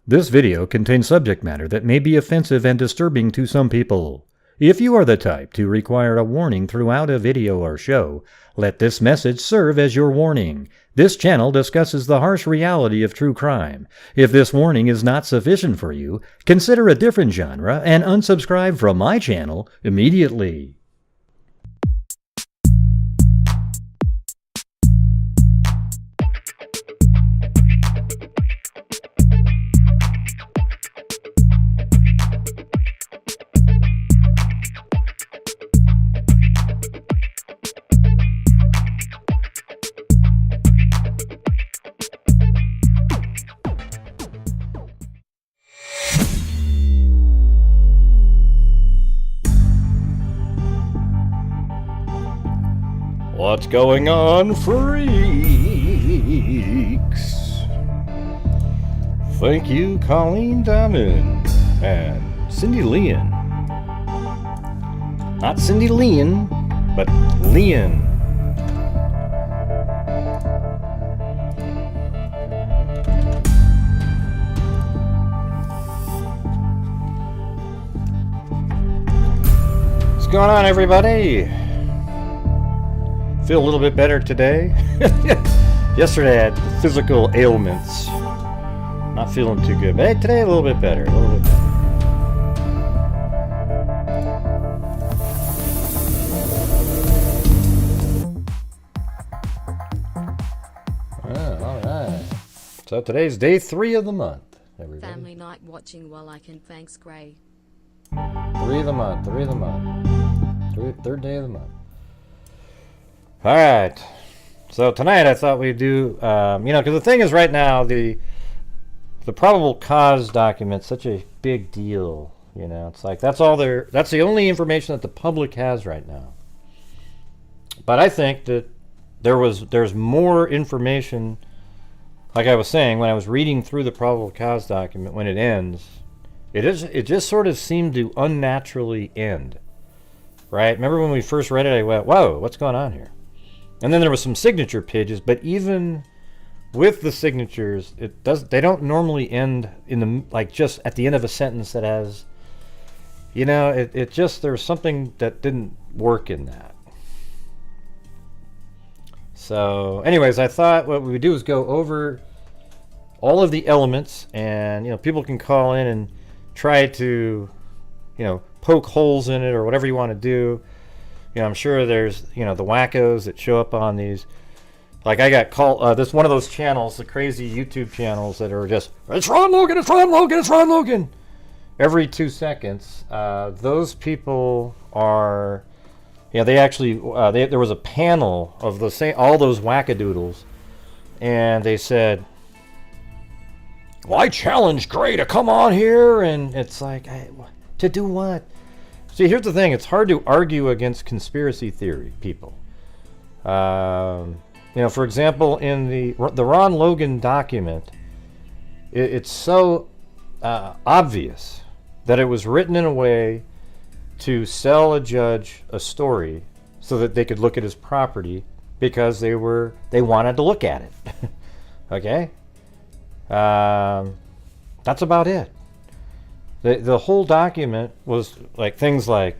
This video contains subject matter that may be offensive and disturbing to some people. If you are the type to require a warning throughout a video or show, let this message serve as your warning. This channel discusses the harsh reality of true crime. If this warning is not sufficient for you, consider a different genre and unsubscribe from my channel immediately. What's going on, freaks? Thank you, Colleen Diamond and Cindy Leon. Not Cindy Leon, but Leon. What's going on, everybody? Feel a little bit better today. Yesterday I had physical ailments. Not feeling too good. But hey, today a little bit better. A little bit better. Alright. So today's day 3 of the month, everybody. Family night watching while I can thanks Gray. 3 of the month. Third day of the month. Alright, so tonight I thought we'd do, because the thing is right now, the probable cause document's such a big deal, it's like that's the only information that the public has right now. But I think that there's more information, like I was saying, when I was reading through the probable cause document, when it ends, it just sort of seemed to unnaturally end, right? Remember when we first read it, I went, whoa, what's going on here? And then there was some signature pages, but even with the signatures, they don't normally end in just at the end of a sentence that has, there's something that didn't work in that. So anyways, I thought what we would do is go over all of the elements, and people can call in and try to poke holes in it or whatever you want to do. I'm sure there's, the wackos that show up on these. Like I got called, this one of those channels, the crazy YouTube channels that are just, it's Ron Logan, it's Ron Logan, it's Ron Logan. Every 2 seconds. Those people are, they actually, there was a panel of all those wackadoodles. And they said, well, I challenge Gray to come on here. And it's like, to do what? See, here's the thing. It's hard to argue against conspiracy theory, people. For example, in the Ron Logan document, it's so obvious that it was written in a way to sell a judge a story so that they could look at his property because they wanted to look at it. Okay? That's about it. The whole document was like things like,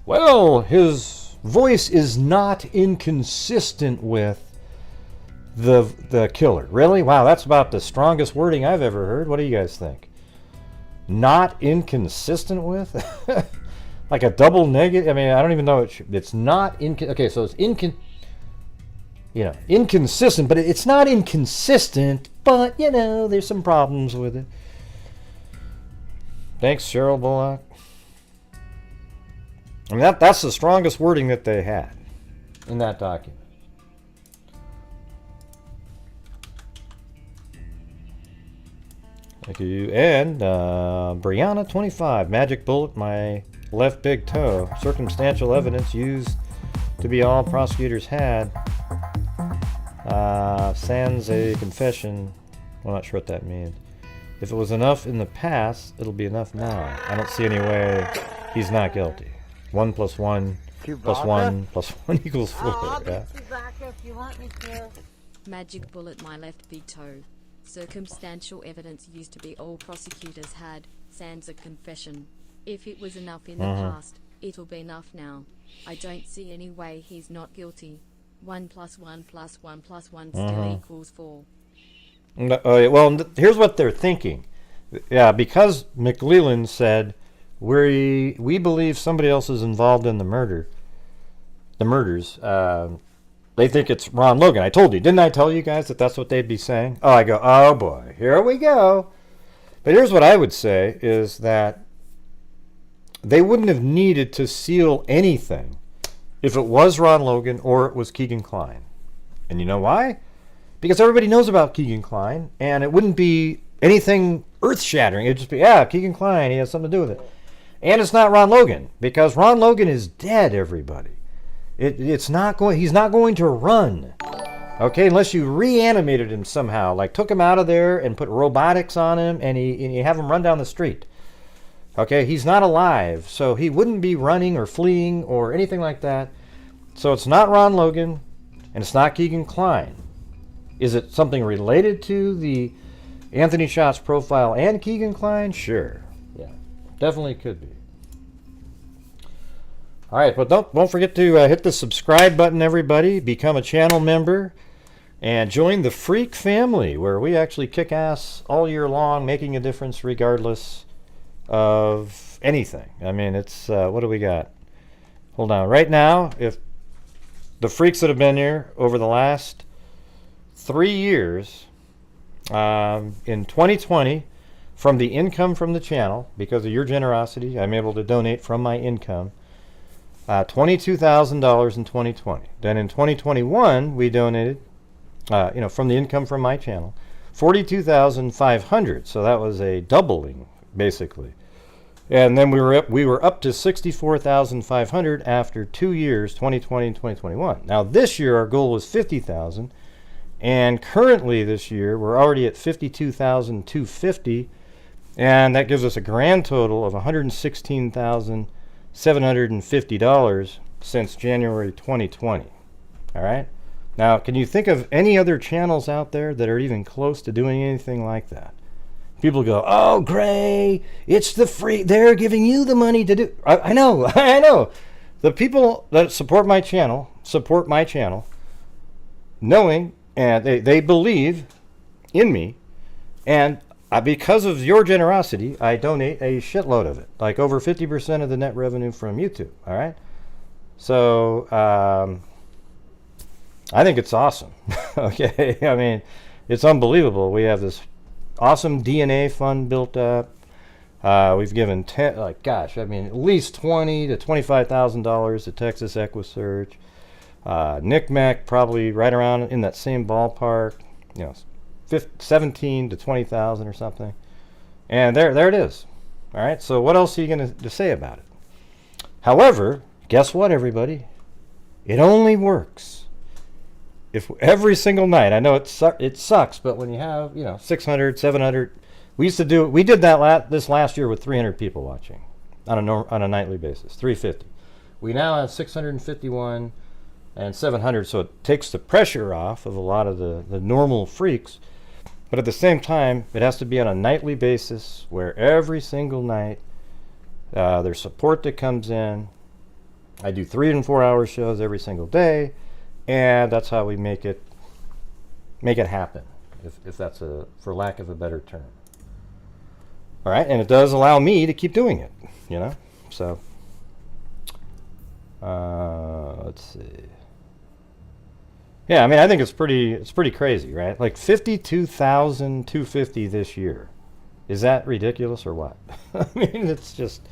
well, his voice is not inconsistent with the killer. Really? Wow, that's about the strongest wording I've ever heard. What do you guys think? Not inconsistent with? Like a double negative? I mean, I don't even know. It's not okay, so it's inconsistent, but it's not inconsistent, but, there's some problems with it. Thanks, Cheryl Bullock. I mean, that's the strongest wording that they had in that document. Thank you. And Brianna 25, magic bullet, my left big toe. Circumstantial evidence used to be all prosecutors had. Sans a confession. I'm not sure what that means. If it was enough in the past, it'll be enough now. I don't see any way he's not guilty. 1 + 1 + 1 + 1 equals 4. I'll get you back if you want me to. Magic bullet, my left big toe. Circumstantial evidence used to be all prosecutors had, sans a confession. If it was enough in the past, it'll be enough now. I don't see any way he's not guilty. 1 + 1 + 1 + 1 still equals 4. Well, here's what they're thinking. Yeah, because McLeland said we believe somebody else is involved in the murders. They think it's Ron Logan. I told you, didn't I tell you guys that that's what they'd be saying? Oh, I go, oh boy, here we go. But here's what I would say is that they wouldn't have needed to seal anything if it was Ron Logan or it was Keegan Kline. And you know why? Because everybody knows about Keegan Kline, and it wouldn't be anything earth-shattering. It'd just be, yeah, Keegan Kline, he has something to do with it. And it's not Ron Logan, because Ron Logan is dead, everybody. He's not going to run, okay, unless you reanimated him somehow, like took him out of there and put robotics on him and you have him run down the street. Okay, he's not alive, so he wouldn't be running or fleeing or anything like that. So it's not Ron Logan, and it's not Keegan Kline. Is it something related to the Anthony Shots profile and Keegan Kline? Sure, yeah, definitely could be. All right, but don't forget to hit the subscribe button, everybody. Become a channel member and join the Freak family, where we actually kick ass all year long, making a difference regardless of anything. I mean, it's what do we got? Hold on. Right now, if the freaks that have been here over the last 3 years, in 2020, from the income from the channel, because of your generosity, I'm able to donate from my income. $22,000 in 2020. Then in 2021, we donated, from the income from my channel, $42,500. So that was a doubling, basically. And then we were up to $64,500 after 2 years, 2020 and 2021. Now this year, our goal was $50,000, and currently this year, we're already at $52,250, and that gives us a grand total of $116,750 since January 2020. All right. Now, can you think of any other channels out there that are even close to doing anything like that? People go, "Oh, Gray, it's the free. They're giving you the money to do." I know, I know. The people that support my channel, knowing and they believe in me, and because of your generosity, I donate a shitload of it, like over 50% of the net revenue from YouTube. All right, so I think it's awesome. Okay, I mean, it's unbelievable. We have this awesome DNA fund built up. We've given at least $20,000 to $25,000 to Texas EquiSearch. NICMEC probably right around in that same ballpark. 17 to 20,000 or something, and there it is. All right, so what else are you going to say about it? However, guess what, everybody? It only works if every single night. I know it sucks, but when you have 600, 700, we did that this last year with 300 people watching on a nightly basis, 350. We now have 651 and 700, so it takes the pressure off of a lot of the normal freaks. But at the same time, it has to be on a nightly basis, where every single night there's support that comes in. I do 3 and 4 hour shows every single day, and that's how we make it happen, if that's for lack of a better term. All right, and it does allow me to keep doing it, So let's see. Yeah, I mean, I think it's pretty crazy, right? Like 52,250 this year. Is that ridiculous or what? I mean, it's just,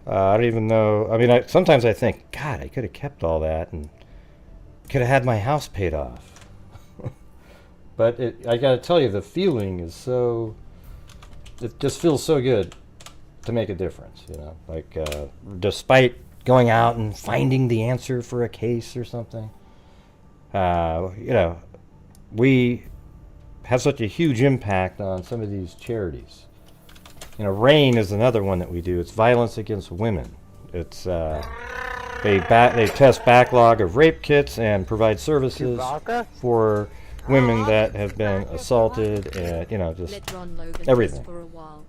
I don't even know. I mean, sometimes I think, God, I could have kept all that and could have had my house paid off. But I got to tell you, the feeling is it just feels so good to make a difference, like despite going out and finding the answer for a case or something. We have such a huge impact on some of these charities. RAIN is another one that we do. It's violence against women. It's they test backlog of rape kits and provide services for women that have been assaulted and, you know, just everything. For a while.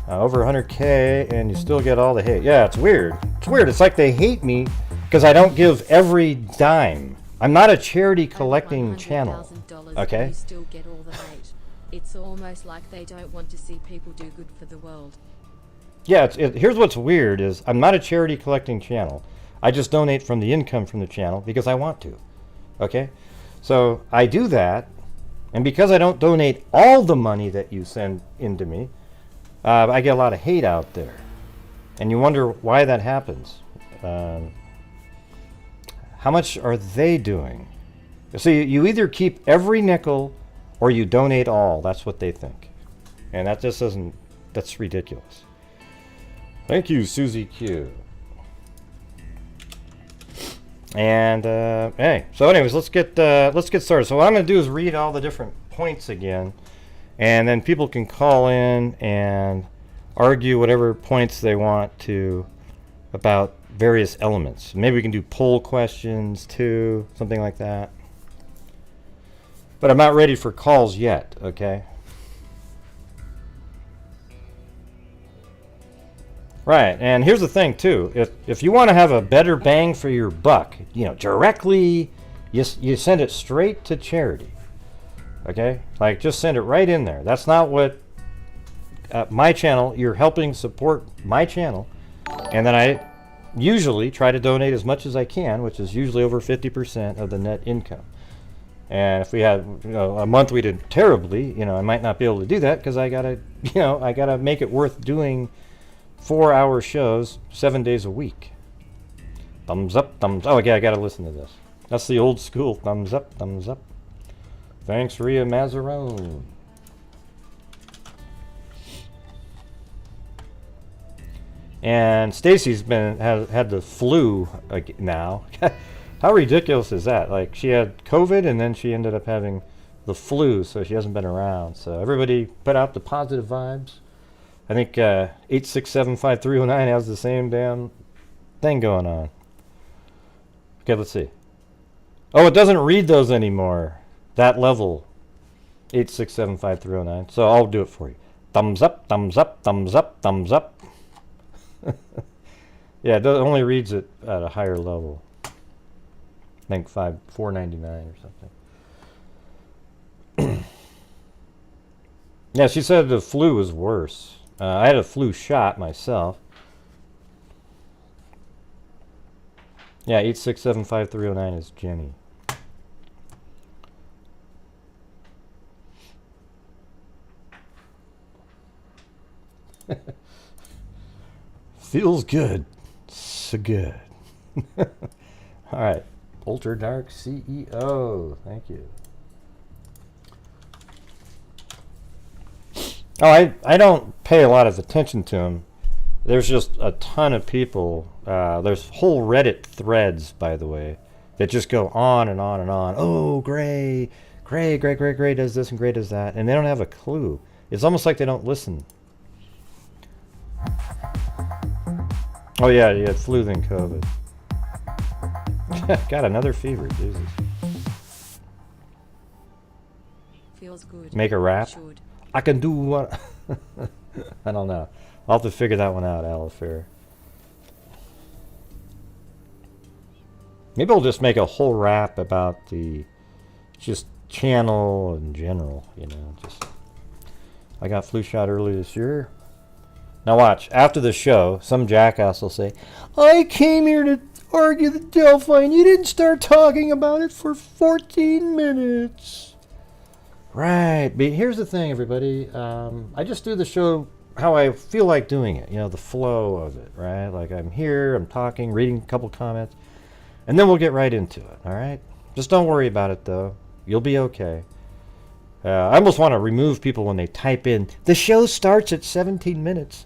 Over 100K and you still get all the hate. Yeah, it's weird. It's weird. It's like they hate me because I don't give every dime. I'm not a charity collecting channel. Okay? You still get all the hate. It's almost like they don't want to see people do good for the world. Yeah, here's what's weird is I'm not a charity collecting channel. I just donate from the income from the channel because I want to. Okay? So I do that, and because I don't donate all the money that you send into me, I get a lot of hate out there. And you wonder why that happens. How much are they doing? So you either keep every nickel or you donate all. That's what they think. And that just doesn't, that's ridiculous. Thank you, Susie Q. And hey, so anyways, let's get started. So what I'm going to do is read all the different points again, and then people can call in and argue whatever points they want to about various elements. Maybe we can do poll questions too, something like that. But I'm not ready for calls yet. Okay. Right, and here's the thing too. If you want to have a better bang for your buck, you know, directly, you send it straight to charity. Okay, like just send it right in there. That's not what my channel. You're helping support my channel, and then I usually try to donate as much as I can, which is usually over 50% of the net income. And if we had, you know, a month we did terribly, you know, I might not be able to do that because I gotta, you know, I gotta make it worth doing 4-hour shows 7 days a week. Thumbs up, thumbs. Oh, yeah, I gotta listen to this. That's the old school. Thumbs up, thumbs up. Thanks, Ria Mazzarone. And Stacy's had the flu now. How ridiculous is that? Like, she had COVID and then she ended up having the flu, so she hasn't been around. So everybody put out the positive vibes. I think 8675309 has the same damn thing going on. Okay, let's see. Oh, it doesn't read those anymore. That level. 8675309. So I'll do it for you. Thumbs up, thumbs up, thumbs up, thumbs up. Yeah, it only reads it at a higher level. I think 499 or something. Yeah, she said the flu was worse. I had a flu shot myself. Yeah, 8675309 is Jenny. Feels good. So good. All right. Ultra Dark CEO. Thank you. Oh, I don't pay a lot of attention to him. There's just a ton of people. There's whole Reddit threads, by the way, that just go on and on and on. Oh, Gray does this and Gray does that. And they don't have a clue. It's almost like they don't listen. Oh, yeah, you had flu then COVID. Got another fever, Jesus. Feels good. Make a rap? Should. I can do what? I don't know. I'll have to figure that one out, Alifair. Maybe I'll just make a whole rap about the just channel in general, you know. Just I got flu shot early this year. Now watch, after the show, some jackass will say, I came here to argue the Delphi and you didn't start talking about it for 14 minutes. Right, but here's the thing, everybody. I just do the show how I feel like doing it, you know, the flow of it, right? Like I'm here, I'm talking, reading a couple comments, and then we'll get right into it, all right? Just don't worry about it, though. You'll be okay. I almost want to remove people when they type in, the show starts at 17 minutes.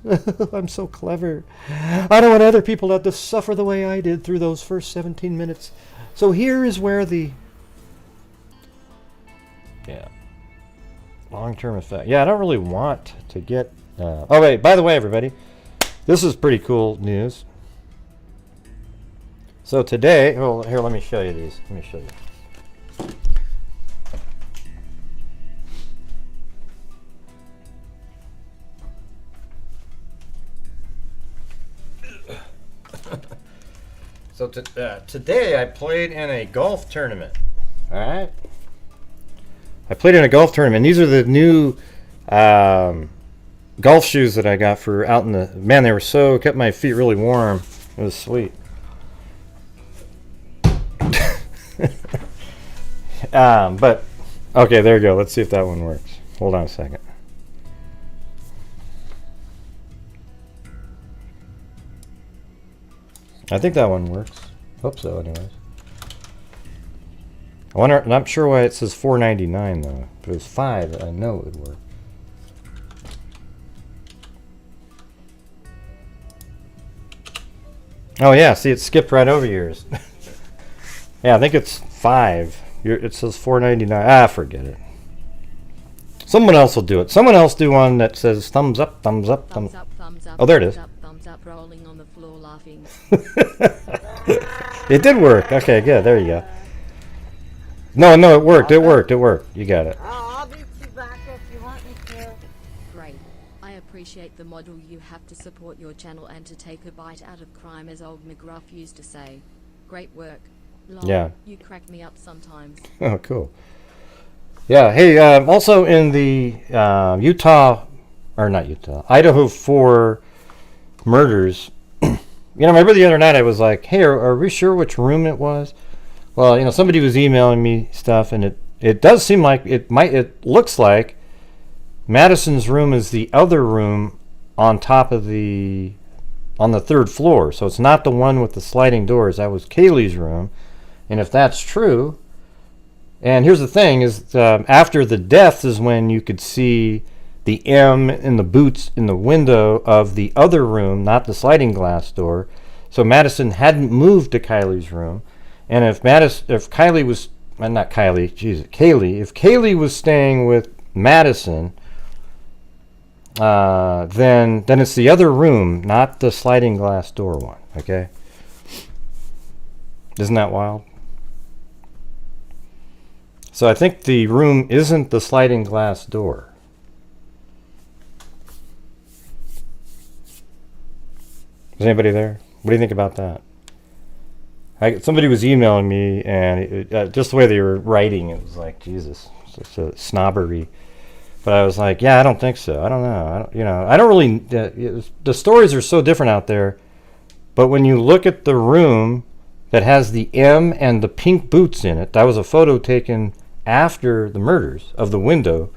I'm so clever. I don't want other people to have to suffer the way I did through those first 17 minutes. So here is where the... Yeah. Long-term effect. Yeah, I don't really want to get... oh, wait, by the way, everybody, this is pretty cool news. So today, well, here, let me show you these. Let me show you. So today I played in a golf tournament. All right. I played in a golf tournament. These are the new golf shoes that I got for out in the. Man, they were so kept my feet really warm. It was sweet. But okay, there you go. Let's see if that one works. Hold on a second. I think that one works. Hope so, anyways. I wonder. I'm not sure why it says $4.99 though. If it was $5, I know it would work. Oh yeah, see, it skipped right over yours. Yeah, I think it's $5. It says $4.99. Ah, forget it. Someone else will do it. Someone else do one that says thumbs up, thumbs up, thumbs up. Thumbs up. Oh, there it is. Thumbs up, rolling on the floor laughing. It did work. Okay, good. There you go. No, it worked. It worked. It worked. You got it. I'll be back if you want me to. Great. I appreciate the model. You have to support your channel and to take a bite out of crime, as old McGruff used to say. Great work. Lol, Yeah. You crack me up sometimes. Oh, cool. Yeah. Hey, also in the Idaho 4 murders. Remember the other night I was like, hey, are we sure which room it was? Well, somebody was emailing me stuff, and it does seem like it looks like Madison's room is the other room on top of on the 3rd floor. So it's not the one with the sliding doors. That was Kaylee's room. And if that's true, and here's the thing is after the deaths is when you could see the M in the boots in the window of the other room, not the sliding glass door. So Madison hadn't moved to Kylie's room. And if Kaylee was staying with Madison, then it's the other room, not the sliding glass door one. Okay, isn't that wild? So I think the room isn't the sliding glass door. Is anybody there? What do you think about that? Somebody was emailing me, and just the way they were writing, it was like, Jesus, such a snobbery. But I was like, yeah, I don't think so. I don't know. I don't really. The stories are so different out there. But when you look at the room that has the M and the pink boots in it, that was a photo taken after the murders of the window.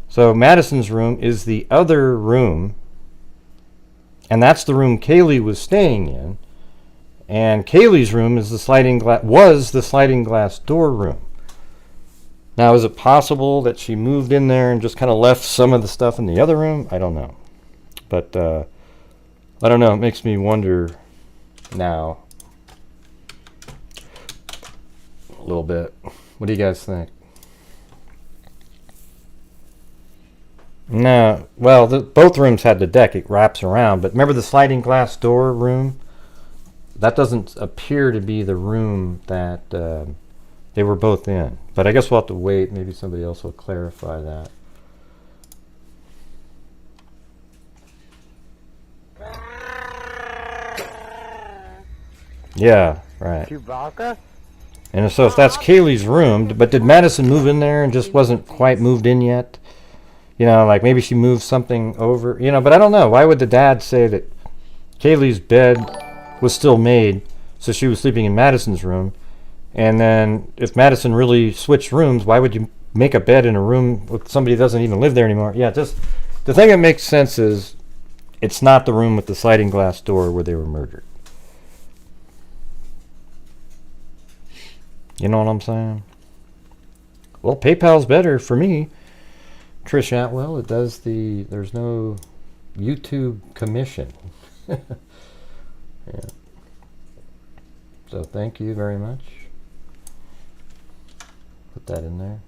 So Madison's room is the other room. And that's the room Kaylee was staying in. And Kaylee's room is the sliding glass door room. Now, is it possible that she moved in there and just kind of left some of the stuff in the other room? I don't know. But I don't know. It makes me wonder now a little bit. What do you guys think? No, well, both rooms had the deck. It wraps around. But remember the sliding glass door room? That doesn't appear to be the room that they were both in. But I guess we'll have to wait. Maybe somebody else will clarify that. Yeah, right. Chewbacca? And so if that's Kaylee's room, but did Madison move in there and just wasn't quite moved in yet? Like maybe she moved something over, but I don't know. Why would the dad say that Kaylee's bed was still made, so she was sleeping in Madison's room? And then if Madison really switched rooms, why would you make a bed in a room with somebody that doesn't even live there anymore? Yeah, just the thing that makes sense is it's not the room with the sliding glass door where they were murdered. You know what I'm saying? Well, PayPal's better for me. Trish Atwell, there's no YouTube commission. Yeah. So thank you very much. Put that in there.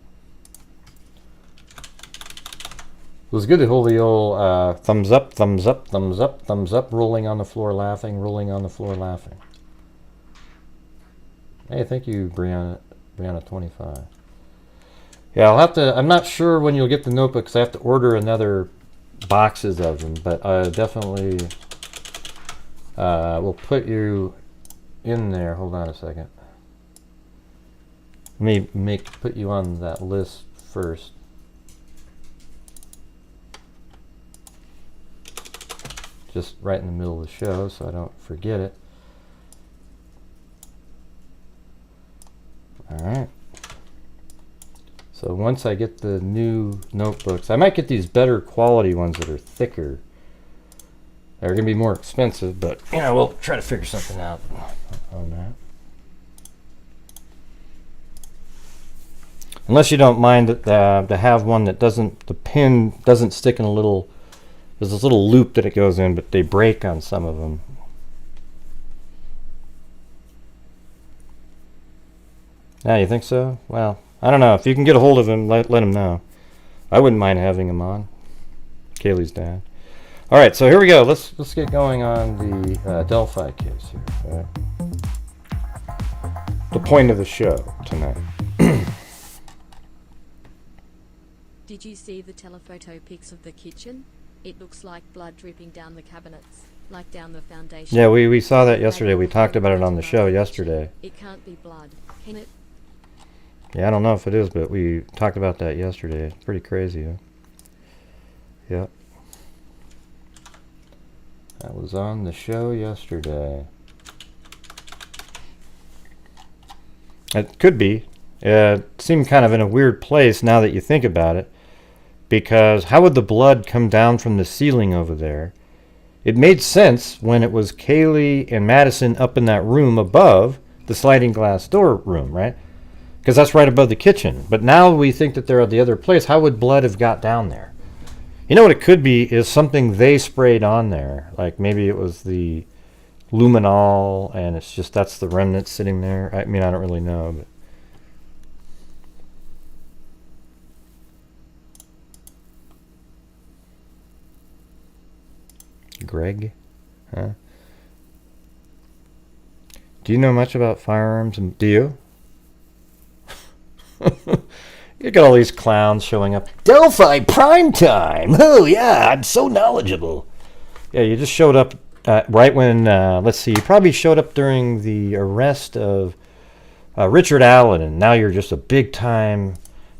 It was good to hold the old thumbs up, thumbs up, thumbs up, thumbs up, rolling on the floor laughing, rolling on the floor laughing. Hey, thank you, Brianna25. Yeah, I'll have to. I'm not sure when you'll get the notebook because I have to order another boxes of them, but I definitely will put you in there. Hold on a second. Let me put you on that list first. Just right in the middle of the show so I don't forget it. Alright. So once I get the new notebooks, I might get these better quality ones that are thicker. They're going to be more expensive, but you know, we'll try to figure something out on that. Unless you don't mind to have one that doesn't, the pin doesn't stick in a little, there's this little loop that it goes in, but they break on some of them. Yeah, you think so? Well, I don't know. If you can get a hold of him, let him know. I wouldn't mind having him on. Kaylee's dad. All right, so here we go. Let's get going on the Delphi case here. Right? The point of the show tonight. Did you see the telephoto pics of the kitchen? It looks like blood dripping down the cabinets, like down the foundation. Yeah, we saw that yesterday. We talked about it on the show yesterday. It can't be blood, can it? Yeah, I don't know if it is, but we talked about that yesterday. It's pretty crazy, huh? Yep. That was on the show yesterday. It could be. It seemed kind of in a weird place now that you think about it. Because how would the blood come down from the ceiling over there? It made sense when it was Kaylee and Madison up in that room above the sliding glass door room, right? Because that's right above the kitchen. But now we think that they're at the other place. How would blood have got down there? You know what it could be is something they sprayed on there. Like maybe it was the luminol and it's just that's the remnant sitting there. I mean, I don't really know, but Greg? Huh? Do you know much about firearms? Do you? You got all these clowns showing up. Delphi prime time! Oh yeah, I'm so knowledgeable. Yeah, you just showed up right when, let's see, you probably showed up during the arrest of Richard Allen, and now you're just a big-time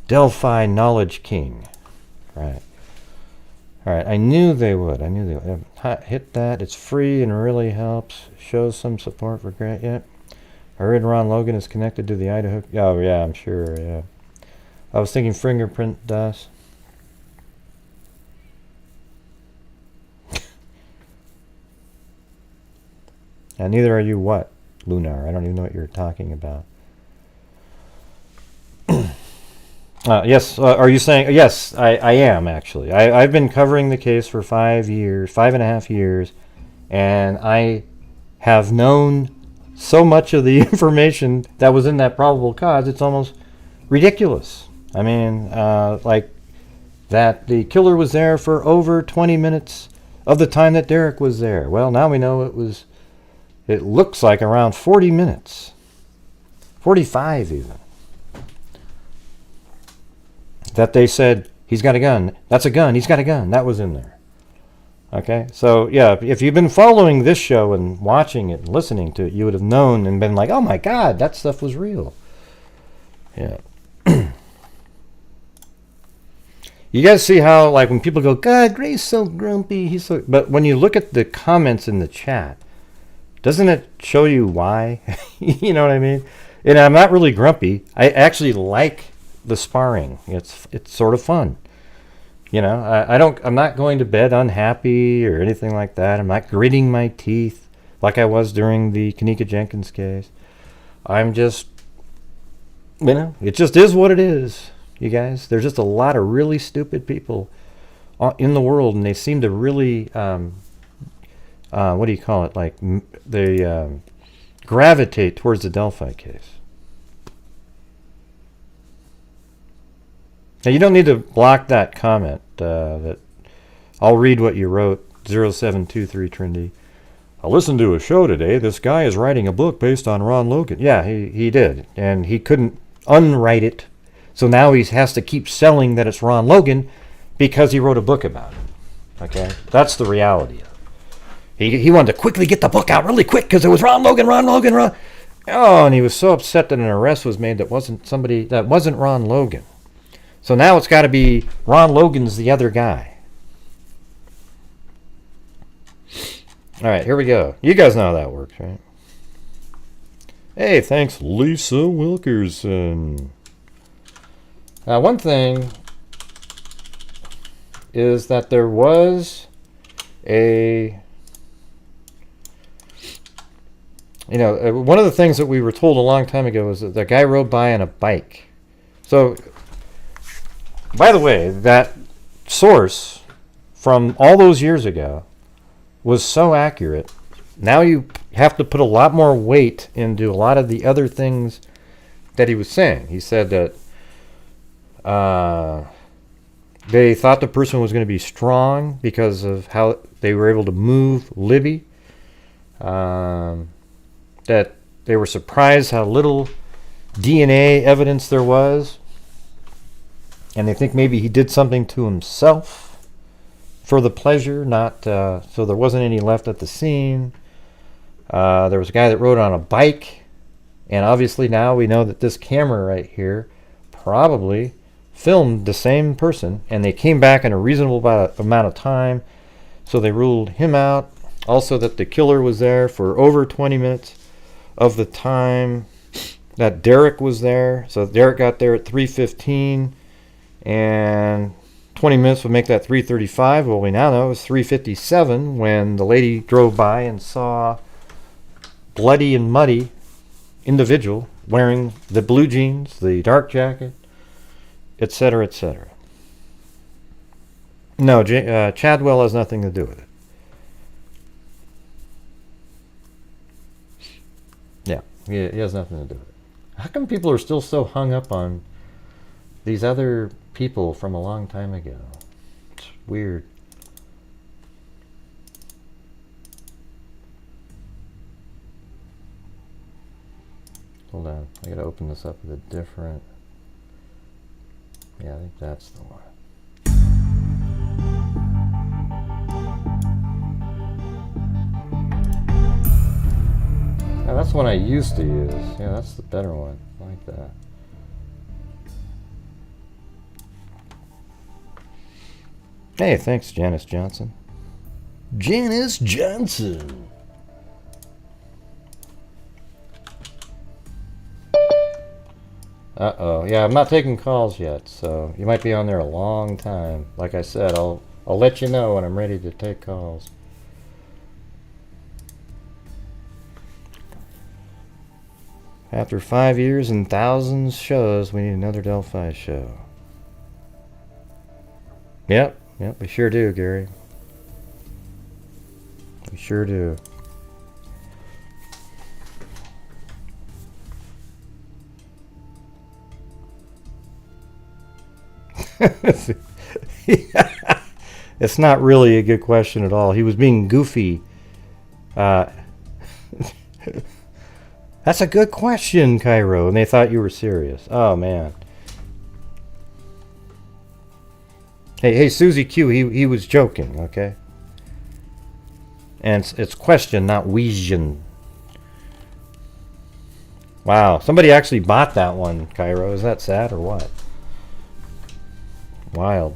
Delphi knowledge king. Right. All right, I knew they would. I knew they would. Hit that. It's free and really helps. Shows some support for Grant. Yep. I heard Ron Logan is connected to the Idaho. Oh, yeah, I'm sure. Yeah. I was thinking fingerprint dust. And neither are you what, Lunar? I don't even know what you're talking about. Yes, are you saying... Yes, I am, actually. I've been covering the case for 5.5 years, and I have known so much of the information that was in that probable cause, it's almost ridiculous. I mean, like, that the killer was there for over 20 minutes of the time that Derek was there. Well, now we know it looks like around 40 minutes. 45 even. That they said, he's got a gun. That's a gun. He's got a gun. That was in there. Okay? So, yeah, if you've been following this show and watching it and listening to it, you would have known and been like, oh my God, that stuff was real. Yeah. You guys see how, like, when people go, God, Gray's so grumpy. He's so... But when you look at the comments in the chat, doesn't it show you why? You know what I mean? And I'm not really grumpy. I actually like the sparring. It's sort of fun. You know, I'm not going to bed unhappy or anything like that. I'm not gritting my teeth like I was during the Kanika Jenkins case. I'm just, you know, it just is what it is, you guys. There's just a lot of really stupid people in the world, and they seem to really, what do you call it? Like, they gravitate towards the Delphi case. Now, you don't need to block that comment. That I'll read what you wrote, 0723 Trinity. I listened to a show today. This guy is writing a book based on Ron Logan. Yeah, he did. And he couldn't unwrite it. So now he has to keep selling that it's Ron Logan because he wrote a book about it. Okay? That's the reality of it. He wanted to quickly get the book out really quick because it was Ron Logan. Oh, and he was so upset that an arrest was made that wasn't Ron Logan. So now it's got to be Ron Logan's the other guy. All right, here we go. You guys know how that works, right? Hey, thanks, Lisa Wilkerson. One thing is that there was a... one of the things that we were told a long time ago was that the guy rode by on a bike. So, by the way, that source from all those years ago was so accurate. Now you have to put a lot more weight into a lot of the other things that he was saying. He said that they thought the person was going to be strong because of how they were able to move Libby. That they were surprised how little DNA evidence there was. And they think maybe he did something to himself for the pleasure, not so there wasn't any left at the scene. There was a guy that rode on a bike, and obviously now we know that this camera right here probably filmed the same person, and they came back in a reasonable amount of time, so they ruled him out. Also that the killer was there for over 20 minutes of the time that Derek was there. So Derek got there at 3:15, and 20 minutes would make that 3:35. Well, we now know it was 3:57 when the lady drove by and saw bloody and muddy individual wearing the blue jeans, the dark jacket, etc., etc. No, Chadwell has nothing to do with it. Yeah, he has nothing to do with it. How come people are still so hung up on these other people from a long time ago? It's weird. Hold on, I gotta open this up with a different... Yeah, I think that's the one. Yeah, that's the one I used to use. Yeah, that's the better one. I like that. Hey, thanks, Janice Johnson. Janice Johnson. Uh-oh. Yeah, I'm not taking calls yet, so you might be on there a long time. Like I said, I'll let you know when I'm ready to take calls. After 5 years and thousands shows, we need another Delphi show. Yep, we sure do, Gary. We sure do. It's not really a good question at all. He was being goofy. That's a good question, Cairo, and they thought you were serious. Oh, man. Hey, Susie Q, he was joking, okay? And it's question, not vision. Wow, somebody actually bought that one, Cairo. Is that sad or what? Wild.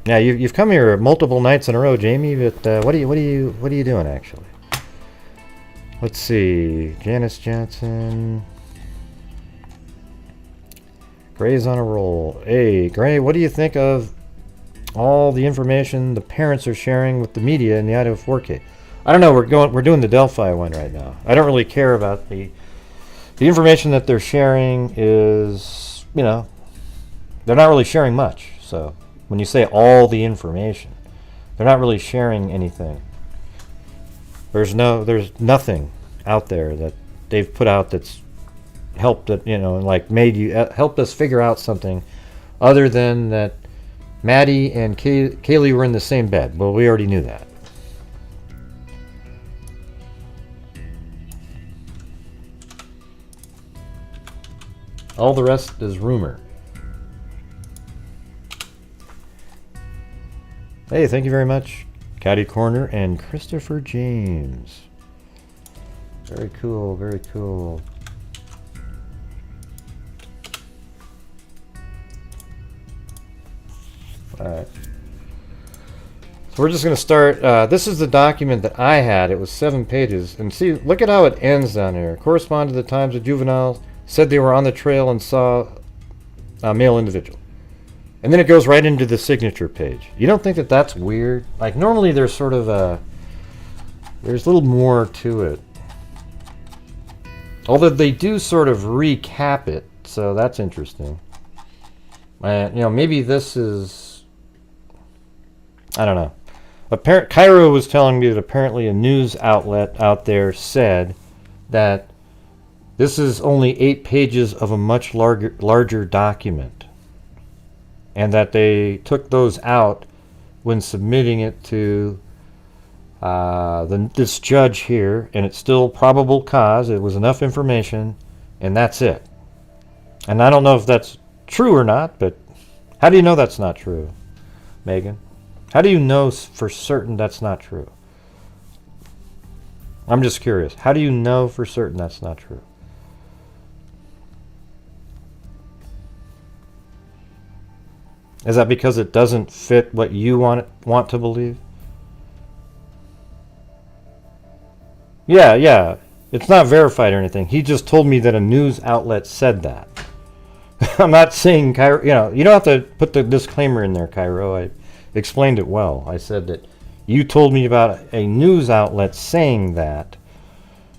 Yeah, you've come here multiple nights in a row, Jamie. But what are you doing actually? Let's see, Janice Johnson. Gray's on a roll. Hey, Gray, what do you think of all the information the parents are sharing with the media in the Idaho 4K? I don't know. We're doing the Delphi one right now. I don't really care about the information that they're sharing. Is, you know, they're not really sharing much. So when you say all the information, they're not really sharing anything. There's nothing out there that they've put out that's helped it, you know, and like made you helped us figure out something other than that Maddie and Kaylee were in the same bed. Well, we already knew that. All the rest is rumor. Hey, thank you very much, Catty Corner and Christopher James. Very cool, very cool. Alright. So we're just going to start. This is the document that I had. It was 7 pages. And see, look at how it ends down here. Correspond to the times a juvenile said they were on the trail and saw a male individual. And then it goes right into the signature page. You don't think that that's weird? Like, normally there's sort of there's a little more to it. Although they do sort of recap it, so that's interesting. And, maybe this is... I don't know. Cairo was telling me that apparently a news outlet out there said that this is only 8 pages of a much larger document. And that they took those out when submitting it to this judge here, and it's still probable cause. It was enough information, and that's it. And I don't know if that's true or not, but how do you know that's not true, Megan? How do you know for certain that's not true? I'm just curious. How do you know for certain that's not true? Is that because it doesn't fit what you want to believe? Yeah. It's not verified or anything. He just told me that a news outlet said that. I'm not saying Cairo, you don't have to put the disclaimer in there, Cairo. I explained it well. I said that you told me about a news outlet saying that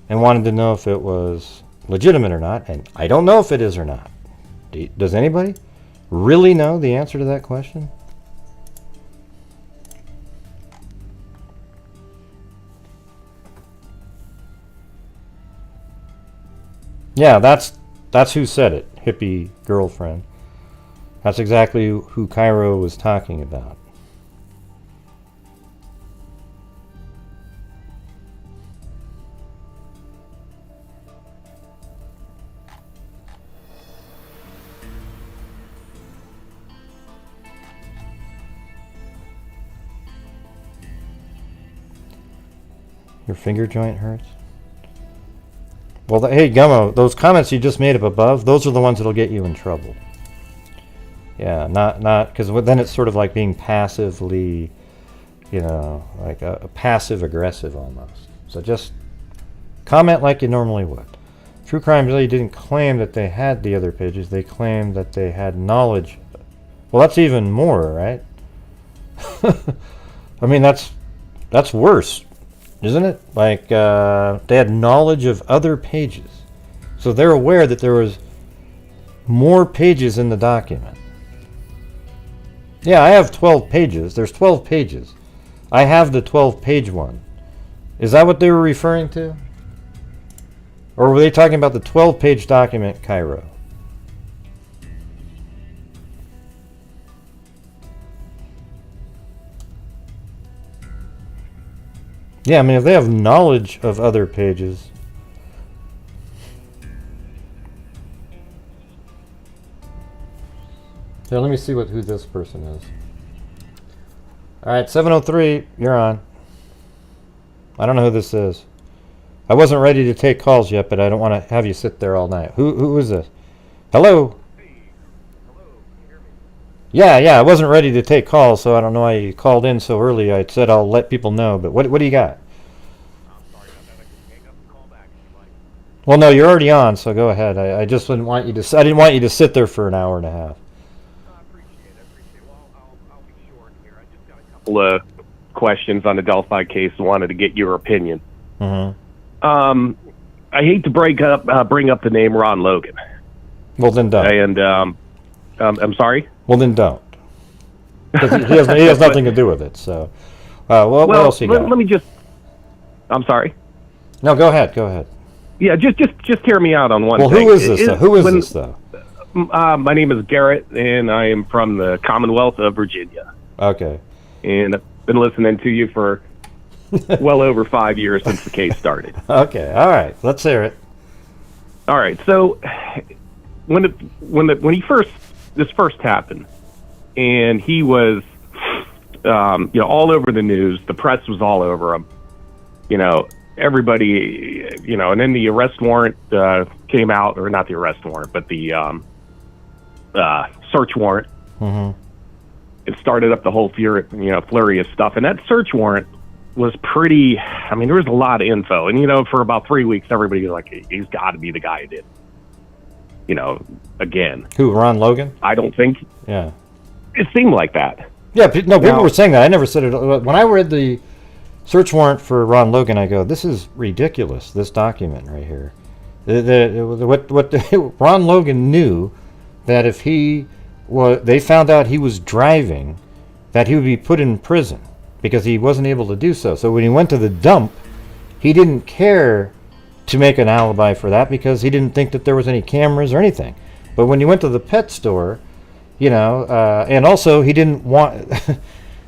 and wanted to know if it was legitimate or not, and I don't know if it is or not. Does anybody really know the answer to that question? Yeah, that's who said it, hippie girlfriend. That's exactly who Cairo was talking about. Your finger joint hurts? Well, hey, Gummo, those comments you just made up above, those are the ones that'll get you in trouble. Yeah, not because then it's sort of like being passively, like a passive-aggressive almost. So just comment like you normally would. True Crime really didn't claim that they had the other pages. They claimed that they had knowledge. Well, that's even more, right? I mean, that's worse. Isn't it? Like, they had knowledge of other pages. So they're aware that there was more pages in the document. Yeah, I have 12 pages. There's 12 pages. I have the 12-page one. Is that what they were referring to? Or were they talking about the 12-page document, Cairo? Yeah, I mean, if they have knowledge of other pages. So let me see who this person is. Alright, 703, you're on. I don't know who this is. I wasn't ready to take calls yet, but I don't want to have you sit there all night. Who is this? Hello? Hey, hello, can you hear me? Yeah, I wasn't ready to take calls, so I don't know why you called in so early. I said I'll let people know, but what do you got? I'm sorry about that. I can hang up and call back if you like. Well, no, you're already on, so go ahead. I just didn't want you to. I didn't want you to sit there for an hour and a half. I appreciate it. Well, I'll be short here. I just got a couple of questions on the Delphi case. Wanted to get your opinion. Mm-hmm. I hate to bring up the name Ron Logan. Well, then don't. And I'm sorry. Well, then don't. 'Cause he has nothing to do with it. So, what else you got? Let me just. I'm sorry. No, go ahead. Go ahead. Yeah, just hear me out on one Well, thing. who is this? Who is this though? My name is Garrett, and I am from the Commonwealth of Virginia. Okay. And I've been listening to you for well over 5 years since the case started. Okay. All right. Let's hear it. All right. So when this first happened, and he was, all over the news, the press was all over him. Everybody, and then the arrest warrant came out, or not the arrest warrant, but the search warrant. Mm-hmm. It started up the whole flurry of stuff, and that search warrant was pretty. I mean, there was a lot of info, and for about 3 weeks, everybody was like, "He's got to be the guy who did." Again. Who? Ron Logan? I don't think. Yeah. It seemed like that. Yeah. No, people were saying that. I never said it. When I read the search warrant for Ron Logan, I go, "This is ridiculous. This document right here." Ron Logan knew that if they found out he was driving, that he would be put in prison because he wasn't able to do so. So when he went to the dump, he didn't care to make an alibi for that because he didn't think that there was any cameras or anything. But when he went to the pet store, and also he didn't want...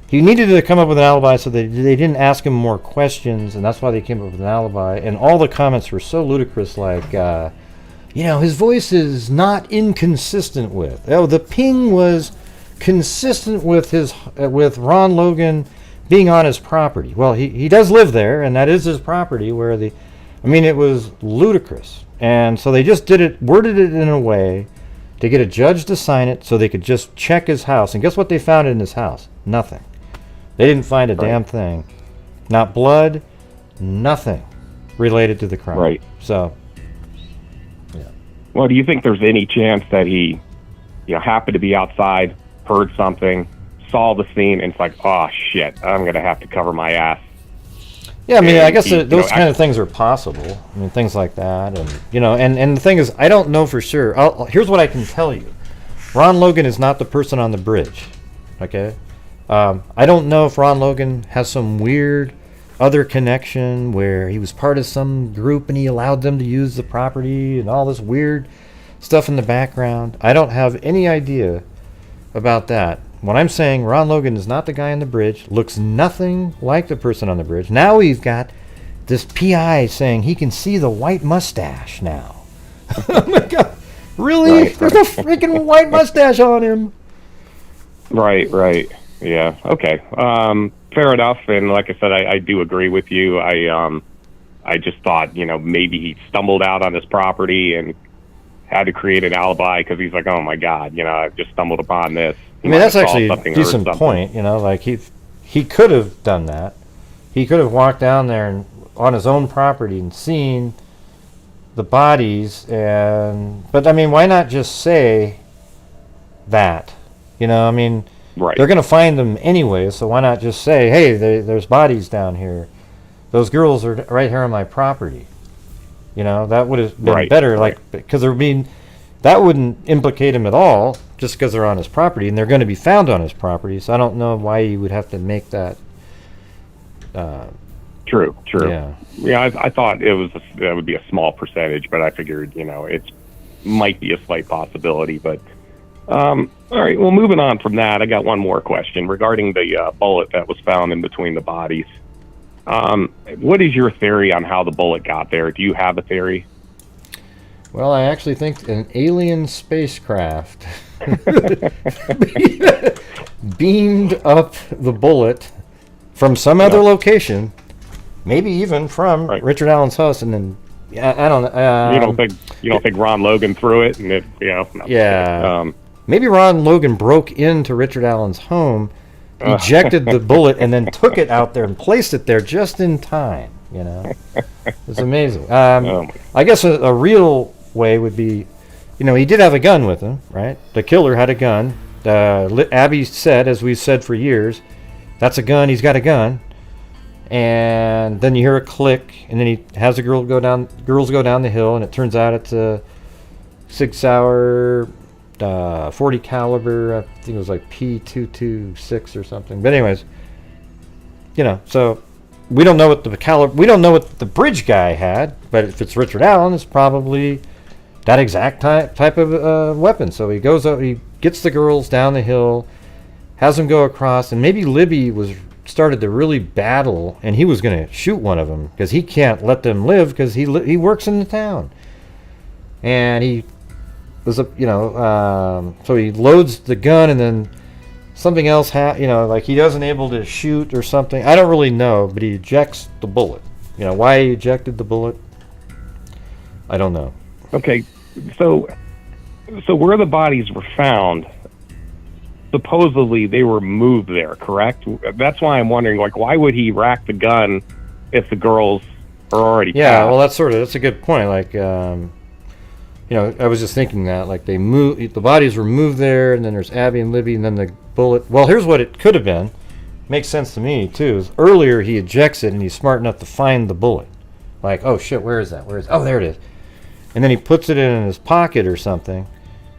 he needed to come up with an alibi, so they didn't ask him more questions, and that's why they came up with an alibi. And all the comments were so ludicrous, like... his voice is not inconsistent with. Oh, the ping was consistent with Ron Logan being on his property. Well, he does live there, and that is his property. It was ludicrous, and so they just worded it in a way to get a judge to sign it, so they could just check his house. And guess what they found in his house? Nothing. They didn't find a damn thing. Not blood. Nothing related to the crime. Right. So. Well, do you think there's any chance that he, happened to be outside, heard something, saw the scene, and it's like, oh shit, I'm gonna have to cover my ass? Yeah, I guess those kind of things are possible. Things like that, and the thing is, I don't know for sure. Here's what I can tell you: Ron Logan is not the person on the bridge. Okay, I don't know if Ron Logan has some weird other connection where he was part of some group and he allowed them to use the property and all this weird stuff in the background. I don't have any idea about that. When I'm saying Ron Logan is not the guy on the bridge, looks nothing like the person on the bridge. Now we've got this PI saying he can see the white mustache now. Oh my God. Really? Right. There's a freaking white mustache on him. Right. Yeah. Okay. Fair enough, and like I said, I do agree with you. I just thought, maybe he stumbled out on his property and had to create an alibi because he's like, oh my God, I've just stumbled upon this. That's actually a decent point. He could have done that. He could have walked down there and on his own property and seen the bodies, but why not just say that? Right. They're going to find them anyway, so why not just say, hey, there's bodies down here. Those girls are right here on my property. That would have been better, because that wouldn't implicate him at all, just because they're on his property, and they're going to be found on his property, so I don't know why you would have to make that... True. Yeah, I thought that would be a small percentage, but I figured, it might be a slight possibility, but... all right, well, moving on from that, I got one more question regarding the bullet that was found in between the bodies. What is your theory on how the bullet got there? Do you have a theory? Well, I actually think an alien spacecraft beamed up the bullet from some other location, maybe even from Richard Allen's house, and then I don't know. You don't think Ron Logan threw it, and it Yeah. Maybe Ron Logan broke into Richard Allen's home, ejected the bullet, and then took it out there and placed it there just in time. It's amazing. I guess a real way would be, he did have a gun with him, right? The killer had a gun. Abby said, as we've said for years, that's a gun. He's got a gun. And then you hear a click, and then he has the girls go down the hill, and it turns out it's a 6-hour 40 caliber. I think it was like P226 or something. But anyways, so we don't know what the caliber. We don't know what the bridge guy had. But if it's Richard Allen, it's probably that exact type of weapon. So he goes up, he gets the girls down the hill, has them go across, and maybe Libby started to really battle, and he was going to shoot one of them because he can't let them live because he works in the town, and he was so he loads the gun, and then something else like he wasn't able to shoot or something. I don't really know, but he ejects the bullet. Why he ejected the bullet, I don't know. Okay, so where the bodies were found, supposedly they were moved there, correct? That's why I'm wondering, like, why would he rack the gun if the girls are already passed? Well, that's a good point. Like, I was just thinking that, like, the bodies were moved there, and then there's Abby and Libby, and then the bullet. Well, here's what it could have been. Makes sense to me too. Is earlier he ejects it, and he's smart enough to find the bullet. Like, oh shit, where is that? Oh, there it is. And then he puts it in his pocket or something,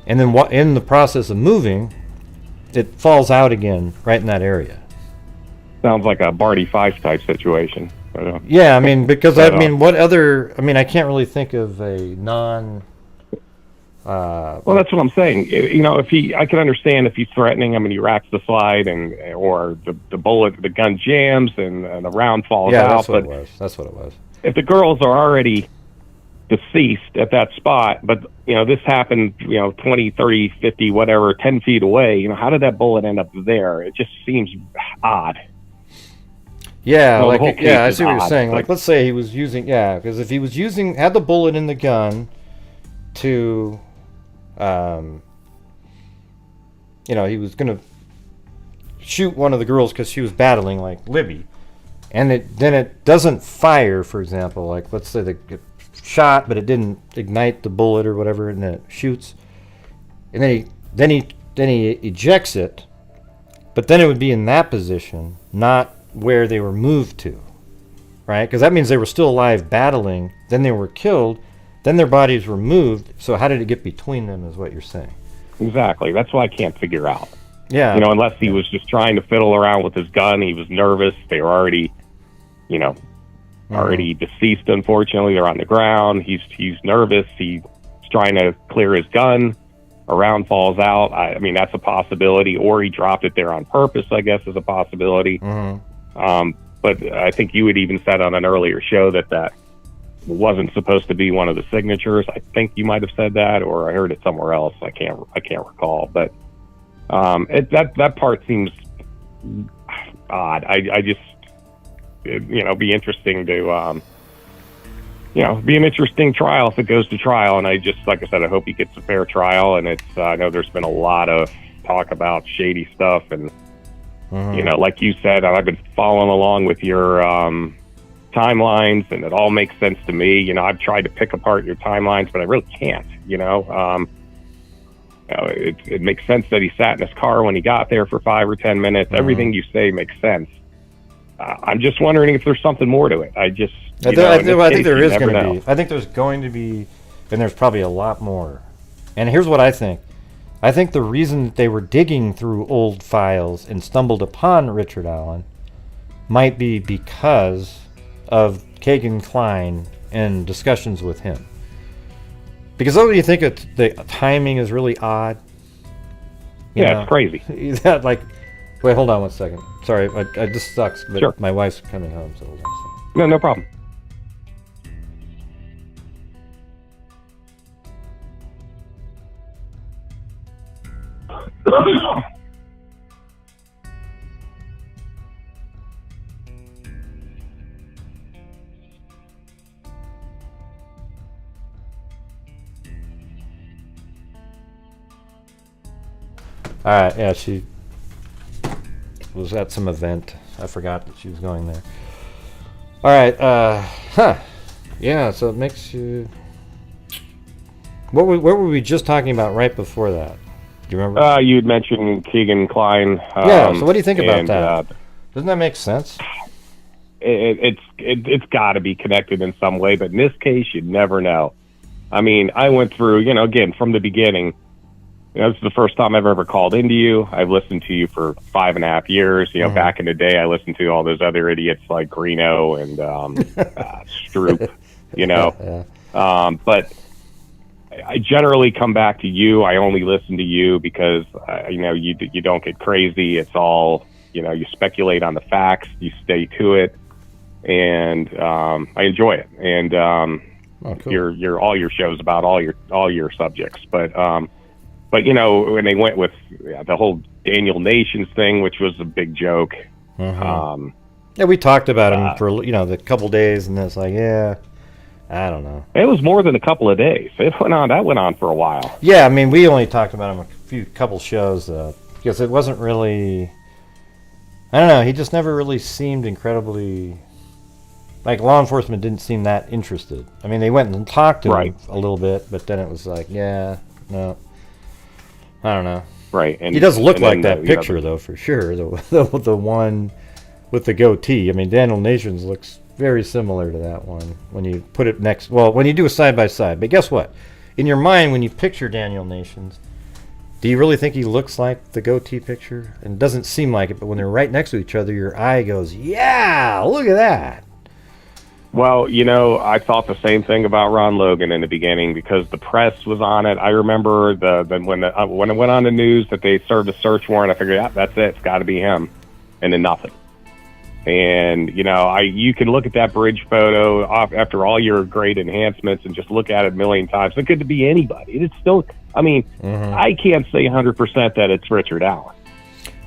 and then in the process of moving, it falls out again right in that area. Sounds like a Barty Fife type situation. Yeah, I mean, because what other? I mean, I can't really think of a non. Well, that's what I'm saying. I can understand if he's threatening. I mean, he racks the slide, or the bullet, the gun jams, and the round falls out. Yeah, that's what it was. If the girls are already deceased at that spot, but this happened 20, 30, 50, whatever, 10 feet away, how did that bullet end up there? It just seems odd. Yeah, I see what you're saying. Like, let's say he was using, because if he was had the bullet in the gun to he was gonna shoot one of the girls because she was battling, like Libby, and then it doesn't fire, for example. Like, let's say they shot, but it didn't ignite the bullet or whatever, and then it shoots, and then he ejects it, but then it would be in that position, not where they were moved to, right? Because that means they were still alive battling, then they were killed, then their bodies were moved. So how did it get between them, is what you're saying? Exactly. That's what I can't figure out. Yeah. Unless he was just trying to fiddle around with his gun. He was nervous. They were already, already deceased, unfortunately. They're on the ground. He's nervous. He's trying to clear his gun. A round falls out. I mean, that's a possibility. Or he dropped it there on purpose, I guess, is a possibility. But I think you had even said on an earlier show that wasn't supposed to be one of the signatures. I think you might have said that, or I heard it somewhere else. I can't recall. But that part seems odd. I just be interesting to be an interesting trial if it goes to trial. And I just, like I said, I hope he gets a fair trial. And I know there's been a lot of talk about shady stuff, and like you said, I've been following along with your timelines, and it all makes sense to me. I've tried to pick apart your timelines, but I really can't. It makes sense that he sat in his car when he got there for 5 or 10 minutes. Everything you say makes sense. I'm just wondering if there's something more to it. I think there is going to be. I think there's going to be, and there's probably a lot more. And here's what I think. I think the reason that they were digging through old files and stumbled upon Richard Allen might be because of Kagan Klein and discussions with him. Because don't you think the timing is really odd? It's crazy. Wait, hold on one second. Sorry, this sucks, but sure. My wife's coming home, so hold on a second. No problem. All right, yeah, she was at some event. I forgot that she was going there. All right, yeah, so it makes you... What were we just talking about right before that? Do you remember? You had mentioned Keegan Klein. So what do you think about that? Doesn't that make sense? It's got to be connected in some way, but in this case, you'd never know. I mean, I went through, again, from the beginning. This is the first time I've ever called into you. I've listened to you for 5.5 years. Back in the day, I listened to all those other idiots like Greeno and Stroop. Yeah. But I generally come back to you. I only listen to you because you don't get crazy. It's all, you speculate on the facts, you stay to it, and I enjoy it. And cool. your all your shows about all your subjects, but when they went with the whole Daniel Nations thing, which was a big joke. Yeah, we talked about him for the couple days, and it's like, yeah, I don't know. It was more than a couple of days. That went on for a while. Yeah, I mean, we only talked about him a couple shows because it wasn't really. I don't know. He just never really seemed incredibly. Like, law enforcement didn't seem that interested. I mean, they went and talked to him a little bit, but then it was like, yeah, no. I don't know. Right. And he does look like that picture, though, for sure. The one with the goatee. I mean, Daniel Nations looks very similar to that one when you put it next. Well, when you do a side-by-side. But guess what? In your mind, when you picture Daniel Nations, do you really think he looks like the goatee picture? And it doesn't seem like it, but when they're right next to each other, your eye goes, yeah, look at that. Well, I thought the same thing about Ron Logan in the beginning because the press was on it. I remember when it went on the news that they served a search warrant, I figured, yeah, that's it. It's got to be him. And then nothing. And, you can look at that bridge photo after all your great enhancements and just look at it a million times. It could be anybody. It's still, I can't say 100% that it's Richard Allen.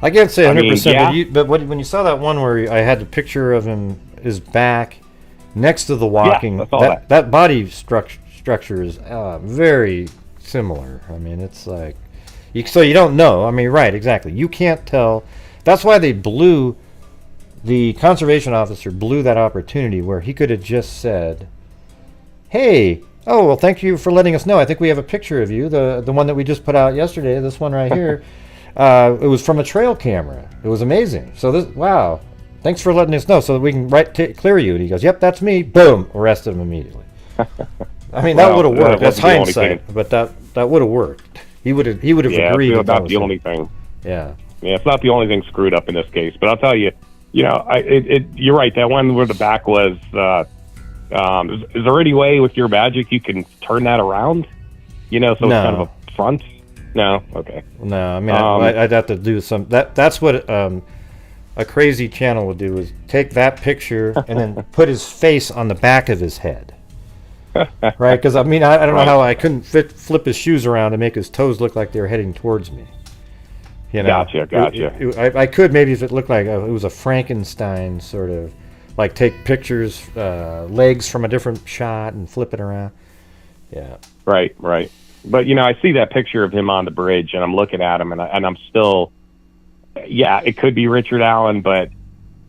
I can't say 100%, but when you saw that one where I had the picture of him, his back, next to the walking, that body structure is very similar. I mean, it's like, so you don't know. I mean, right, exactly. You can't tell. That's why the conservation officer blew that opportunity where he could have just said, hey, well, thank you for letting us know. I think we have a picture of you, the one that we just put out yesterday, this one right here. It was from a trail camera. It was amazing. So wow. Thanks for letting us know so that we can clear you. And he goes, yep, that's me. Boom. Arrested him immediately. I mean, that would have worked. That's hindsight, but that would have worked. He would have agreed. It's not the only thing. Yeah. Yeah, it's not the only thing screwed up in this case. But I'll tell you, you're right. That one where the back was, is there any way with your magic you can turn that around? So it's kind of a front? No? Okay. No, I mean, I'd have to do some, that's what, a crazy channel would do is take that picture and then put his face on the back of his head, right? Because I mean, I don't know how I couldn't flip his shoes around and make his toes look like they were heading towards me. Gotcha. I could maybe if it looked like it was a Frankenstein sort of, like take pictures, legs from a different shot and flip it around. Yeah. Right. But I see that picture of him on the bridge and I'm looking at him and I'm still. Yeah, it could be Richard Allen, but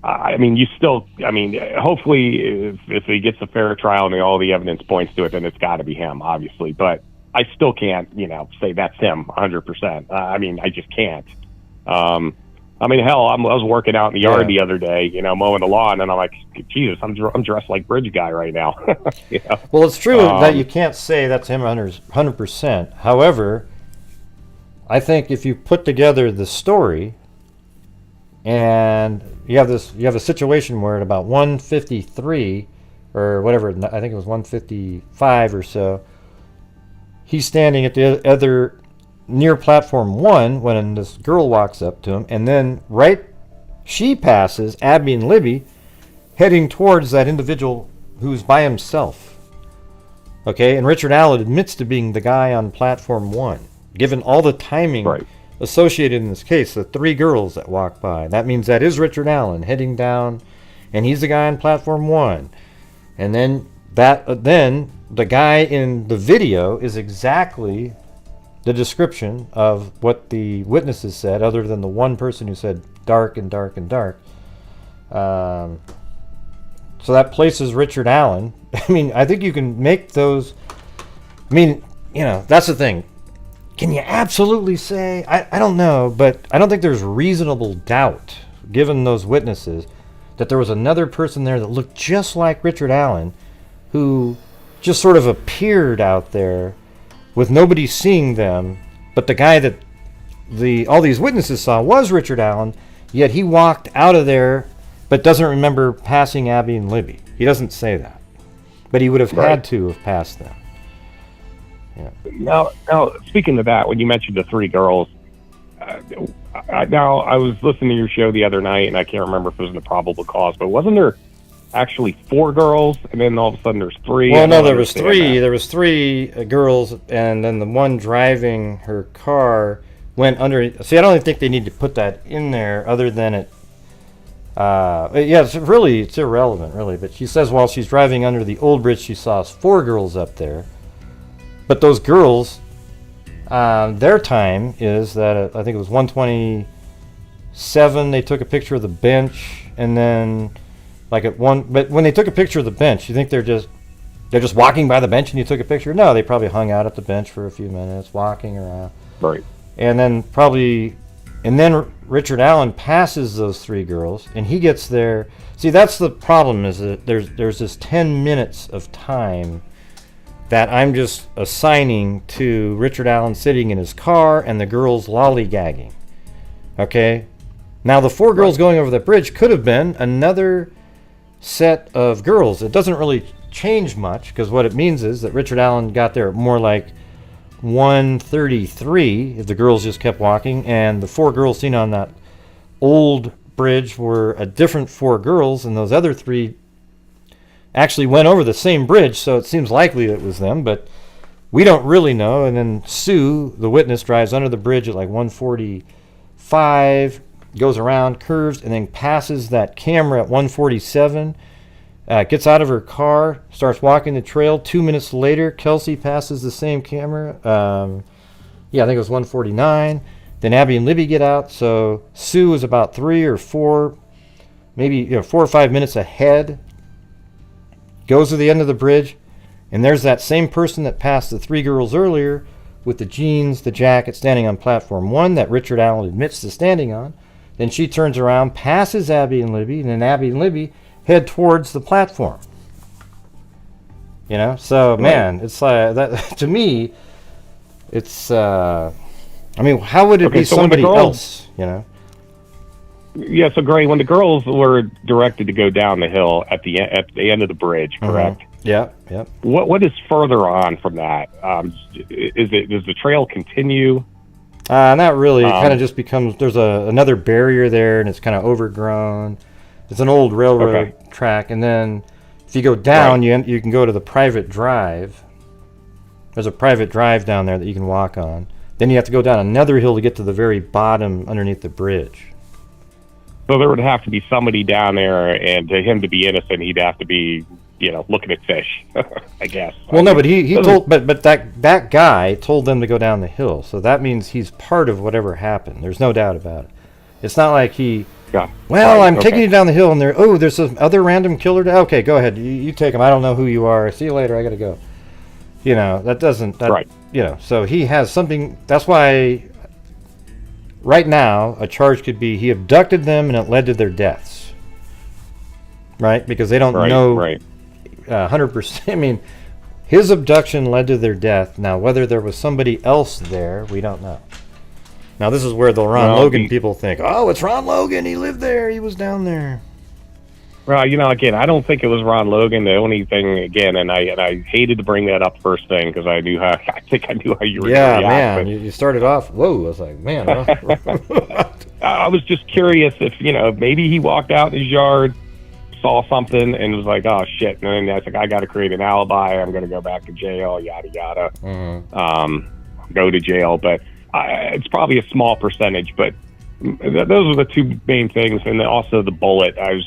hopefully if he gets a fair trial and all the evidence points to it, then it's got to be him, obviously. But I still can't, say that's him 100%. I just can't. Hell, I was working out in the yard the other day, mowing the lawn, and I'm like, Jesus, I'm dressed like Bridge Guy right now. Well, it's true that you can't say that's him 100%. However, I think if you put together the story. And you have a situation where at about 1:53 or whatever, I think it was 1:55 or so, he's standing at the other near platform 1 when this girl walks up to him, and then she passes Abby and Libby heading towards that individual who's by himself. Okay, and Richard Allen admits to being the guy on platform 1, given all the timing associated in this case, the 3 girls that walk by. That means that is Richard Allen heading down, and he's the guy on platform 1. And then the guy in the video is exactly the description of what the witnesses said, other than the one person who said dark and dark and dark. So that places Richard Allen. I mean, I think you can make those. I mean, that's the thing. Can you absolutely say, I don't know, but I don't think there's reasonable doubt, given those witnesses, that there was another person there that looked just like Richard Allen, who just sort of appeared out there with nobody seeing them, but the guy that all these witnesses saw was Richard Allen, yet he walked out of there but doesn't remember passing Abby and Libby. He doesn't say that, but he would have had to have passed them. Yeah. Now, speaking of that, when you mentioned the 3 girls, now I was listening to your show the other night, and I can't remember if it was in the Probable Cause, but wasn't there actually 4 girls, and then all of a sudden there's 3? Well, no, there was 3. There was 3 girls, and then the one driving her car went under. See, I don't even think they need to put that in there, other than it. Yeah, it's irrelevant, really. But she says while she's driving under the old bridge, she saw 4 girls up there. But those girls, their time is that I think it was 1:27. They took a picture of the bench, and then like at one. But when they took a picture of the bench, you think they're just walking by the bench and you took a picture? No, they probably hung out at the bench for a few minutes, walking around. Right. And then Richard Allen passes those 3 girls, and he gets there. See, that's the problem, is that there's this 10 minutes of time that I'm just assigning to Richard Allen sitting in his car and the girls lollygagging. Okay? Now, the 4 girls going over the bridge could have been another set of girls. It doesn't really change much, because what it means is that Richard Allen got there more like 1:33 if the girls just kept walking, and the 4 girls seen on that old bridge were a different 4 girls, and those other 3 actually went over the same bridge, so it seems likely it was them, but we don't really know. And then Sue, the witness, drives under the bridge at like 1:45, goes around, curves, and then passes that camera at 1:47. Gets out of her car, starts walking the trail. 2 minutes later, Kelsey passes the same camera. I think it was 1:49. Then Abby and Libby get out. So Sue is about 3 or 4, maybe 4 or 5 minutes ahead. Goes to the end of the bridge, and there's that same person that passed the 3 girls earlier with the jeans, the jacket, standing on platform 1 that Richard Allen admits to standing on. Then she turns around, passes Abby and Libby, and then Abby and Libby head towards the platform. So man, it's like that to me. It's how would it be somebody else? Yeah, so Gray, when the girls were directed to go down the hill at the end of the bridge, correct? Yeah. What is further on from that? Does the trail continue? Not really. It kind of just becomes, there's another barrier there, and it's kind of overgrown. It's an old railroad track, and then if you go down, you can go to the private drive. There's a private drive down there that you can walk on. Then you have to go down another hill to get to the very bottom underneath the bridge. So there would have to be somebody down there, and to him to be innocent, he'd have to be, looking at fish, I guess. Well, no, but he told, but that guy told them to go down the hill, so that means he's part of whatever happened. There's no doubt about it. It's not like he. I'm taking you down the hill, and there's some other random killer. Okay, go ahead. You take him. I don't know who you are. See you later. I got to go. That doesn't. Right. So he has something. That's why right now a charge could be he abducted them and it led to their deaths. Right? Because they don't know 100%. I mean, his abduction led to their death. Now, whether there was somebody else there, we don't know. Now, this is where the Ron Logan people think, oh, it's Ron Logan. He lived there. He was down there. Well, again, I don't think it was Ron Logan. The only thing, again, and I hated to bring that up first thing because I think I knew how you were going to react. Yeah, man. You started off, whoa. I was like, man. I was just curious if, maybe he walked out in his yard, saw something, and was like, oh, shit. And then I was like, I got to create an alibi. I'm going to go back to jail, yada, yada. Go to jail. But it's probably a small percentage, but those are the 2 main things. And then also the bullet. I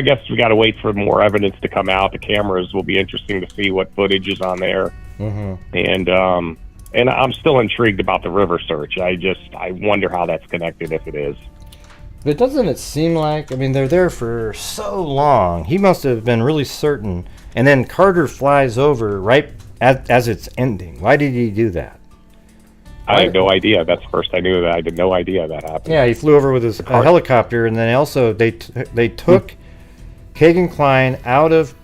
guess we got to wait for more evidence to come out. The cameras will be interesting to see what footage is on there. And I'm still intrigued about the river search. I wonder how that's connected, if it is. But doesn't it seem like, they're there for so long. He must have been really certain. And then Carter flies over right as it's ending. Why did he do that? I have no idea. That's the first I knew that. I had no idea that happened. Yeah, he flew over with his helicopter, and then also they took Kagan Klein out of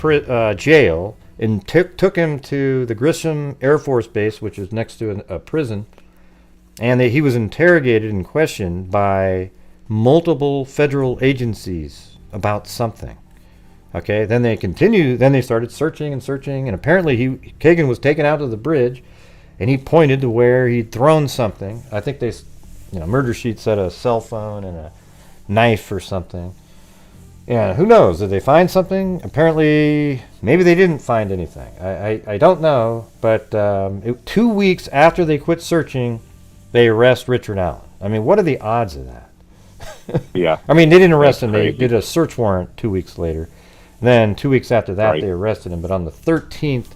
jail and took him to the Grissom Air Force Base, which is next to a prison, and he was interrogated and questioned by multiple federal agencies about something. Okay, then they continued. Then they started searching and searching, and apparently Kagan was taken out of the bridge, and he pointed to where he'd thrown something. I think murder sheet said a cell phone and a knife or something. Yeah, who knows? Did they find something? Apparently, maybe they didn't find anything. I don't know, but 2 weeks after they quit searching, they arrest Richard Allen. I mean, what are the odds of that? Yeah. I mean, they didn't arrest him. Crazy. They did a search warrant 2 weeks later. Then 2 weeks after that, Right. they arrested him. But on the 13th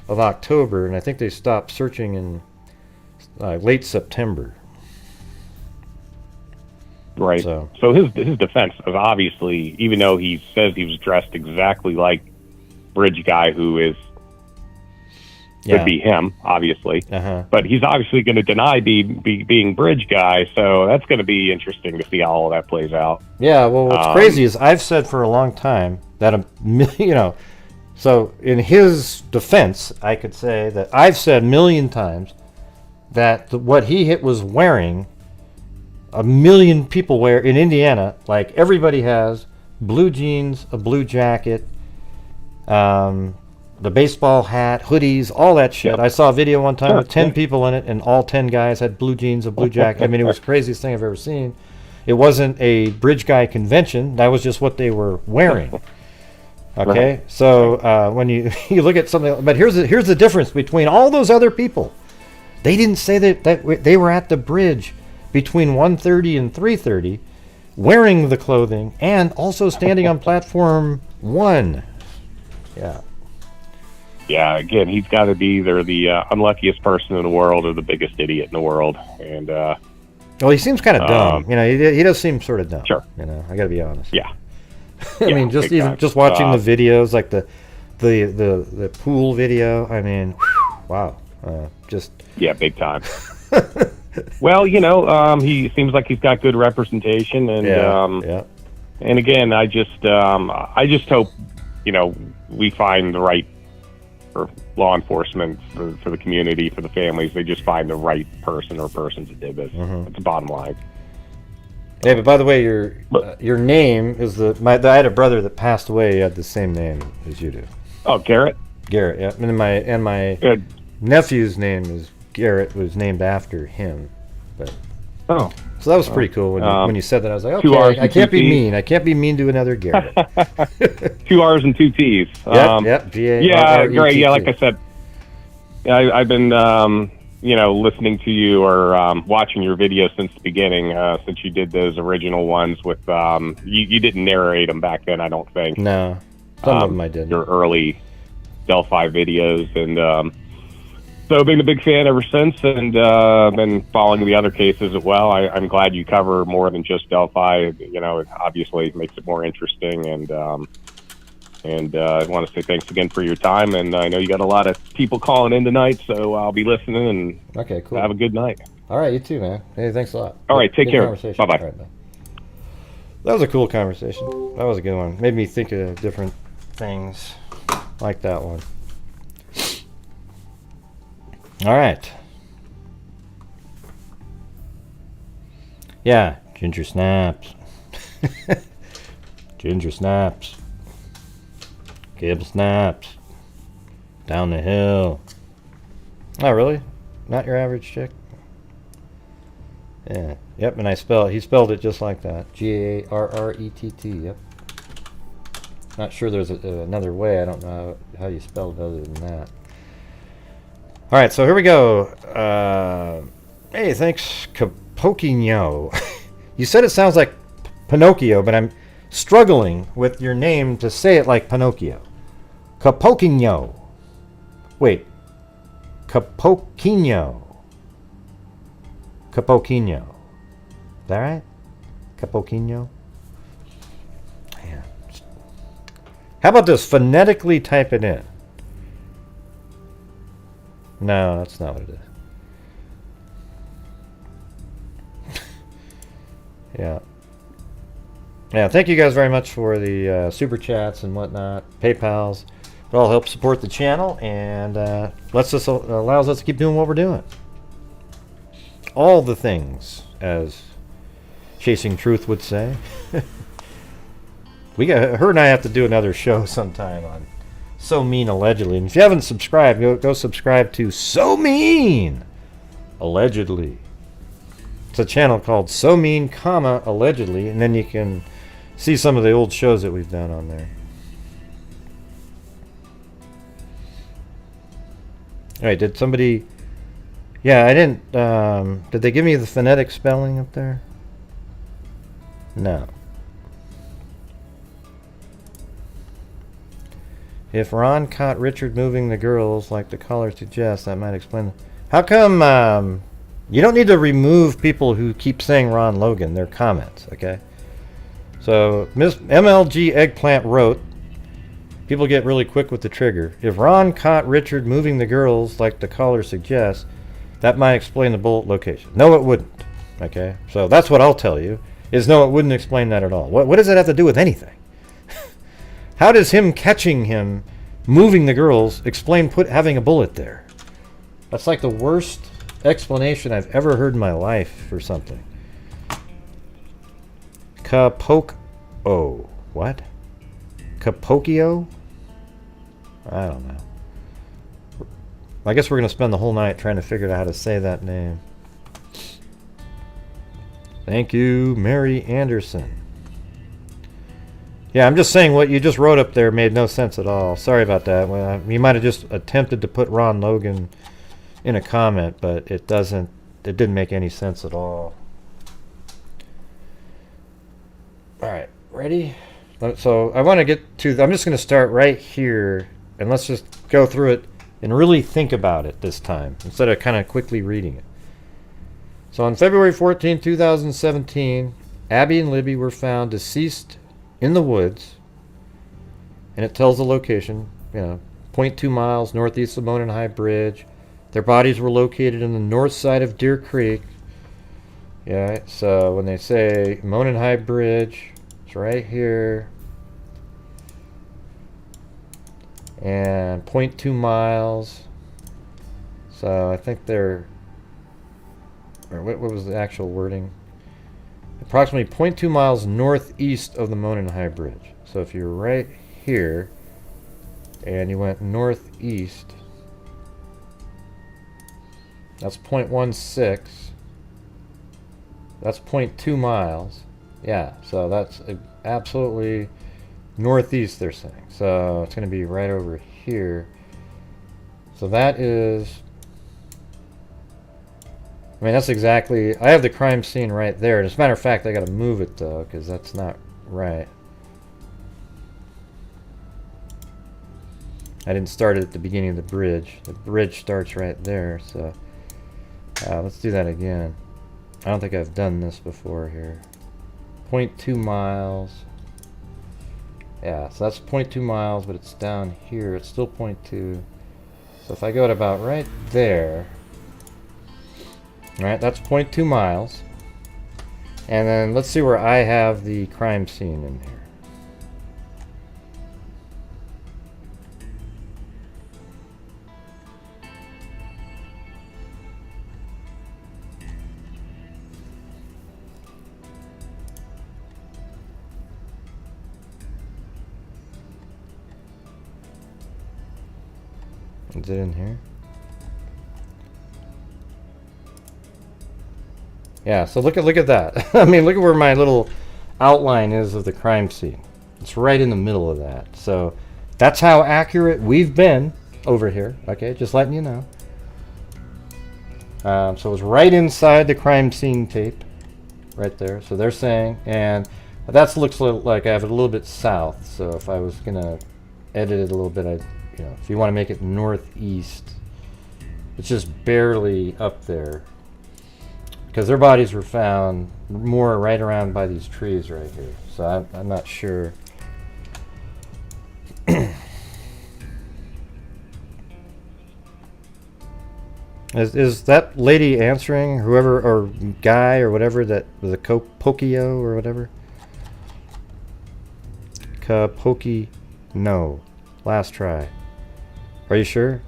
of October, and I think they stopped searching in late September. Right. So his defense is obviously, even though he says he was dressed exactly like Bridge Guy, who could be him, obviously. But he's obviously going to deny being Bridge Guy, so that's going to be interesting to see how all that plays out. Yeah, well, what's crazy is I've said for a long time that, so in his defense, I could say that I've said a million times that what he hit was wearing, a million people wear in Indiana, like everybody has, blue jeans, a blue jacket, the baseball hat, hoodies, all that shit. Yep. I saw a video one time Sure, with 10 yeah. people in it, and all 10 guys had blue jeans, a blue jacket. I mean, it was the craziest thing I've ever seen. It wasn't a Bridge Guy convention. That was just what they were wearing. Okay? Right. So when you look at something, but here's the difference between all those other people. They didn't say that they were at the bridge between 1:30 and 3:30 wearing the clothing and also standing on platform 1. Yeah. Yeah, again, he's got to be either the unluckiest person in the world or the biggest idiot in the world. And Well, he seems kind of dumb. He does seem sort of dumb. Sure. I got to be honest. yeah. I mean, big time. just watching the videos, like the pool video. I mean, wow. Yeah, big time. Well, he seems like he's got good representation, and and again, I just hope we find the right, for law enforcement, for the community, for the families. They just find the right person or persons that did this. That's the bottom line. Hey, but by the way, your name is I had a brother that passed away. He had the same name as you do. Oh, Garrett. Garrett. Yeah, and my nephew's name is Garrett. Was named after him. But Oh. so that was pretty cool when you said that. I was like, 2 R's okay, I and can't 2 be T's. mean. I can't be mean to another Garrett. 2 R's and 2 T's. Yep. Yeah, great. Yeah, like I said, I've been listening to you or watching your videos since the beginning, since you did those original ones with you didn't narrate them back then, I don't think. No, some of them I did. Your early Delphi videos, and so I've been a big fan ever since, and been following the other cases as well. I'm glad you cover more than just Delphi. It obviously makes it more interesting, and I want to say thanks again for your time. And I know you got a lot of people calling in tonight, so I'll be listening. And Okay, cool. have a good night. All right, you too, man. Hey, thanks a lot. All right, take Good care. conversation. Bye-bye. All right, bye. That was a cool conversation. That was a good one. Made me think of different things like that one. All right. Yeah, ginger snaps. Ginger snaps. Gable snaps. Down the hill. Oh, really? Not your average chick? Yeah. Yep, and he spelled it just like that. Garrett. Yep. Not sure there's another way. I don't know how you spell it other than that. All right, so here we go. Hey, thanks, Capoquinho. You said it sounds like Pinocchio, but I'm struggling with your name to say it like Pinocchio. Capoquinho. Wait. Capoquinho. Capoquinho. Is that right? Capoquinho? Yeah. How about this? Phonetically type it in. No, that's not what it is. Yeah, thank you guys very much for the super chats and whatnot, PayPals. It all helps support the channel and allows us to keep doing what we're doing. All the things, as Chasing Truth would say. her and I have to do another show sometime on So Mean Allegedly. And if you haven't subscribed, go subscribe to So Mean Allegedly. It's a channel called So Mean, Allegedly, and then you can see some of the old shows that we've done on there. Alright, did somebody... Yeah, I didn't... did they give me the phonetic spelling up there? No. If Ron caught Richard moving the girls like the caller suggests, that might explain... How come... you don't need to remove people who keep saying Ron Logan, their comments, okay? So, Miss MLG Eggplant wrote, people get really quick with the trigger. If Ron caught Richard moving the girls like the caller suggests, that might explain the bullet location. No, it wouldn't, okay? So that's what I'll tell you, is no, it wouldn't explain that at all. What does that have to do with anything? How does him catching him moving the girls explain having a bullet there? That's like the worst explanation I've ever heard in my life for something. What? Capocchio? I don't know. I guess we're going to spend the whole night trying to figure out how to say that name. Thank you, Mary Anderson. Yeah, I'm just saying what you just wrote up there made no sense at all. Sorry about that. Well, you might have just attempted to put Ron Logan in a comment, but it didn't make any sense at all. Alright, ready? So I want to get to... I'm just going to start right here, and let's just go through it and really think about it this time, instead of kind of quickly reading it. So on February 14, 2017, Abby and Libby were found deceased in the woods, and it tells the location, 0.2 miles northeast of Monon High Bridge. Their bodies were located in the north side of Deer Creek. Yeah, so when they say Monon High Bridge, it's right here. And 0.2 miles. So I think they're... Or what was the actual wording? Approximately 0.2 miles northeast of the Monon High Bridge. So if you're right here, and you went northeast, that's 0.16. That's 0.2 miles. Yeah, so that's absolutely northeast, they're saying. So it's going to be right over here. So that is... I mean, that's exactly... I have the crime scene right there. As a matter of fact, I got to move it, though, because that's not right. I didn't start it at the beginning of the bridge. The bridge starts right there, so... let's do that again. I don't think I've done this before here. 0.2 miles. Yeah, so that's 0.2 miles, but it's down here. It's still 0.2. So if I go to about right there... Alright, that's 0.2 miles. And then let's see where I have the crime scene in here. Is it in here? Yeah, so look at that. I mean, look at where my little outline is of the crime scene. It's right in the middle of that. So that's how accurate we've been over here. Okay, just letting you know. So it's right inside the crime scene tape, right there. So they're saying, and that looks like I have it a little bit south. So if I was gonna edit it a little bit, if you want to make it northeast, it's just barely up there. Because their bodies were found more right around by these trees right here. So I'm not sure. Is that lady answering? Whoever, or guy, or whatever, that was a Capocchio or whatever? Capocchio. No. Last try. Are you sure?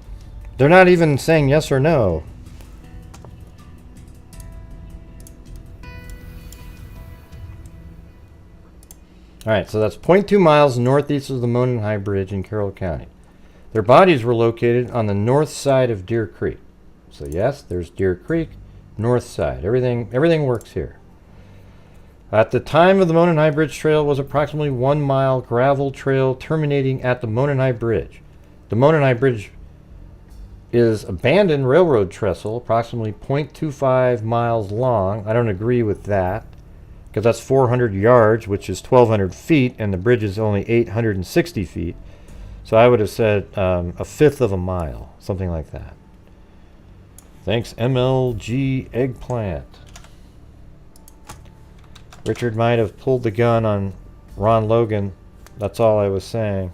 They're not even saying yes or no. Alright, so that's 0.2 miles northeast of the Monon High Bridge in Carroll County. Their bodies were located on the north side of Deer Creek. So yes, there's Deer Creek, north side. Everything works here. At the time of the Monon High Bridge Trail was approximately 1 mile gravel trail terminating at the Monon High Bridge. The Monon High Bridge is abandoned railroad trestle, approximately 0.25 miles long. I don't agree with that, because that's 400 yards, which is 1,200 feet, and the bridge is only 860 feet. So I would have said a fifth of a mile, something like that. Thanks, MLG Eggplant. Richard might have pulled the gun on Ron Logan. That's all I was saying.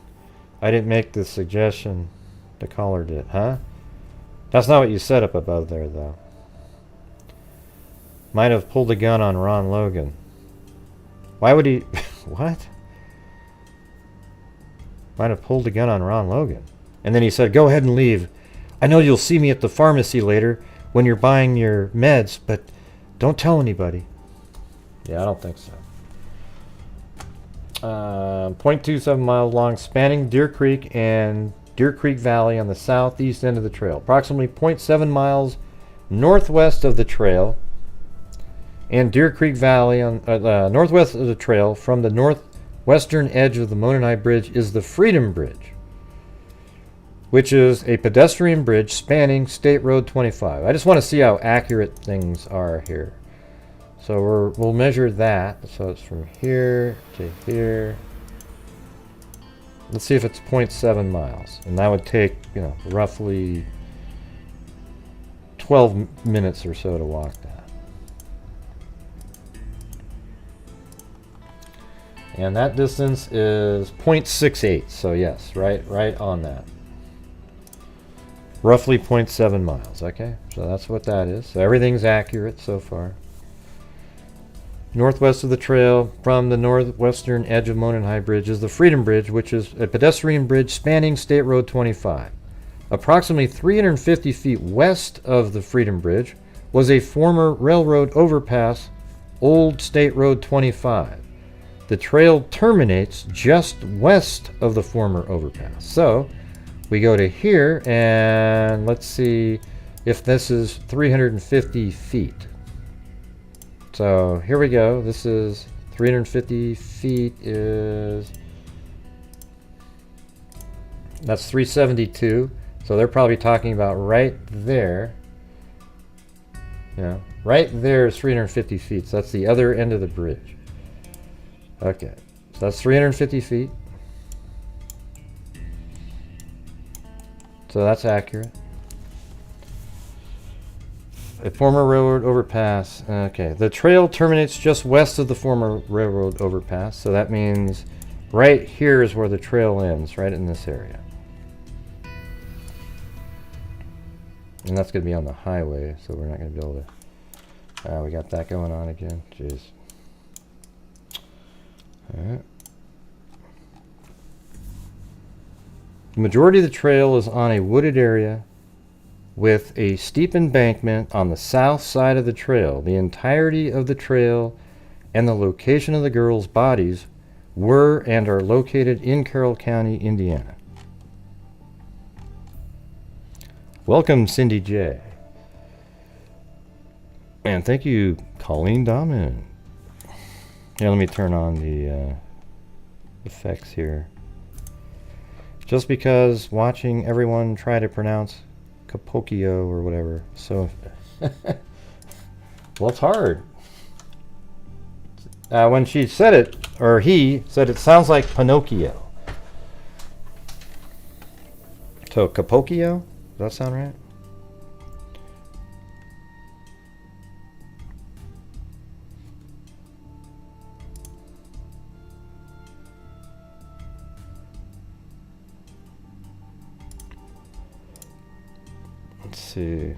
I didn't make the suggestion. The caller did, huh? That's not what you said up above there, though. Might have pulled the gun on Ron Logan. Why would he... What? Might have pulled the gun on Ron Logan. And then he said, go ahead and leave. I know you'll see me at the pharmacy later when you're buying your meds, but don't tell anybody. Yeah, I don't think so. 0.27 miles long, spanning Deer Creek and Deer Creek Valley on the southeast end of the trail. Approximately 0.7 miles northwest of the trail and Deer Creek Valley on northwest of the trail from the northwestern edge of the Monon High Bridge is the Freedom Bridge, which is a pedestrian bridge spanning State Road 25. I just want to see how accurate things are here. So we'll measure that. So it's from here to here. Let's see if it's 0.7 miles. And that would take, roughly 12 minutes or so to walk that. And that distance is 0.68. So yes, right on that. Roughly 0.7 miles. Okay, so that's what that is. So everything's accurate so far. Northwest of the trail from the northwestern edge of Monon High Bridge is the Freedom Bridge, which is a pedestrian bridge spanning State Road 25. Approximately 350 feet west of the Freedom Bridge was a former railroad overpass, Old State Road 25. The trail terminates just west of the former overpass. So we go to here and let's see if this is 350 feet. So here we go. This is 350 feet is, that's 372. So they're probably talking about right there. Right there is 350 feet. So that's the other end of the bridge. Okay, so that's 350 feet. So that's accurate. A former railroad overpass. Okay, the trail terminates just west of the former railroad overpass. So that means right here is where the trail ends, right in this area. And that's going to be on the highway, so we're not going to be able to... we got that going on again. Jeez. Alright. The majority of the trail is on a wooded area with a steep embankment on the south side of the trail. The entirety of the trail and the location of the girls' bodies were and are located in Carroll County, Indiana. Welcome, Cindy J. And thank you, Colleen Dahman. Here, let me turn on the effects here. Just because watching everyone try to pronounce Capocchio or whatever. So, well, it's hard. When she said it, or he said it sounds like Pinocchio. So, Capocchio? Does that sound right? Let's see.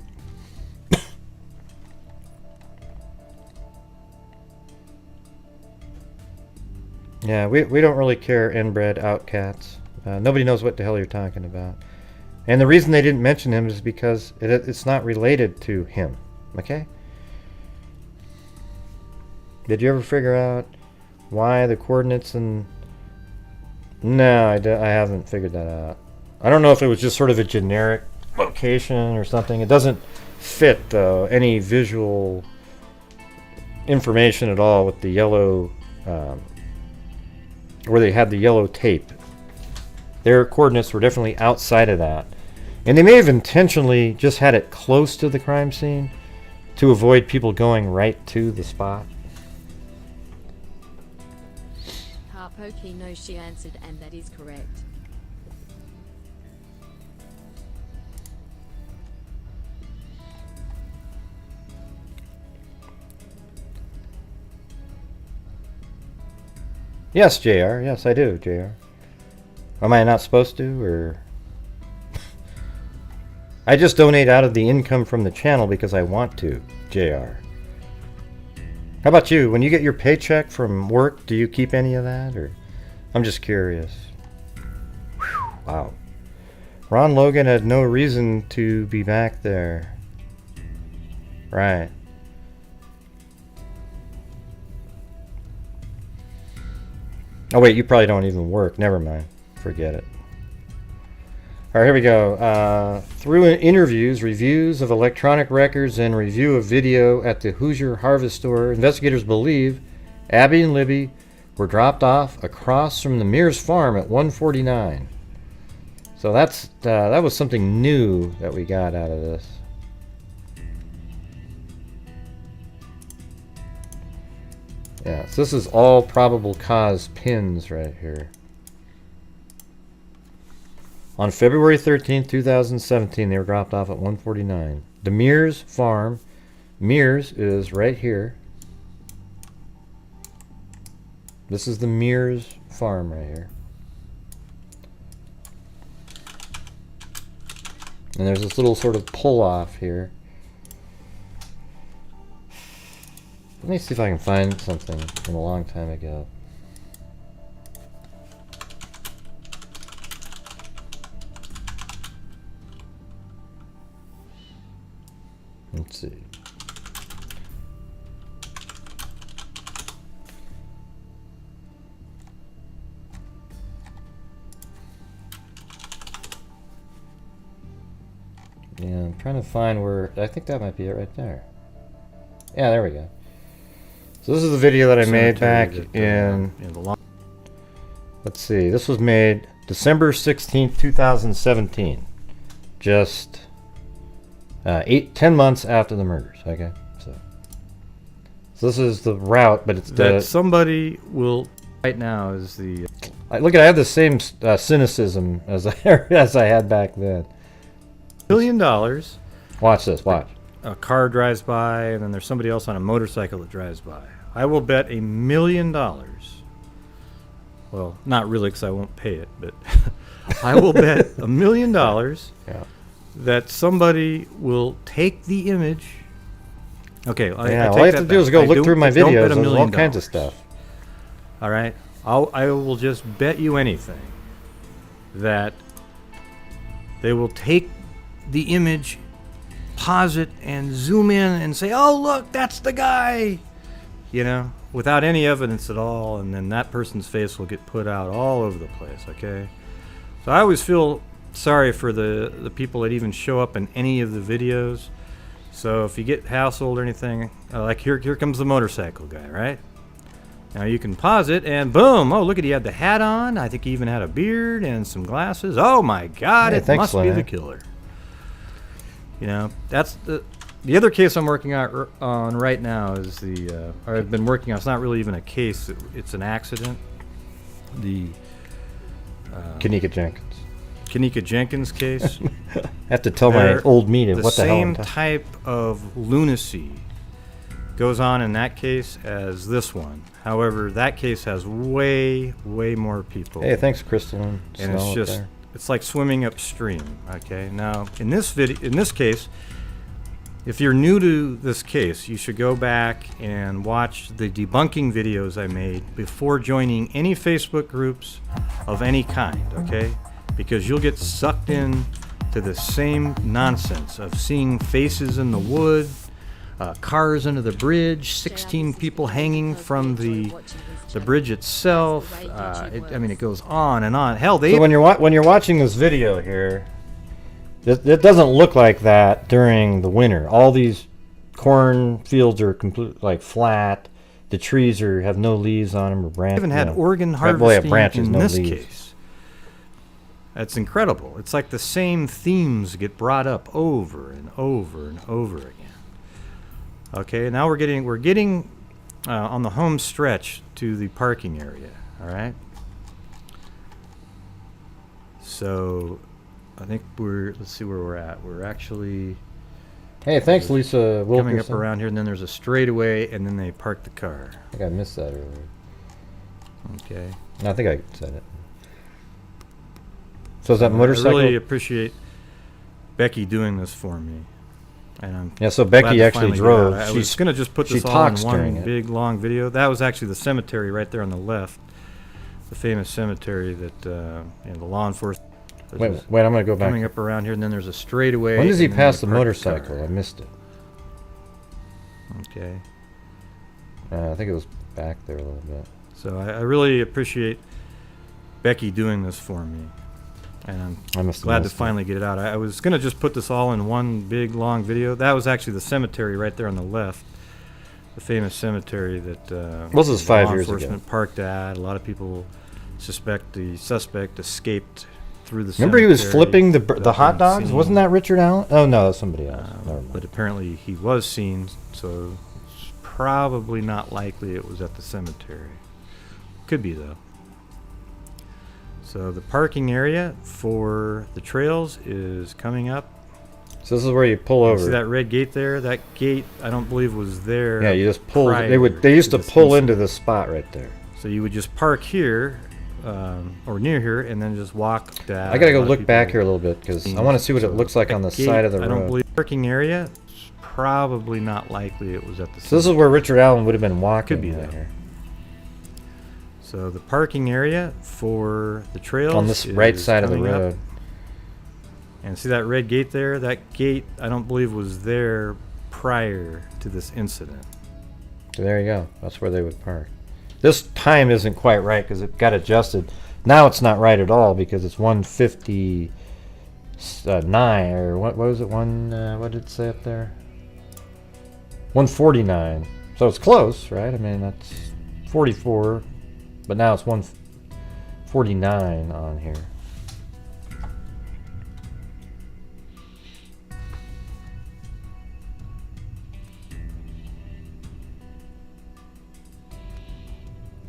Yeah, we don't really care, inbred outcats. Nobody knows what the hell you're talking about. And the reason they didn't mention him is because it's not related to him. Okay? Did you ever figure out Why the coordinates and... No, I haven't figured that out. I don't know if it was just sort of a generic location or something. It doesn't fit, though, any visual information at all with the yellow... where they had the yellow tape. Their coordinates were definitely outside of that. And they may have intentionally just had it close to the crime scene to avoid people going right to the spot. Harpoki knows she answered, and that is correct. Yes, JR. Yes, I do, JR. Am I not supposed to, or... I just donate out of the income from the channel because I want to, JR. How about you? When you get your paycheck from work, do you keep any of that, or... I'm just curious. Whew, wow. Ron Logan had no reason to be back there. Right. Oh wait, you probably don't even work. Never mind. Forget it. Alright, here we go. Through interviews, reviews of electronic records, and review of video at the Hoosier Harvest Store, investigators believe Abby and Libby were dropped off across from the Mears farm at 149. So that was something new that we got out of this. Yeah, so this is all probable cause pins right here. On February 13th, 2017, they were dropped off at 149. The Mears farm. Mears is right here. This is the Mears farm right here. And there's this little sort of pull off here. Let me see if I can find something from a long time ago. Let's see. Yeah, I'm trying to find where... I think that might be it right there. Yeah, there we go. So this is the video that I made back in let's see, this was made December 16th, 2017. Just 10 months after the murders, okay? So this is the route, but it's that somebody will right now is the look at I have the same cynicism as I had back then. $1 million. Watch this, watch. A car drives by, and then there's somebody else on a motorcycle that drives by. I will bet $1 million. Well, not really, because I won't pay it, but I will bet $1 million that somebody will take the image. Okay, all you have to do is go look through my videos. There's all kinds of stuff. All right, I will just bet you anything that they will take the image, pause it, and zoom in and say, "Oh, look, that's the guy," you know, without any evidence at all, and then that person's face will get put out all over the place. Okay, so I always feel sorry for the people that even show up in any of the videos. So if you get hassled or anything, like here comes the motorcycle guy, right? Now you can pause it and boom! Oh, look at, he had the hat on. I think he even had a beard and some glasses. Oh my God! It must be the killer. You know, that's the other case I'm working on right now is or I've been working on. It's not really even a case. It's an accident. The Kanika Jenkins case. I have to tell my old me what the hell. The same type of lunacy goes on in that case as this one. However, that case has way more people. Hey, thanks, Crystalline. And it's just, it's like swimming upstream. Okay, now in this case, if you're new to this case, you should go back and watch the debunking videos I made before joining any Facebook groups of any kind. Okay, because you'll get sucked in to the same nonsense of seeing faces in the wood, cars under the bridge, 16 people hanging from the bridge itself. I mean, it goes on and on. Hell, they So when you're watching this video here, it doesn't look like that during the winter. All these corn fields are complete like flat. The trees have no leaves on them or branches. even had organ well, they have harvesting branches, in no this leaves. case. That's incredible. It's like the same themes get brought up over and over and over again. Okay, now we're getting on the home stretch to the parking area. All right. So I think let's see where we're at. We're actually Hey, thanks, Lisa Wilkerson. coming up around here, and then there's a straightaway, and then they park the car. I think I missed that earlier. Okay. No, I think I said it. So is that I motorcycle? really appreciate Becky doing this for me. And I'm Yeah, so glad Becky to actually finally get drove. out. I was going to just put she this all in talks during one it. big, long video. That was actually the cemetery right there on the left. The famous cemetery that the law enforcement Wait, I'm going to go back. coming up around here, and then there's a straightaway. When does he and then pass they the park motorcycle? car. I missed it. Okay. I think it was back there a little bit. So I really appreciate Becky doing this for me. And I I'm must have glad to missed it. finally get it out. I was going to just put this all in one big, long video. That was actually the cemetery right there on the left. The famous cemetery that This is 5 law years ago. enforcement parked at. A lot of people suspect the suspect escaped through the Remember he was cemetery flipping the without hot being dogs? seen. Wasn't that Richard Allen? Oh, no, that's somebody else. Never mind. But apparently he was seen, so it's probably not likely it was at the cemetery. Could be, though. So the parking area for the trails is coming up. So this is where you pull You over. see that red gate there? That gate, I don't believe was there. Yeah, you just pull. prior They used to this pull incident. into this spot right there. So you would just park here, or near here, and then just walk down. I gotta A go lot of look back people here a little bit because I seen want to see what it so looks like that on the gate, side of the I don't road. believe parking area. It's probably not likely it was at the. So this is where Richard Allen would have been walking. Could be, right though. here. So the parking area for the trails On this right is side of the coming up. road. And see that red gate there? That gate, I don't believe was there prior to this incident. So there you go. That's where they would park. This time isn't quite right because it got adjusted. Now it's not right at all because it's 159 or what was it? What did it say up there? 149. So it's close, right? I mean that's 44, but now it's 149 on here.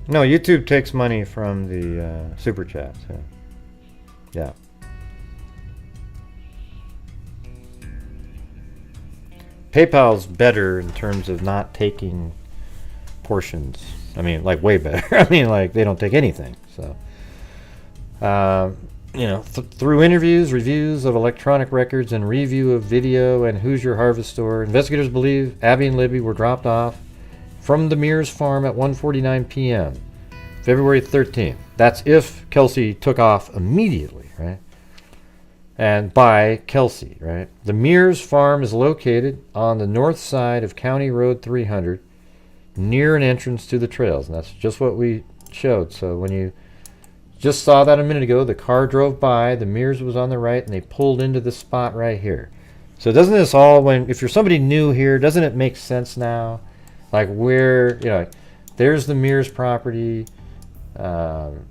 No, YouTube takes money from the super chats. Yeah. PayPal's better in terms of not taking portions. I mean, like way better. I mean, like they don't take anything. So, through interviews, reviews of electronic records, and review of video and Who's Your Harvest Store, investigators believe Abby and Libby were dropped off from the Mears farm at 1:49 p.m. February 13th. That's if Kelsey took off immediately, right? And by Kelsey, right? The Mears farm is located on the north side of County Road 300, near an entrance to the trails. And that's just what we showed. So when you just saw that a minute ago, the car drove by, the Mears was on the right, and they pulled into the spot right here. So doesn't this all, if you're somebody new here, doesn't it make sense now? Like where, there's the Mears property, and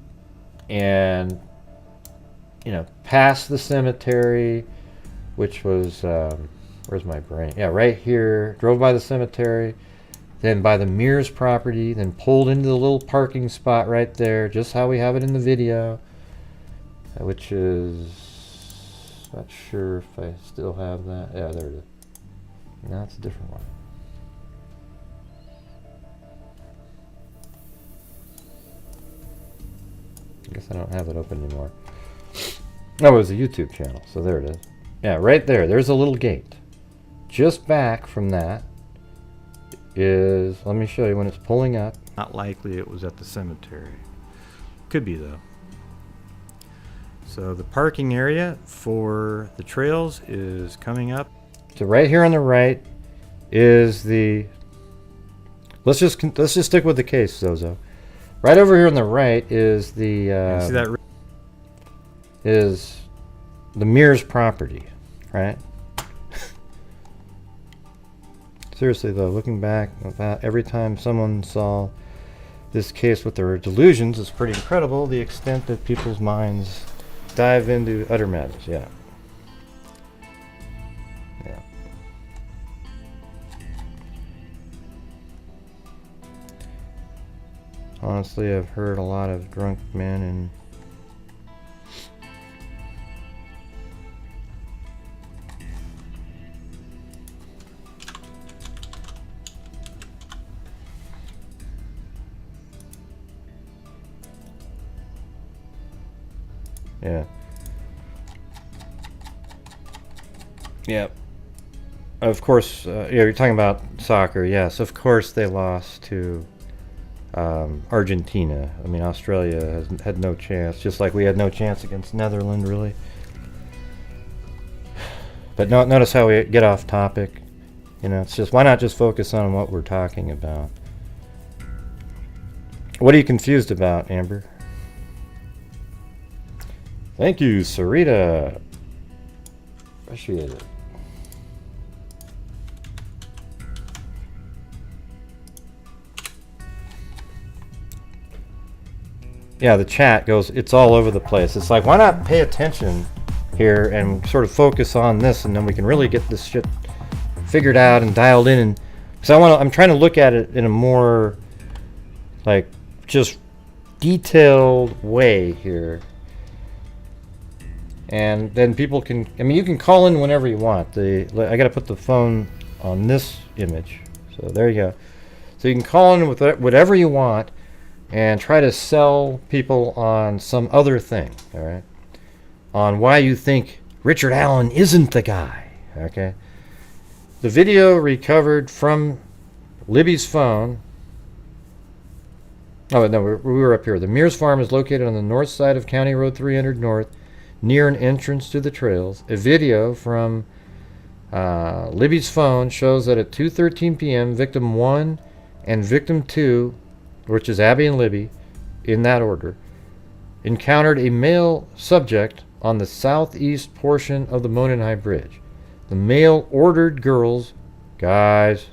past the cemetery, which was where's my brain? Yeah, right here. Drove by the cemetery, then by the Mears property, then pulled into the little parking spot right there, just how we have it in the video, which is not sure if I still have that. Yeah, there it is. No, it's a different one. I guess I don't have it open anymore. Oh, it was a YouTube channel, so there it is. Yeah, right there. There's a little gate. Just back from that is, let me show you when it's pulling up. Not likely it was at the cemetery. Could be, though. So the parking area for the trails is coming up. So right here on the right is the. Let's just stick with the case, Zozo. Right over here on the right is the. See that? Is the Mears property, right? Seriously though, looking back, about every time someone saw this case with their delusions, it's pretty incredible the extent that people's minds dive into utter madness. Yeah. Yeah. Honestly, I've heard a lot of drunk men and yeah. Yeah. Of course, yeah, you're talking about soccer. Yes, of course they lost to Argentina. I mean, Australia has had no chance, just like we had no chance against Netherlands, really. But notice how we get off topic. You know, it's just, why not just focus on what we're talking about? What are you confused about, Amber? Thank you, Sarita. Appreciate it. Yeah, the chat goes, it's all over the place. It's like, why not pay attention here and sort of focus on this, and then we can really get this shit figured out and dialed in. And so I'm trying to look at it in a more like just detailed way here. And then people can, I mean, you can call in whenever you want. I got to put the phone on this image. So there you go. So you can call in with whatever you want and try to sell people on some other thing, all right? On why you think Richard Allen isn't the guy, okay? The video recovered from Libby's phone. Oh, no, we were up here. The Mears farm is located on the north side of County Road 300 North, near an entrance to the trails. A video from Libby's phone shows that at 2:13 p.m., victim 1 and victim 2, which is Abby and Libby, in that order, encountered a male subject on the southeast portion of the Monenhigh Bridge. The male ordered girls, guys,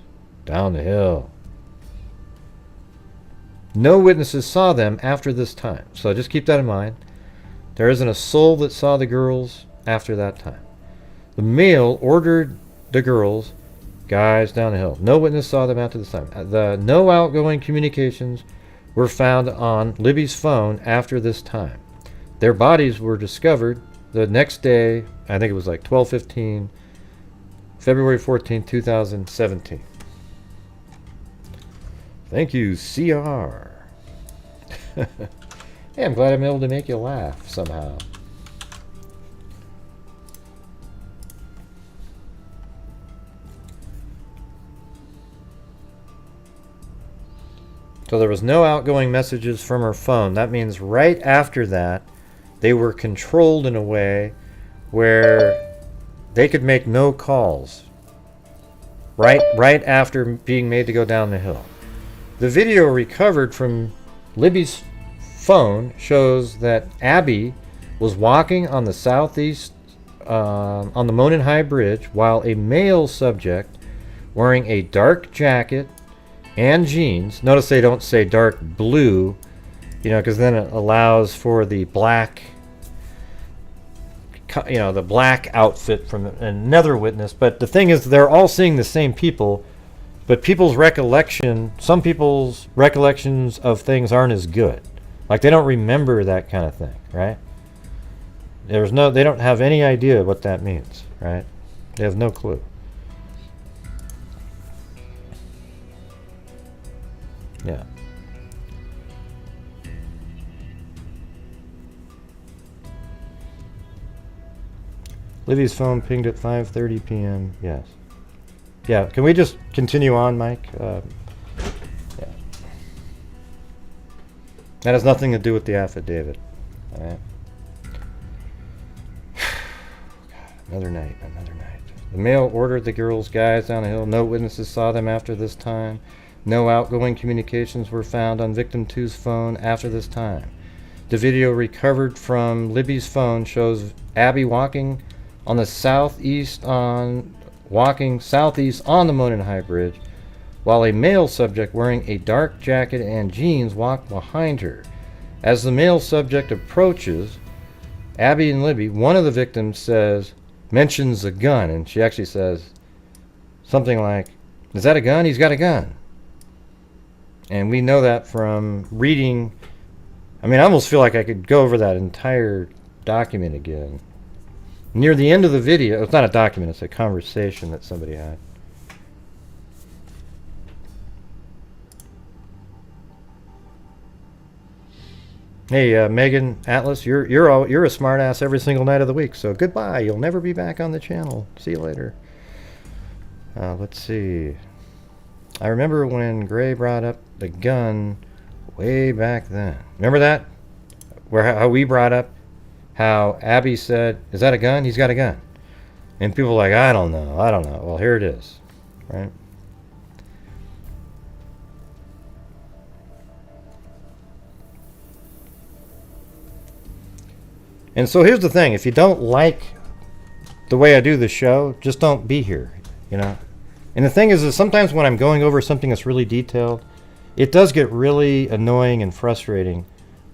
down the hill. No witnesses saw them after this time, so just keep that in mind. There isn't a soul that saw the girls after that time. The male ordered the girls, guys, down the hill. No witness saw them after this time. No outgoing communications were found on Libby's phone after this time. Their bodies were discovered the next day. I think it was like 12:15, February 14, 2017. Thank you, CR. Hey, I'm glad I'm able to make you laugh somehow. So there was no outgoing messages from her phone. That means right after that, they were controlled in a way where they could make no calls. Right after being made to go down the hill. The video recovered from Libby's phone shows that Abby was walking on the southeast, on the Monenhigh Bridge, while a male subject wearing a dark jacket and jeans. Notice they don't say dark blue, you know, because then it allows for the black, you know, the black outfit from another witness. But the thing is, they're all seeing the same people, but people's recollection, some people's recollections of things aren't as good. Like, they don't remember that kind of thing, right? They don't have any idea what that means, right? They have no clue. Yeah. Libby's phone pinged at 5:30 p.m. Yes. Yeah. Can we just continue on, Mike? Yeah. That has nothing to do with the affidavit. All right. God, another night. The male ordered the girls' guys down the hill. No witnesses saw them after this time. No outgoing communications were found on victim 2's phone after this time. The video recovered from Libby's phone shows Abby walking southeast on the Monon High Bridge, while a male subject wearing a dark jacket and jeans walked behind her. As the male subject approaches Abby and Libby, one of the victims mentions a gun, and she actually says something like, "Is that a gun? He's got a gun." And we know that from reading. I mean, I almost feel like I could go over that entire document again. Near the end of the video, it's not a document, it's a conversation that somebody had. Hey, Megan Atlas, you're a smart ass every single night of the week. So goodbye. You'll never be back on the channel. See you later. Let's see. I remember when Gray brought up the gun way back then. Remember that? How we brought up how Abby said, "Is that a gun? He's got a gun." And people were like, I don't know. Well, here it is, right? And so here's the thing. If you don't like the way I do the show, just don't be here, you know? And the thing is sometimes when I'm going over something that's really detailed, it does get really annoying and frustrating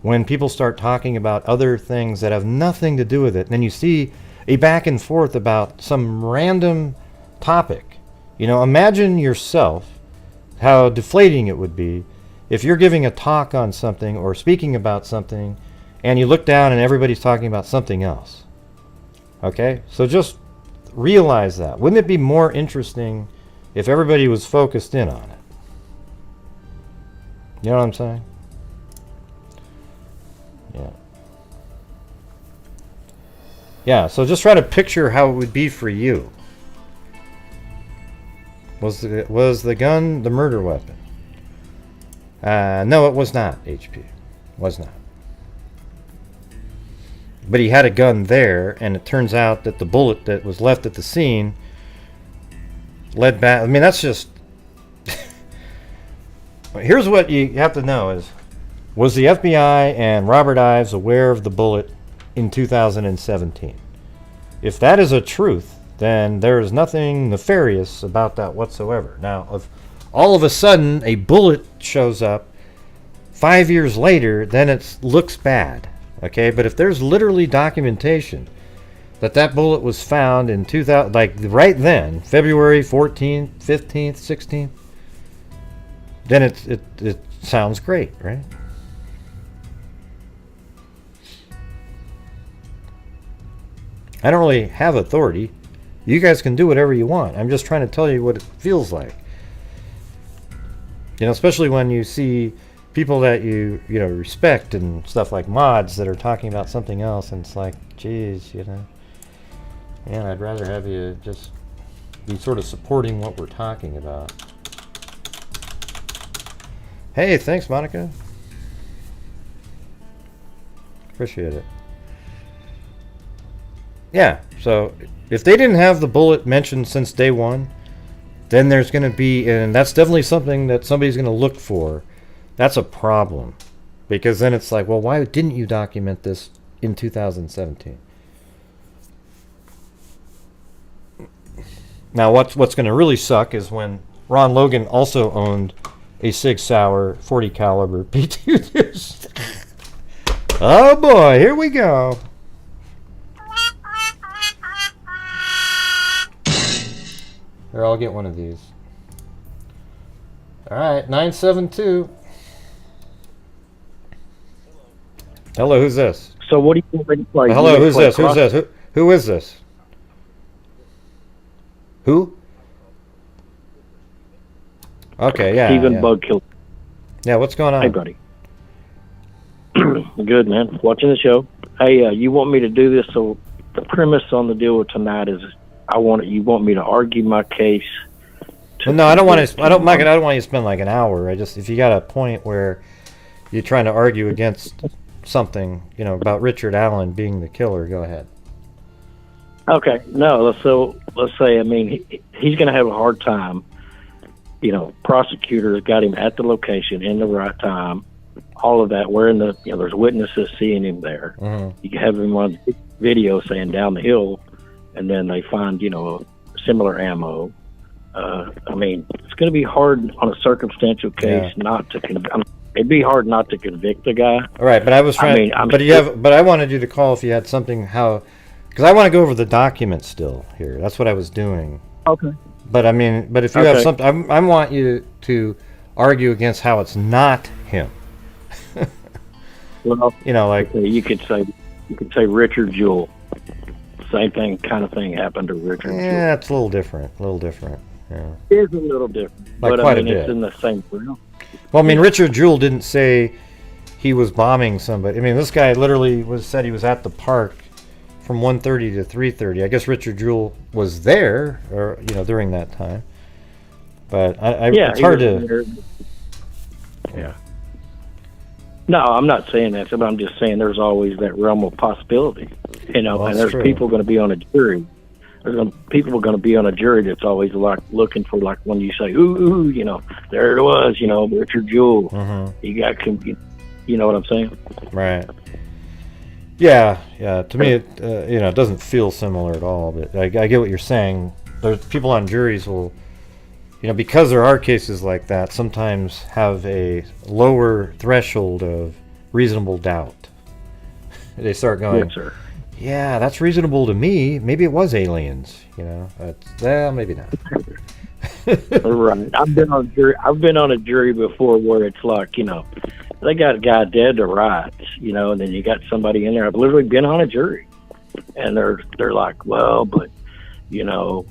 when people start talking about other things that have nothing to do with it. And then you see a back and forth about some random topic. You know, imagine yourself how deflating it would be if you're giving a talk on something or speaking about something and you look down and everybody's talking about something else. Okay? So just realize that. Wouldn't it be more interesting if everybody was focused in on it? You know what I'm saying? Yeah. Yeah, so just try to picture how it would be for you. Was the gun the murder weapon? No, it was not, HP. Was not. But he had a gun there, and it turns out that the bullet that was left at the scene led back. I mean, that's just... Here's what you have to know is, was the FBI and Robert Ives aware of the bullet in 2017? If that is a truth, then there is nothing nefarious about that whatsoever. Now, if all of a sudden a bullet shows up 5 years later, then it looks bad. Okay, but if there's literally documentation that that bullet was found in 2000, like right then, February 14th, 15th, 16th, then it sounds great, right? I don't really have authority. You guys can do whatever you want. I'm just trying to tell you what it feels like. You know, especially when you see people that you respect and stuff like mods that are talking about something else, and it's like, geez, you know, man, I'd rather have you just be sort of supporting what we're talking about. Hey, thanks, Monica. Appreciate it. Yeah, so if they didn't have the bullet mentioned since day one, then there's going to be, and that's definitely something that somebody's going to look for. That's a problem. Because then it's like, well, why didn't you document this in 2017? Now, what's going to really suck is when Ron Logan also owned a Sig Sauer 40 caliber P2. Oh boy, here we go. Here, I'll get one of these. All right, 972. Hello, who's this? So what do you want me to play? Hello, who's this? Who's this? Who is this? Who? Okay, yeah. Steven yeah. Bug Killer. Yeah, what's going on? Hey, buddy. Good, man. Watching the show. Hey, you want me to do this? So the premise on the deal with tonight is, you want me to argue my case. Well, no, I don't want to. I don't want you to spend like an hour. If you got a point where you're trying to argue against something, about Richard Allen being the killer, go ahead. Okay, no. So let's say, I mean, he's going to have a hard time. You know, prosecutors got him at the location in the right time. All of that. We're in the, you know, there's witnesses seeing him there. Mm-hmm. You can have him on video saying down the hill, and then they find, you know, similar ammo. I mean, it's going to be hard on a circumstantial case not to it'd be hard not to convict the guy. All right, but I was trying. But I wanted you to call if you had something because I want to go over the documents still here. That's what I was doing. Okay. But I mean, but if you have something, I want you to argue against how it's not him. Well, you know, like you could say Richard Jewell. Same thing, kind of thing happened to Richard Jewell. Yeah, it's a little different. Yeah. It is a little different, like but quite I mean, a bit. it's in the same realm. Well, I mean, Richard Jewell didn't say he was bombing somebody. I mean, this guy literally said he was at the park from 1:30 to 3:30. I guess Richard Jewell was there, or you know, during that time. But it's hard to. Yeah. No, I'm not saying that, but I'm just saying there's always that realm of possibility, you know. Well, and there's true. people going to be on a jury. People are going to be on a jury that's always like looking for, like, when you say, ooh, you know, there it was, you know, Richard Jewell. Mm-hmm. You got, you know what I'm saying? Right. Yeah. To me, it you know, it doesn't feel similar at all. But I get what you're saying. There's people on juries will, you know, because there are cases like that, sometimes have a lower threshold of reasonable doubt. They start going, Yes, sir. yeah, that's reasonable to me. Maybe it was aliens, you know. Maybe not. Right. I've been on a jury before where it's like, you know, they got a guy dead to rights, you know, and then you got somebody in there. I've literally been on a jury, and they're like, well, but you know,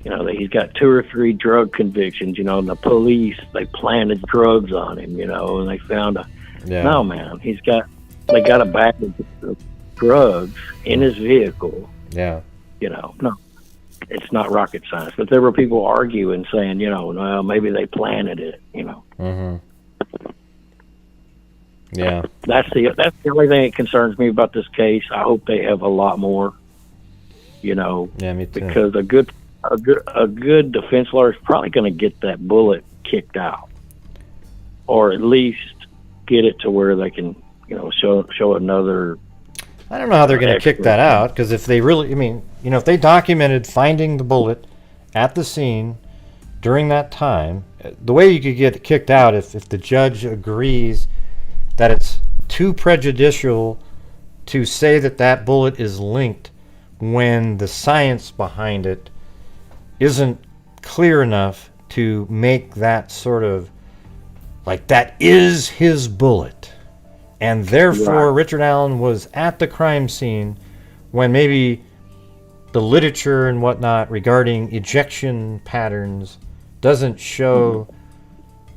he's got 2 or 3 drug convictions, you know, and the police, they planted drugs on him, you know, and they found no, man, they got a bag of drugs in his vehicle. Yeah. You know, no, it's not rocket science. But there were people arguing, saying, you know, well, maybe they planted it, you know. Mm-hmm. Yeah. That's the only thing that concerns me about this case. I hope they have a lot more, you know. Yeah, me too. Because a good defense lawyer is probably going to get that bullet kicked out, or at least get it to where they can, you know, show another. I don't know how they're going to kick that out, because if they really, I mean, you know, if they documented finding the bullet at the scene during that time, the way you could get it kicked out if the judge agrees that it's too prejudicial to say that bullet is linked when the science behind it isn't clear enough to make that sort of, like, that is his bullet. And therefore, right. Richard Allen was at the crime scene when maybe the literature and whatnot regarding ejection patterns doesn't show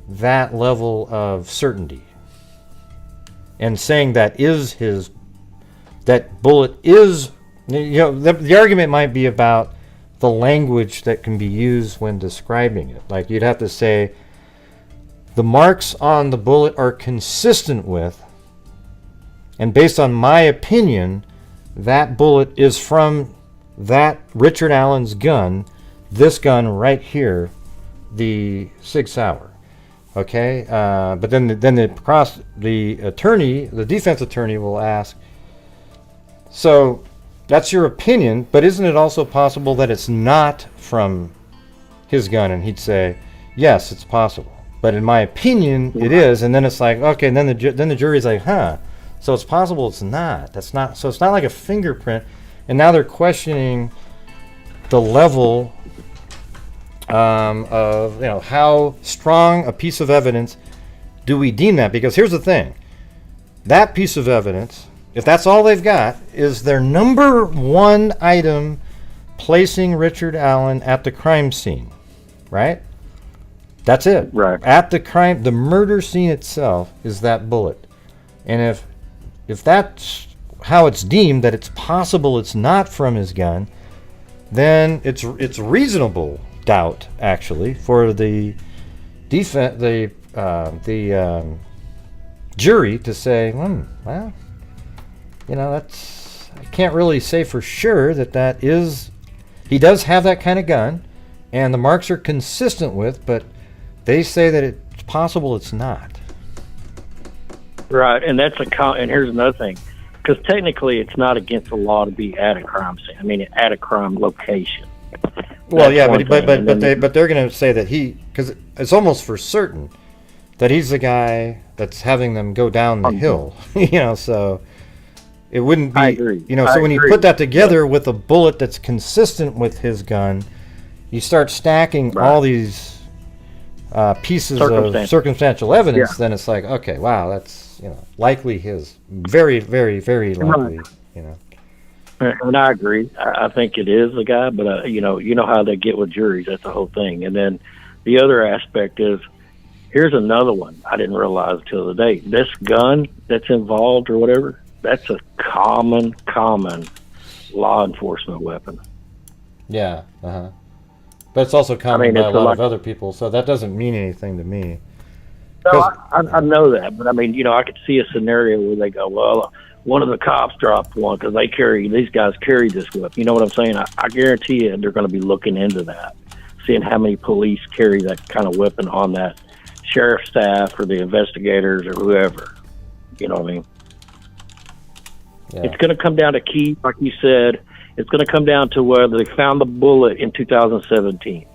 that level of certainty. And saying that bullet is, you know, the argument might be about the language that can be used when describing it. Like, you'd have to say, the marks on the bullet are consistent with, and based on my opinion, that bullet is from that Richard Allen's gun, this gun right here, the Sig Sauer. Okay, but then the attorney, the defense attorney, will ask, so that's your opinion, but isn't it also possible that it's not from his gun? And he'd say, yes, it's possible, but in my opinion, it is. And then it's like, okay, and then the jury's like, huh. So it's possible it's not. That's not. So it's not like a fingerprint. And now they're questioning the level of, you know, how strong a piece of evidence do we deem that? Because here's the thing. That piece of evidence, if that's all they've got, is their number one item placing Richard Allen at the crime scene, right? That's it. Right. At the murder scene itself is that bullet. And if that's how it's deemed, that it's possible it's not from his gun, then it's reasonable doubt, actually, for the jury to say, well, you know, I can't really say for sure that is. He does have that kind of gun, and the marks are consistent with, but they say that it's possible it's not. Right, and and here's another thing, because technically it's not against the law to be at a crime scene. I mean, at a crime location. Well, yeah, but they're going to say that because it's almost for certain that he's the guy that's having them go down the hill. So it wouldn't be. I agree. So when you put that together with a bullet that's consistent with his gun, you start stacking all these pieces of circumstantial evidence. Then it's like, okay, wow, that's likely his. Very, very, very likely. And I agree. I think it is the guy, but you know how they get with juries. That's the whole thing. And then the other aspect is, here's another one I didn't realize until the day. This gun that's involved or whatever, that's a common law enforcement weapon. Yeah. But it's also common by a lot of other people, so that doesn't mean anything to me. No, I know that, but I mean, I could see a scenario where they go, well, one of the cops dropped one because these guys carry this weapon. You know what I'm saying? I guarantee you they're going to be looking into that, seeing how many police carry that kind of weapon on that sheriff's staff or the investigators or whoever. You know what I mean? Yeah. It's going to come down to key, like you said. It's going to come down to whether they found the bullet in 2017.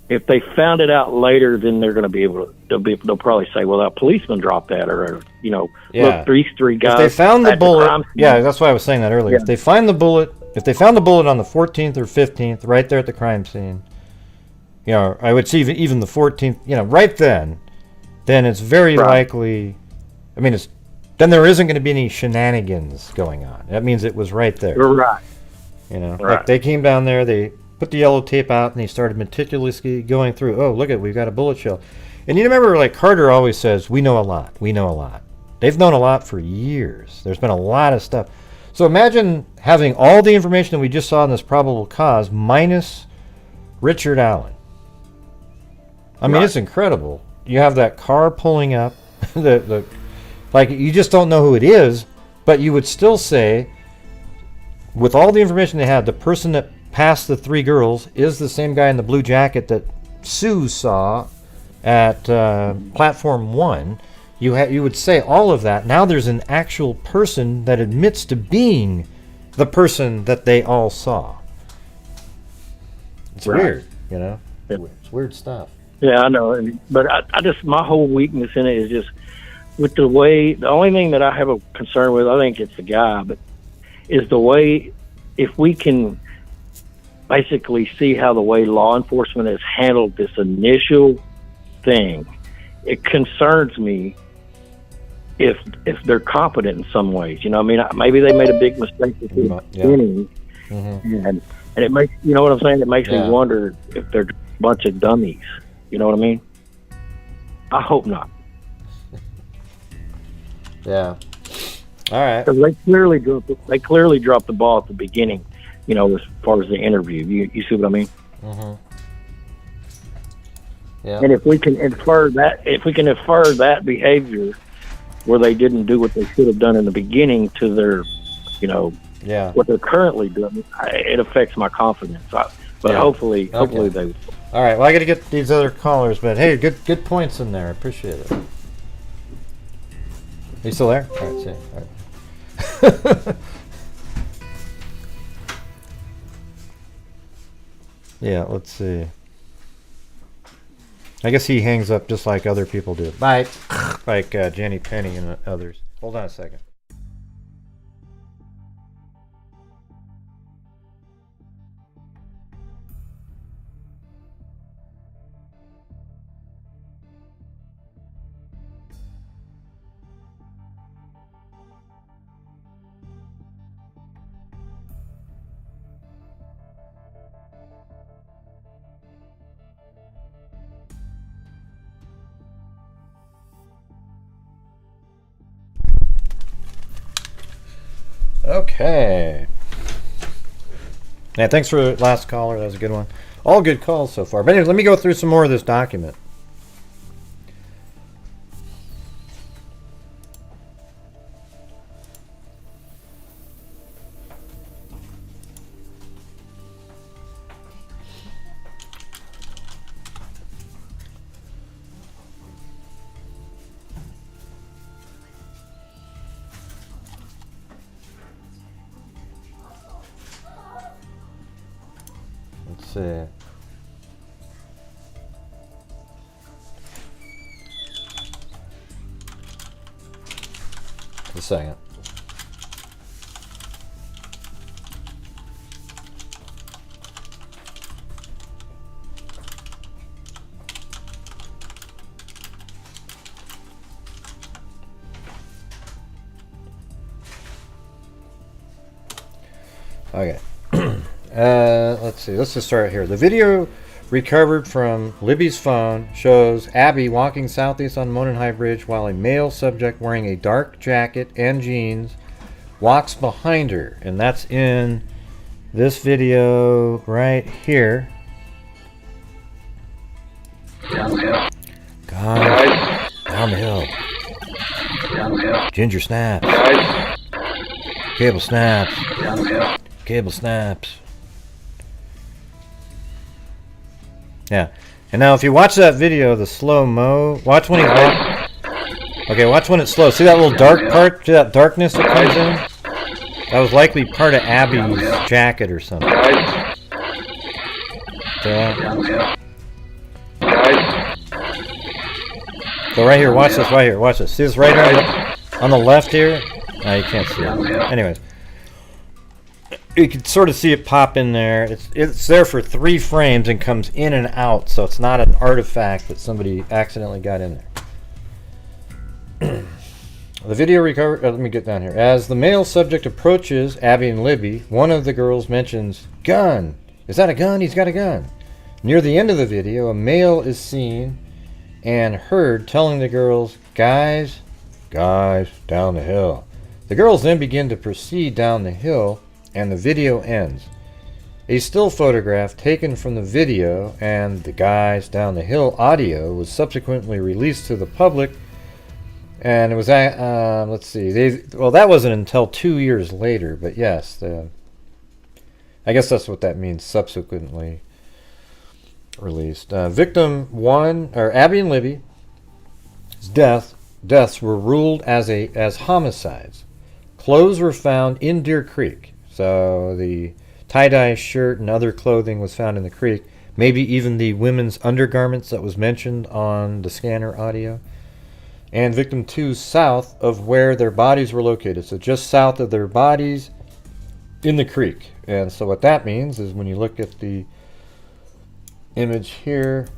If they found it out later, then they're going to be able to. They'll probably say, "Well, that policeman dropped that," or look, these three guys. If they found the bullet, that's why I was saying that earlier. Yeah. If they found the bullet on the 14th or 15th, right there at the crime scene, I would see even the 14th, right then it's very likely. I mean, then there isn't going to be any shenanigans going on. That means it was right there. Right. Like they came down there, they put the yellow tape out, and they started meticulously going through. Oh, look we've got a bullet shell. And you remember, like Carter always says, we know a lot. We know a lot. They've known a lot for years. There's been a lot of stuff. So imagine having all the information that we just saw in this probable cause minus Richard Allen. I mean, it's incredible. You have that car pulling up. Like, you just don't know who it is, but you would still say, with all the information they had, the person that passed the three girls is the same guy in the blue jacket that Sue saw at Platform 1. You would say all of that. Now there's an actual person that admits to being the person that they all saw. It's weird, It's weird stuff. Yeah, I know. But I just, my whole weakness in it is just with the way, the only thing that I have a concern with, I think it's the guy, but is the way, if we can basically see how the way law enforcement has handled this initial thing, it concerns me if they're competent in some ways. I mean, maybe they made a big mistake at the beginning, and it makes, you know what I'm saying? It makes me wonder if they're a bunch of dummies. You know what I mean? I hope not. Yeah. All right. Because they clearly dropped the ball at the beginning. As far as the interview, you see what I mean? Mm-hmm. Yeah. And if we can infer that behavior where they didn't do what they should have done in the beginning to their, what they're currently doing, it affects my confidence. But hopefully they will. All right. Well, I got to get these other callers, but hey, good points in there. I appreciate it. Are you still there? All right. See. All right. Yeah, let's see. I guess he hangs up just like other people do. Bye. Like Jenny Penny and others. Hold on a second. Okay. Yeah, thanks for the last caller. That was a good one. All good calls so far. But anyway, let me go through some more of this document. see. A second. Okay. Let's see. Let's just start here. The video recovered from Libby's phone shows Abby walking southeast on Monon High Bridge while a male subject wearing a dark jacket and jeans walks behind her. And that's in this video right here. God. Down the hill. Ginger snaps. Cable snaps. Cable snaps. Yeah. And now if you watch that video, the slow-mo, watch when okay, watch when it's slow. See that little dark part? See that darkness that comes in? That was likely part of Abby's jacket or something. So right here, watch this right here, watch this. See this right here on the left here? No, you can't see it. Anyways. You can sort of see it pop in there. It's there for 3 frames and comes in and out, so it's not an artifact that somebody accidentally got in there. The video recovered. Let me get down here. As the male subject approaches Abby and Libby, one of the girls mentions, "Gun! Is that a gun? He's got a gun." Near the end of the video, a male is seen and heard telling the girls, guys, down the hill." The girls then begin to proceed down the hill, and the video ends. A still photograph taken from the video and the guys down the hill audio was subsequently released to the public, and it was let's see, well, that wasn't until 2 years later, but yes, I guess that's what that means, subsequently released. Victim 1, or Abby and Libby's deaths were ruled as homicides. Clothes were found in Deer Creek. So the tie-dye shirt and other clothing was found in the creek. Maybe even the women's undergarments that was mentioned on the scanner audio. And victim 2 south of where their bodies were located. So just south of their bodies in the creek. And so what that means is when you look at the image here,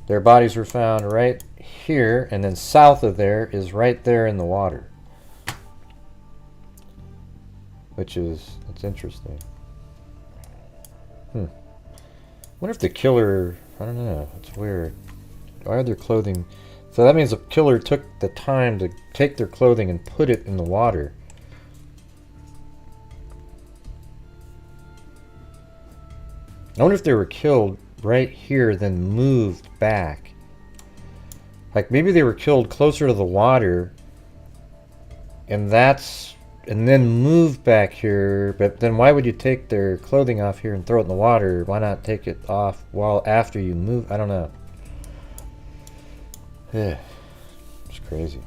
their bodies were found right here, and then south of there is right there in the water. That's interesting. Wonder if the killer, I don't know, it's weird. Why are their clothing, so that means the killer took the time to take their clothing and put it in the water. I wonder if they were killed right here then moved back. Like maybe they were killed closer to the water and then moved back here, but then why would you take their clothing off here and throw it in the water? Why not take it off while after you move? I don't know. Yeah, it's crazy.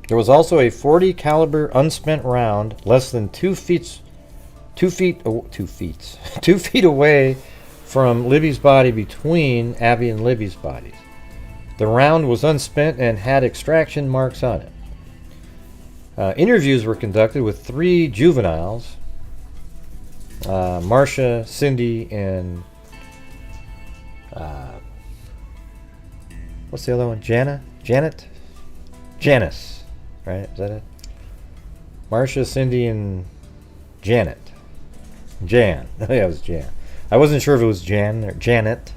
There was also a .40 caliber unspent round less than 2 feet away from Libby's body between Abby and Libby's bodies. The round was unspent and had extraction marks on it. Interviews were conducted with 3 juveniles, Marcia, Cindy, and what's the other one? Janice, right? Is that it? Marcia, Cindy, and Jan. Oh yeah, it was Jan. I wasn't sure if it was Jan or Janet.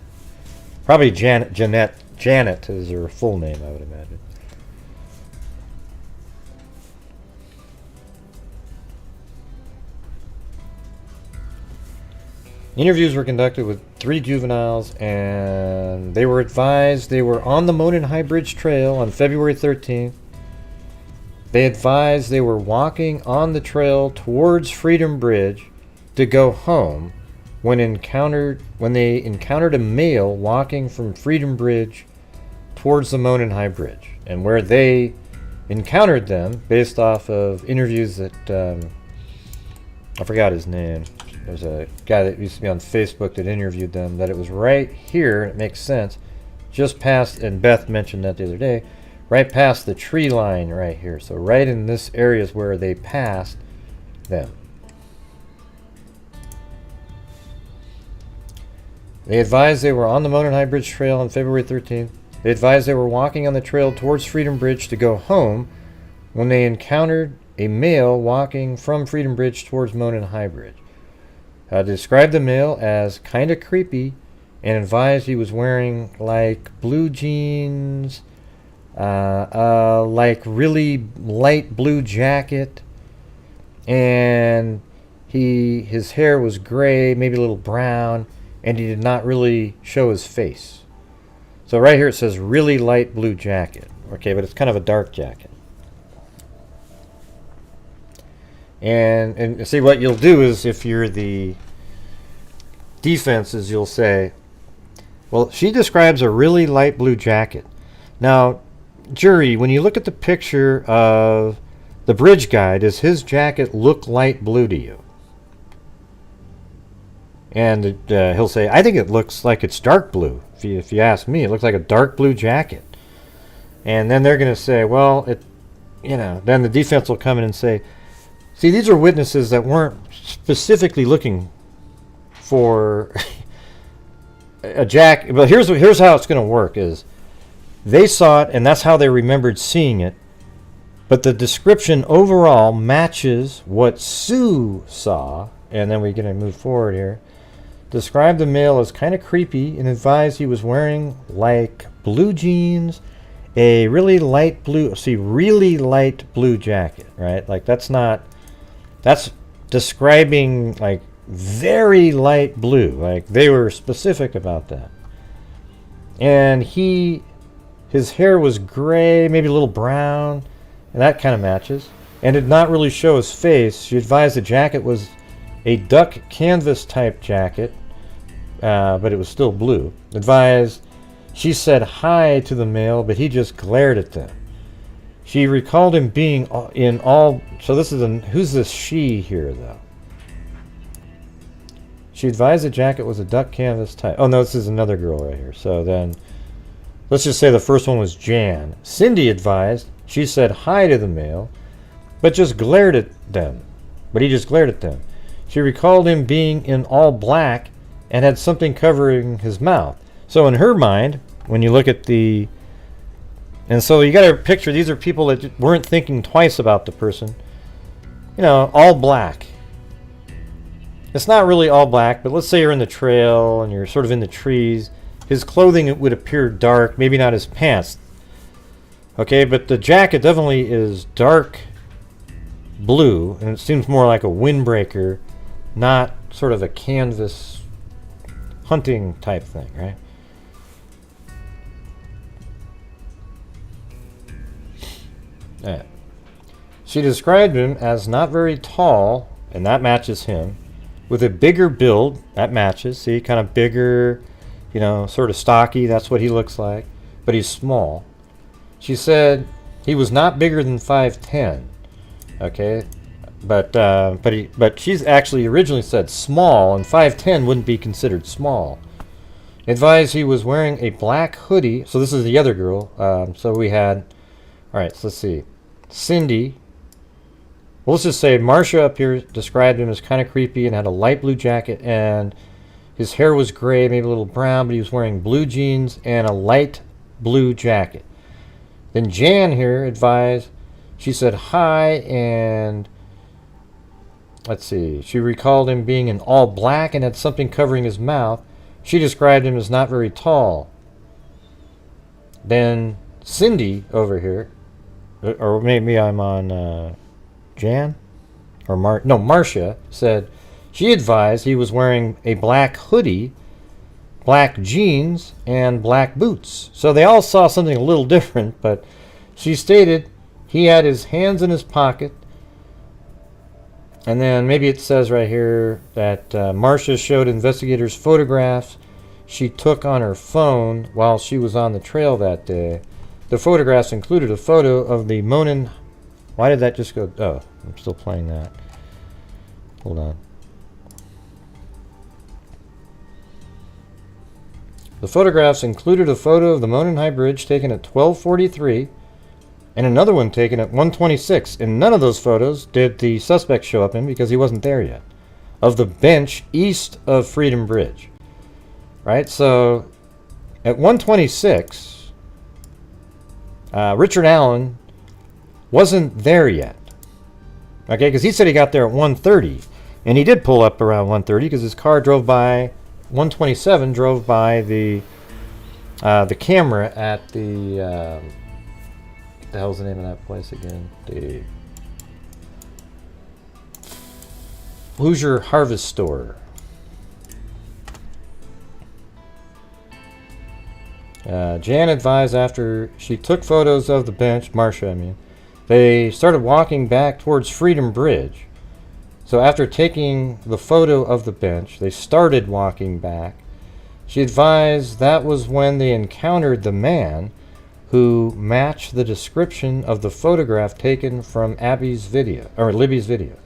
Probably Jeanette. Janet is her full name, I would imagine. Interviews were conducted with 3 juveniles, and they were advised they were on the Monon High Bridge Trail on February 13th. They advised they were walking on the trail towards Freedom Bridge to go home when they encountered a male walking from Freedom Bridge towards the Monon High Bridge, and where they encountered them based off of interviews that I forgot his name. There's a guy that used to be on Facebook that interviewed them, that it was right here, it makes sense, just past, and Beth mentioned that the other day, right past the tree line right here. So right in this area is where they passed them. They advised they were on the Monon High Bridge Trail on February 13th. They advised they were walking on the trail towards Freedom Bridge to go home when they encountered a male walking from Freedom Bridge towards Monon High Bridge. Described the male as kind of creepy and advised he was wearing like blue jeans, like really light blue jacket, and his hair was gray, maybe a little brown, and he did not really show his face. So right here it says really light blue jacket. Okay, but it's kind of a dark jacket. And see, what you'll do is, if you're the defense, is you'll say, well, she describes a really light blue jacket. Now, jury, when you look at the picture of the bridge guy, does his jacket look light blue to you? And he'll say, I think it looks like it's dark blue. If you ask me, it looks like a dark blue jacket. And then they're going to say, well, then the defense will come in and say, see, these are witnesses that weren't specifically looking for a jacket. But here's how it's going to work: is they saw it, and that's how they remembered seeing it. But the description overall matches what Sue saw. And then we're going to move forward here. Described the male as kind of creepy and advised he was wearing like blue jeans, a really light blue, really light blue jacket, right? Like that's describing like very light blue. Like they were specific about that. And his hair was gray, maybe a little brown, and that kind of matches. And did not really show his face. She advised the jacket was a duck canvas type jacket, but it was still blue. Advised she said hi to the male, but he just glared at them. She recalled him being in all. So this is who's this she here though? She advised the jacket was a duck canvas type. Oh no, this is another girl right here. So then, let's just say the first one was Jan. Cindy advised she said hi to the male, but just glared at them. But he just glared at them. She recalled him being in all black and had something covering his mouth. So in her mind, when you look at the... And so you got to picture, these are people that weren't thinking twice about the person. All black. It's not really all black, but let's say you're in the trail and you're sort of in the trees. His clothing would appear dark, maybe not his pants. Okay, but the jacket definitely is dark blue, and it seems more like a windbreaker, not sort of a canvas hunting type thing, right? Yeah. She described him as not very tall, and that matches him, with a bigger build, that matches, see, kind of bigger, sort of stocky, that's what he looks like, but he's small. She said he was not bigger than 5'10", okay, but she's actually originally said small, and 5'10" wouldn't be considered small. Advised he was wearing a black hoodie. So this is the other girl. So we had, all right, so let's see, Cindy. Well, let's just say Marcia up here described him as kind of creepy and had a light blue jacket, and his hair was gray, maybe a little brown, but he was wearing blue jeans and a light blue jacket. Then Jan here advised, she said hi, and let's see, she recalled him being in all black and had something covering his mouth. She described him as not very tall. Then Cindy over here, or maybe I'm on Jan? Or Marcia said she advised he was wearing a black hoodie, black jeans, and black boots. So they all saw something a little different, but she stated he had his hands in his pocket. And then maybe it says right here that Marcia showed investigators photographs she took on her phone while she was on the trail that day the photographs included a photo of the Monin. Why did that just go? Oh, I'm still playing that. Hold on. The photographs included a photo of the Monin High Bridge taken at 12:43 and another one taken at 1:26. In none of those photos did the suspect show up in because he wasn't there yet. Of the bench east of Freedom Bridge. Right? So at 1:26, Richard Allen wasn't there yet. Okay, because he said he got there at 1:30. And he did pull up around 1:30 because his car drove by 127, drove by the camera at the what the hell's the name of that place again? The Hoosier Harvest Store. Jan advised after she took photos of the bench, Marcia, I mean, they started walking back towards Freedom Bridge. So after taking the photo of the bench, they started walking back. She advised that was when they encountered the man who matched the description of the photograph taken from Abby's video, or Libby's video.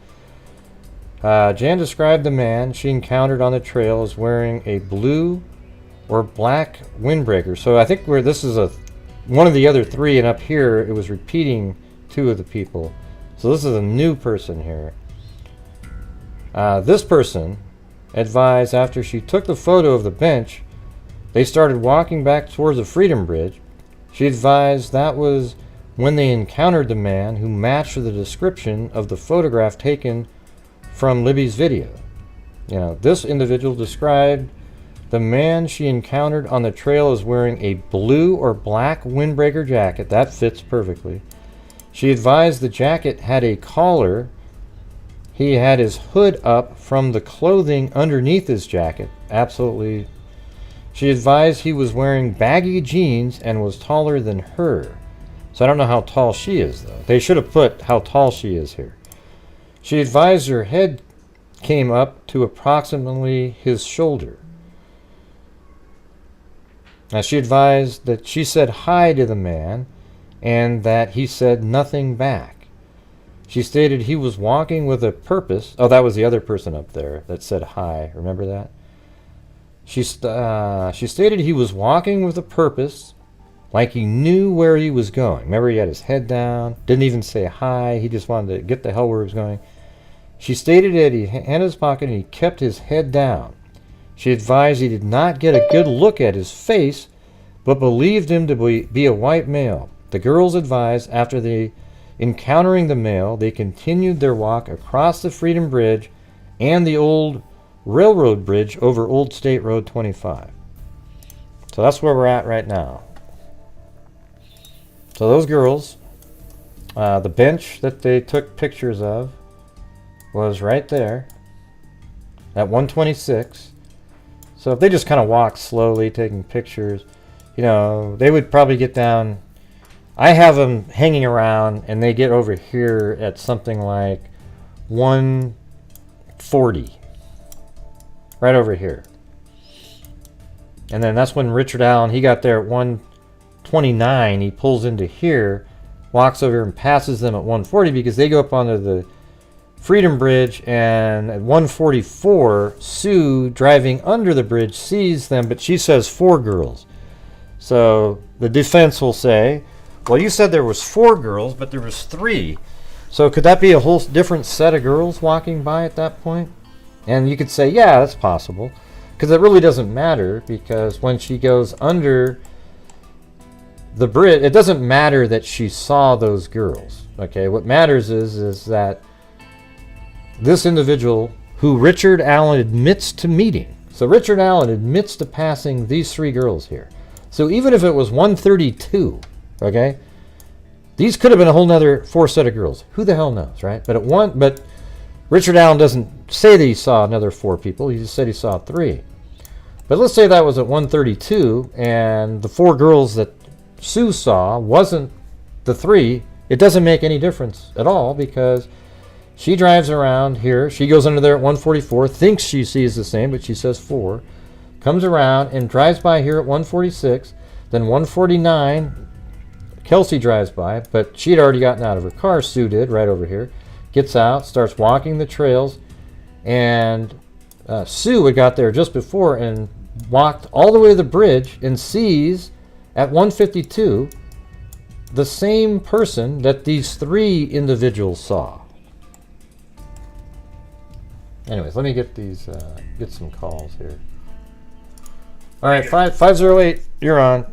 Jan described the man she encountered on the trail as wearing a blue or black windbreaker. So I think this is one of the other three, and up here it was repeating two of the people. So this is a new person here. This person advised after she took the photo of the bench, they started walking back towards the Freedom Bridge. She advised that was when they encountered the man who matched the description of the photograph taken from Libby's video. You know, this individual described the man she encountered on the trail as wearing a blue or black windbreaker jacket. That fits perfectly. She advised the jacket had a collar. He had his hood up from the clothing underneath his jacket. Absolutely. She advised he was wearing baggy jeans and was taller than her. So I don't know how tall she is, though. They should have put how tall she is here. She advised her head came up to approximately his shoulder. Now, she advised that she said hi to the man and that he said nothing back. She stated he was walking with a purpose. Oh, that was the other person up there that said hi. Remember that? She stated he was walking with a purpose, like he knew where he was going. Remember, he had his head down, didn't even say hi. He just wanted to get the hell where he was going. She stated that he had in his pocket and he kept his head down. She advised he did not get a good look at his face, but believed him to be a white male. The girls advised after encountering the male, they continued their walk across the Freedom Bridge and the old railroad bridge over Old State Road 25. So that's where we're at right now. So those girls, the bench that they took pictures of was right there at 126. So if they just kind of walk slowly taking pictures, you know, they would probably get down. I have them hanging around and they get over here at something like 140. Right over here. And then that's when Richard Allen, he got there at 129. He pulls into here, walks over and passes them at 140 because they go up onto the Freedom Bridge, and at 144, Sue, driving under the bridge, sees them, but she says 4 girls. So the defense will say, well, you said there was 4 girls, but there was 3. So could that be a whole different set of girls walking by at that point? And you could say, yeah, that's possible. Because it really doesn't matter, because when she goes under the bridge, it doesn't matter that she saw those girls. Okay, what matters is that this individual who Richard Allen admits to meeting. So Richard Allen admits to passing these 3 girls here. So even if it was 132, okay, these could have been a whole nother 4 set of girls. Who the hell knows, right? But Richard Allen doesn't say that he saw another 4 people. He just said he saw 3. But let's say that was at 132, and the 4 girls that Sue saw wasn't the 3. It doesn't make any difference at all, because she drives around here. She goes under there at 144, thinks she sees the same, but she says 4. Comes around and drives by here at 146. Then 149 Kelsey drives by, but she'd already gotten out of her car. Sue did, right over here. Gets out, starts walking the trails, and Sue had got there just before and walked all the way to the bridge and sees at 152 the same person that these 3 individuals saw. Anyways, let me get these, get some calls here. All right, 508, you're on.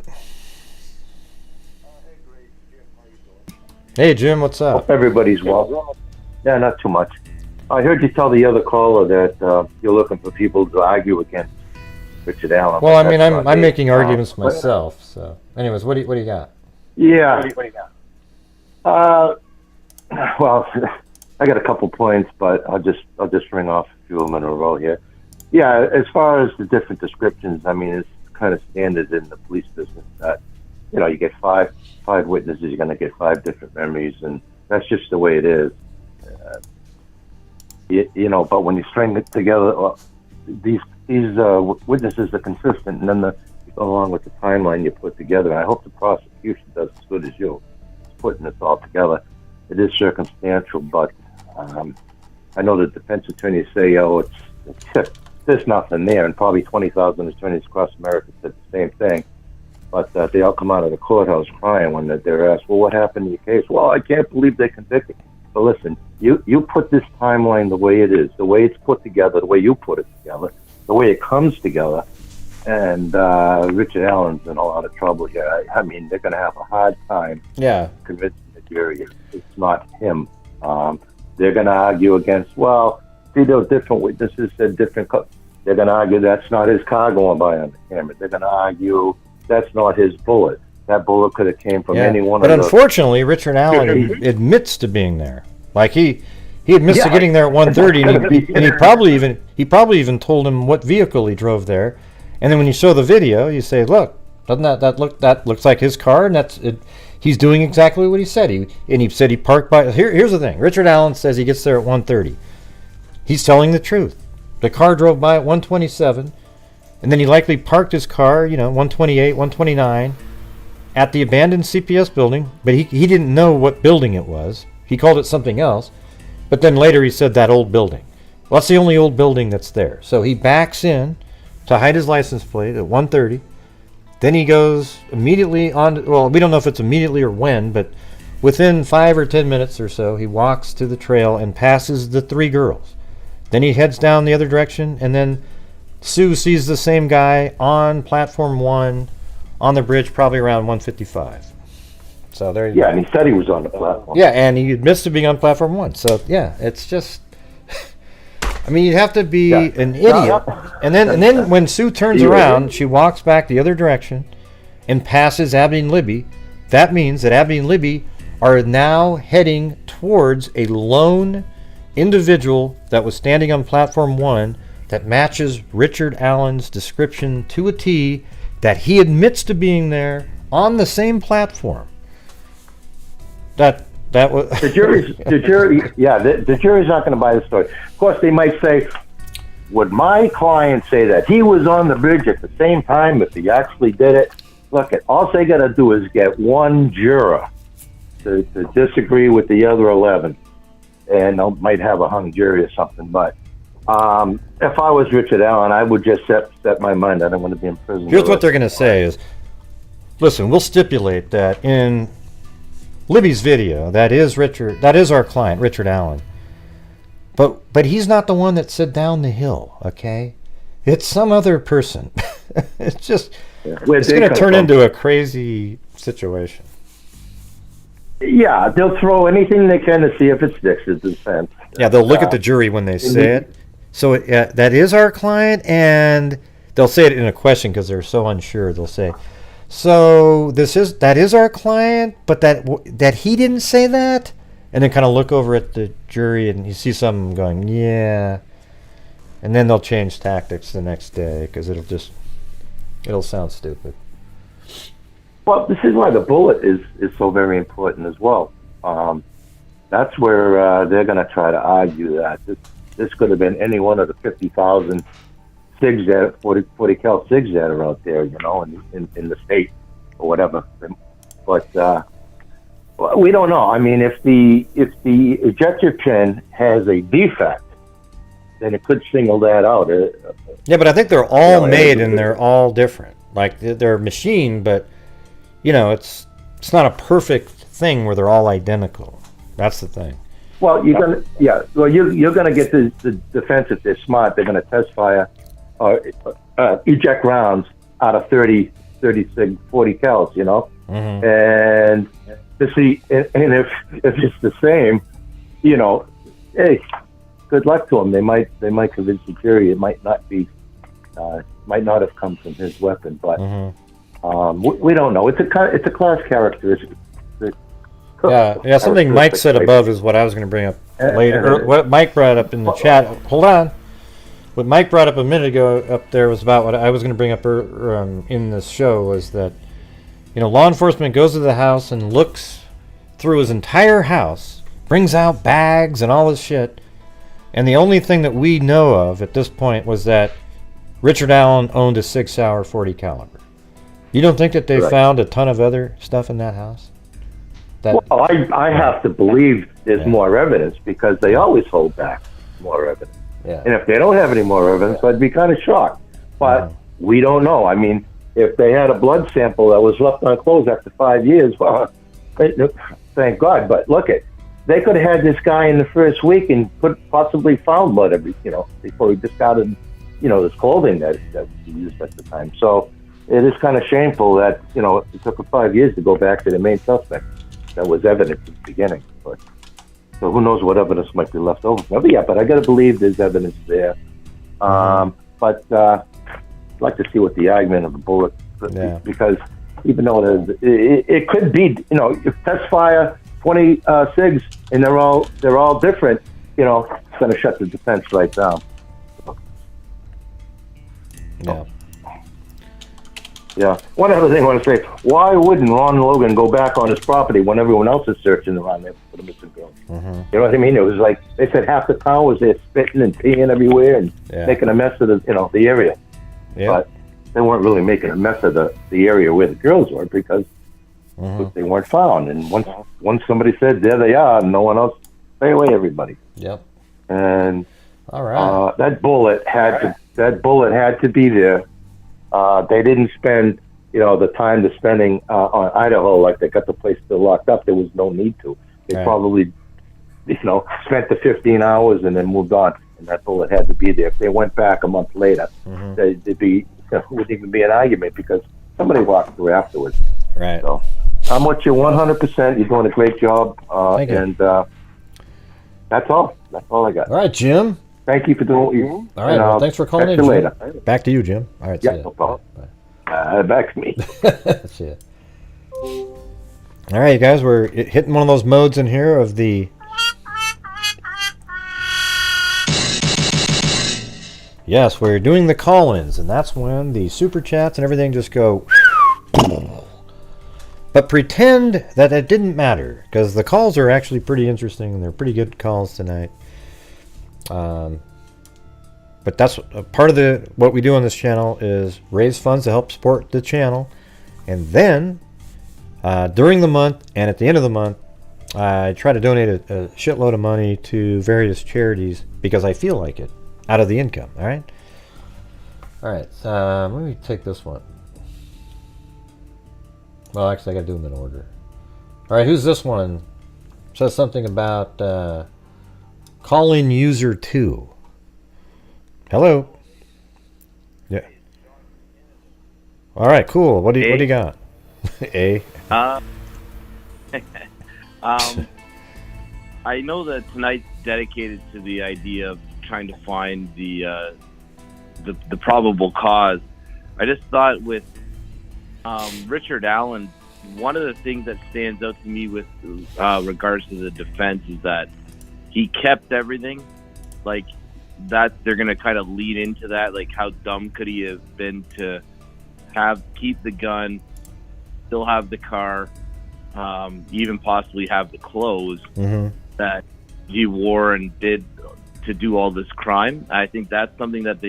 Hey, Jim, what's up? Hope everybody's well. Yeah, not too much. I heard you tell the other caller that you're looking for people to argue against Richard Allen. Well, I mean, I'm making arguments myself. So, anyways, what do you got? Yeah. What do you got? Well, I got a couple points, but I'll just ring off a few of them in a row here. Yeah, as far as the different descriptions, I mean, it's kind of standard in the police business that, you know, you get five witnesses, you're going to get 5 different memories, and that's just the way it is. You know, but when you string it together, these witnesses are consistent, and then along with the timeline you put together. And I hope the prosecution does as good as you, putting this all together. It is circumstantial, but I know the defense attorneys say, "Oh, there's nothing there," and probably 20,000 attorneys across America said the same thing. But they all come out of the courthouse crying when they're asked, "Well, what happened to your case?" "Well, I can't believe they convicted me." But listen, you put this timeline the way it is, the way it's put together, the way you put it together, the way it comes together, and Richard Allen's in a lot of trouble here. I mean, they're going to have a hard time convincing the jury it's not him. They're going to argue against, well, see, those different witnesses said different. They're going to argue that's not his car going by on the camera. They're going to argue that's not his bullet. That bullet could have came from any one of those. But unfortunately, Richard Allen admits to being there. Like he admits to getting there at 1:30, and he probably even told him what vehicle he drove there. And then when you show the video, you say, "Look, doesn't that looks like his car?" And that's it. He's doing exactly what he said. He said he parked by. Here's the thing: Richard Allen says he gets there at 1:30. He's telling the truth. The car drove by at 1:27, and then he likely parked his car, 1:28, 1:29. At the abandoned CPS building, but he didn't know what building it was. He called it something else, but then later he said that old building. Well, that's the only old building that's there. So he backs in to hide his license plate at 1:30. Then he goes immediately on, well, we don't know if it's immediately or when, but within 5 or 10 minutes or so, he walks to the trail and passes the 3 girls. Then he heads down the other direction, and then Sue sees the same guy on platform 1 on the bridge, probably around 1:55. So there you go. Yeah, and he said he was on the platform. Yeah, and he admits to being on platform 1. So yeah, it's just, I mean, you'd have to be an idiot. And then when Sue turns around, she walks back the other direction and passes Abby and Libby. That means that Abby and Libby are now heading towards a lone individual that was standing on platform 1 that matches Richard Allen's description to a T, that he admits to being there on the same platform. That was the jury's not going to buy the story. Of course, they might say, would my client say that he was on the bridge at the same time if he actually did it? Look, all they got to do is get one juror to disagree with the other 11, and they might have a hung jury or something. But if I was Richard Allen, I would just set my mind that I'm going to be in prison. Here's what they're going to say is, listen, we'll stipulate that in Libby's video, that is our client, Richard Allen. But he's not the one that said down the hill, okay? It's some other person. It's just, it's going to turn into a crazy situation. Yeah, they'll throw anything they can to see if it sticks as defense. Yeah, they'll look at the jury when they say it. So that is our client, and they'll say it in a question because they're so unsure. They'll say, so that is our client, but that he didn't say that, and then kind of look over at the jury and you see some going, yeah, and then they'll change tactics the next day because it'll sound stupid. Well, this is why the bullet is so very important as well. That's where they're going to try to argue that this could have been any one of the 50,000 SIGs that 40 cal SIGs that are out there, in the state or whatever. But Well, we don't know. I mean, if the ejector pin has a defect, then it could single that out. Yeah, but I think they're all made and they're all different. Like they're machined, but you know, it's not a perfect thing where they're all identical. That's the thing. Well, you're gonna get the defense if they're smart. They're gonna test fire or eject rounds out of 30, 36, 40 cals, you know, and to see, and if it's the same, you know, hey, good luck to them. They might convince the jury it might not have come from his weapon, but we don't know. It's a class characteristic. Yeah. Something Mike said above is what I was going to bring up later. What Mike brought up in the chat. Hold on. What Mike brought up a minute ago up there was about what I was going to bring up in this show was that, you know, law enforcement goes to the house and looks through his entire house, brings out bags and all this shit, and the only thing that we know of at this point was that Richard Allen owned a 6-hour 40 caliber. You don't think that they found a ton of other stuff in that house? Well, I have to believe there's more evidence because they always hold back more evidence. Yeah. And if they don't have any more evidence, I'd be kind of shocked. But we don't know. I mean, if they had a blood sample that was left on clothes after 5 years, well, thank God. But look, they could have had this guy in the first week and possibly found blood, before he discarded, his clothing that he used at the time. So it is kind of shameful that, it took 5 years to go back to the main suspect. That was evident at the beginning. But so who knows what evidence might be left over. But I got to believe there's evidence there. But I'd like to see what the argument of the bullet, because even though it could be, if test fire 20 SIGs and they're all different, it's going to shut the defense right down. Yeah. Yeah. One other thing I want to say: why wouldn't Ron Logan go back on his property when everyone else is searching around there for the missing girl? You know what I mean? It was like they said half the town was there spitting and peeing everywhere and making a mess of the area. Yeah. But they weren't really making a mess of the area where the girls were because they weren't found. And once somebody said there they are, and no one else, stay away, everybody. Yep. And all right, that bullet had to be there. They didn't spend, the time they're spending on Idaho, like they got the place still locked up. There was no need to. They probably, spent the 15 hours and then moved on. And that bullet had to be there. If they went back a month later, wouldn't even be an argument because somebody walked through afterwards. Right. So I'm with you 100%. You're doing a great job. Thank you. And that's all. That's all I got. All right, Jim. Thank you for doing what you do. All right, well, thanks for calling in. Later. Back to you, Jim. All right, see ya. No problem. Back to me. See ya. All right, you guys, we're hitting one of those modes in here of the... Yes, we're doing the call-ins, and that's when the super chats and everything just go... But pretend that it didn't matter, because the calls are actually pretty interesting, and they're pretty good calls tonight. But that's part of what we do on this channel is raise funds to help support the channel, and then during the month and at the end of the month I try to donate a shitload of money to various charities because I feel like it out of the income. All right, let me take this one. Well, actually I gotta do them in order. All right, who's this one? Says something about call-in user 2. Hello. Yeah. All right, cool. What do you got? A. I know that tonight's dedicated to the idea of trying to find the probable cause. I just thought with Richard Allen, one of the things that stands out to me with regards to the defense is that he kept everything. Like, that they're going to kind of lead into that. Like, how dumb could he have been to keep the gun, still have the car, even possibly have the clothes that he wore and did to do all this crime. I think that's something that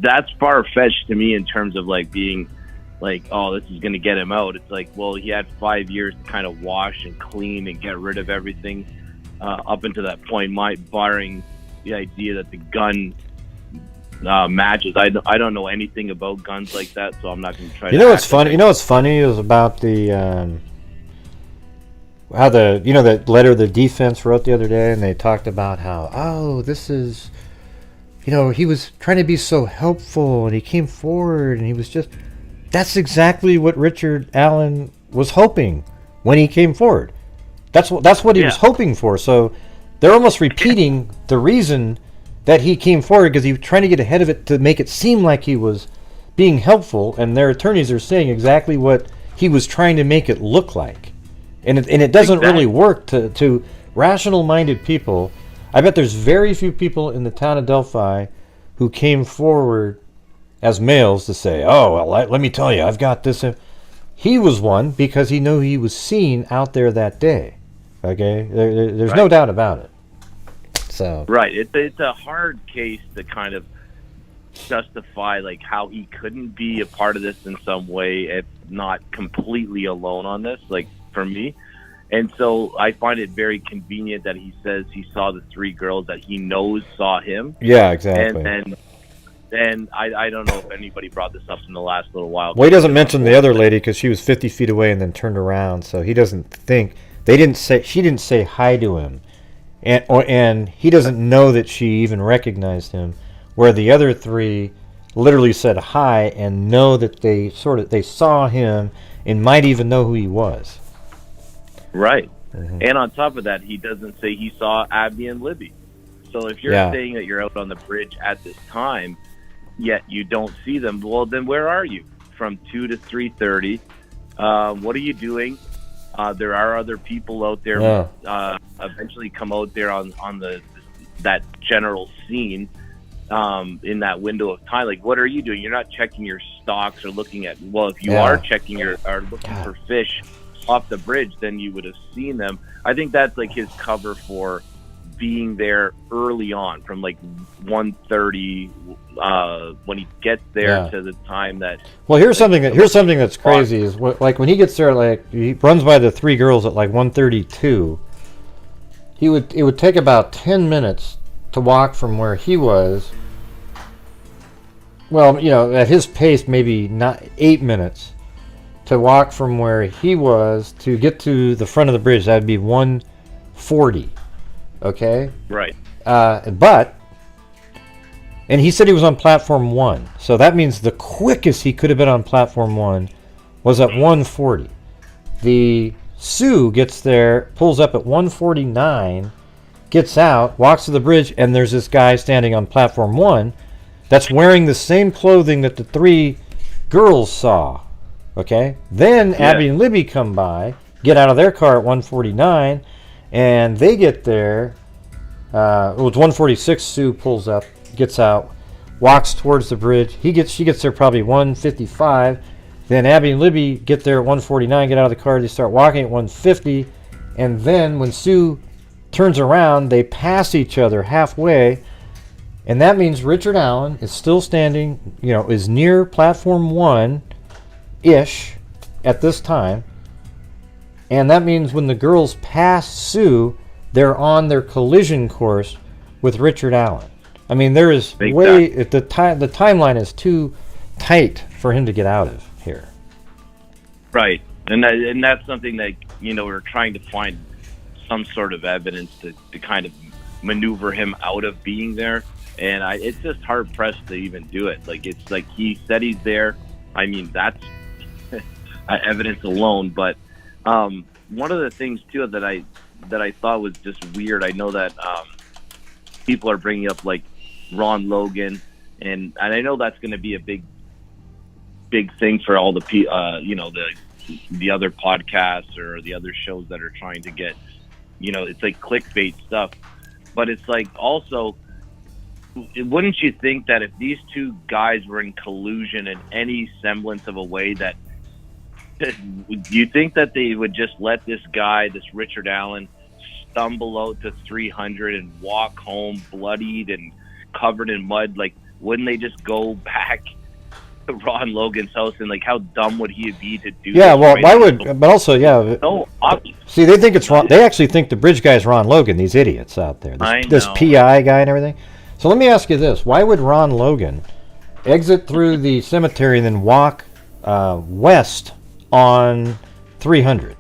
that's far-fetched to me in terms of, like, being like, oh, this is going to get him out. It's like, well, he had 5 years to kind of wash and clean and get rid of everything up until that point, barring the idea that the gun matches. I don't know anything about guns like that, so I'm not going to try. You know what's funny? You know what's funny is about the how that letter the defense wrote the other day, and they talked about how this is, he was trying to be so helpful, and he came forward, and he was just. That's exactly what Richard Allen was hoping when he came forward. That's what he was hoping for. So they're almost repeating the reason that he came forward, because he was trying to get ahead of it to make it seem like he was being helpful, and their attorneys are saying exactly what he was trying to make it look like. And it doesn't really work to rational-minded people. I bet there's very few people in the town of Delphi who came forward as males to say, oh, well, let me tell you, I've got this. He was one because he knew he was seen out there that day. Okay? There's no doubt about it. So right. It's a hard case to kind of justify like how he couldn't be a part of this in some way, if not completely alone on this, like for me. And so I find it very convenient that he says he saw the 3 girls that he knows saw him. Yeah, exactly. And I don't know if anybody brought this up in the last little while. Well, he doesn't mention the other lady because she was 50 feet away and then turned around, so he doesn't think she didn't say hi to him, and he doesn't know that she even recognized him. Where the other 3 literally said hi and know that they saw him and might even know who he was. Right. Mm-hmm. And on top of that, he doesn't say he saw Abby and Libby. So if you're saying that you're out on the bridge at this time, yet you don't see them, well, then where are you from 2 to 3:30? What are you doing? There are other people out there. Eventually come out there on that general scene in that window of time. Like, what are you doing? You're not checking your stocks or looking at. Well, if you are checking are looking for fish off the bridge, then you would have seen them. I think that's like his cover for being there early on, from like 1:30 when he gets there to the time that. Well, here's something that's crazy is like when he gets there, like he runs by the 3 girls at like 1:32. It would take about 10 minutes to walk from where he was. Well, at his pace, maybe not 8 minutes to walk from where he was to get to the front of the bridge. That would be 1:40. Okay. Right. And he said he was on platform 1, so that means the quickest he could have been on platform 1 was at 1:40. The Sue gets there, pulls up at 1:49, gets out, walks to the bridge, and there's this guy standing on platform 1 that's wearing the same clothing that the 3 girls saw. Okay. Then Abby and Libby come by, get out of their car at 1:49. And they get there. It was 1:46. Sue pulls up, gets out, walks towards the bridge. She gets there probably 1:55. Then Abby and Libby get there at 1:49. Get out of the car. They start walking at 1:50. And then when Sue turns around, they pass each other halfway. And that means Richard Allen is still standing. Is near platform 1-ish at this time. And that means when the girls pass Sue, they're on their collision course with Richard Allen. I mean, there is the timeline is too tight for him to get out of here. Right, and that's something that we're trying to find some sort of evidence to kind of maneuver him out of being there, and it's just hard pressed to even do it. Like, it's like he said he's there. I mean, that's evidence alone, but. One of the things too that I thought was just weird. I know that people are bringing up like Ron Logan, and I know that's going to be a big thing for all the the other podcasts or the other shows that are trying to get, it's like clickbait stuff. But it's like also, wouldn't you think that if these 2 guys were in collusion in any semblance of a way, that do you think that they would just let this guy, this Richard Allen, stumble out to 300 and walk home bloodied and covered in mud? Like, wouldn't they just go back Ron Logan's house, and like how dumb would he be to do? Yeah, this well, right why now? would? But also, yeah. So obvious. See, they think it's Ron. They actually think the bridge guy's Ron Logan. These idiots out there. This know. PI guy and everything. So let me ask you this: why would Ron Logan exit through the cemetery and then walk west on 300?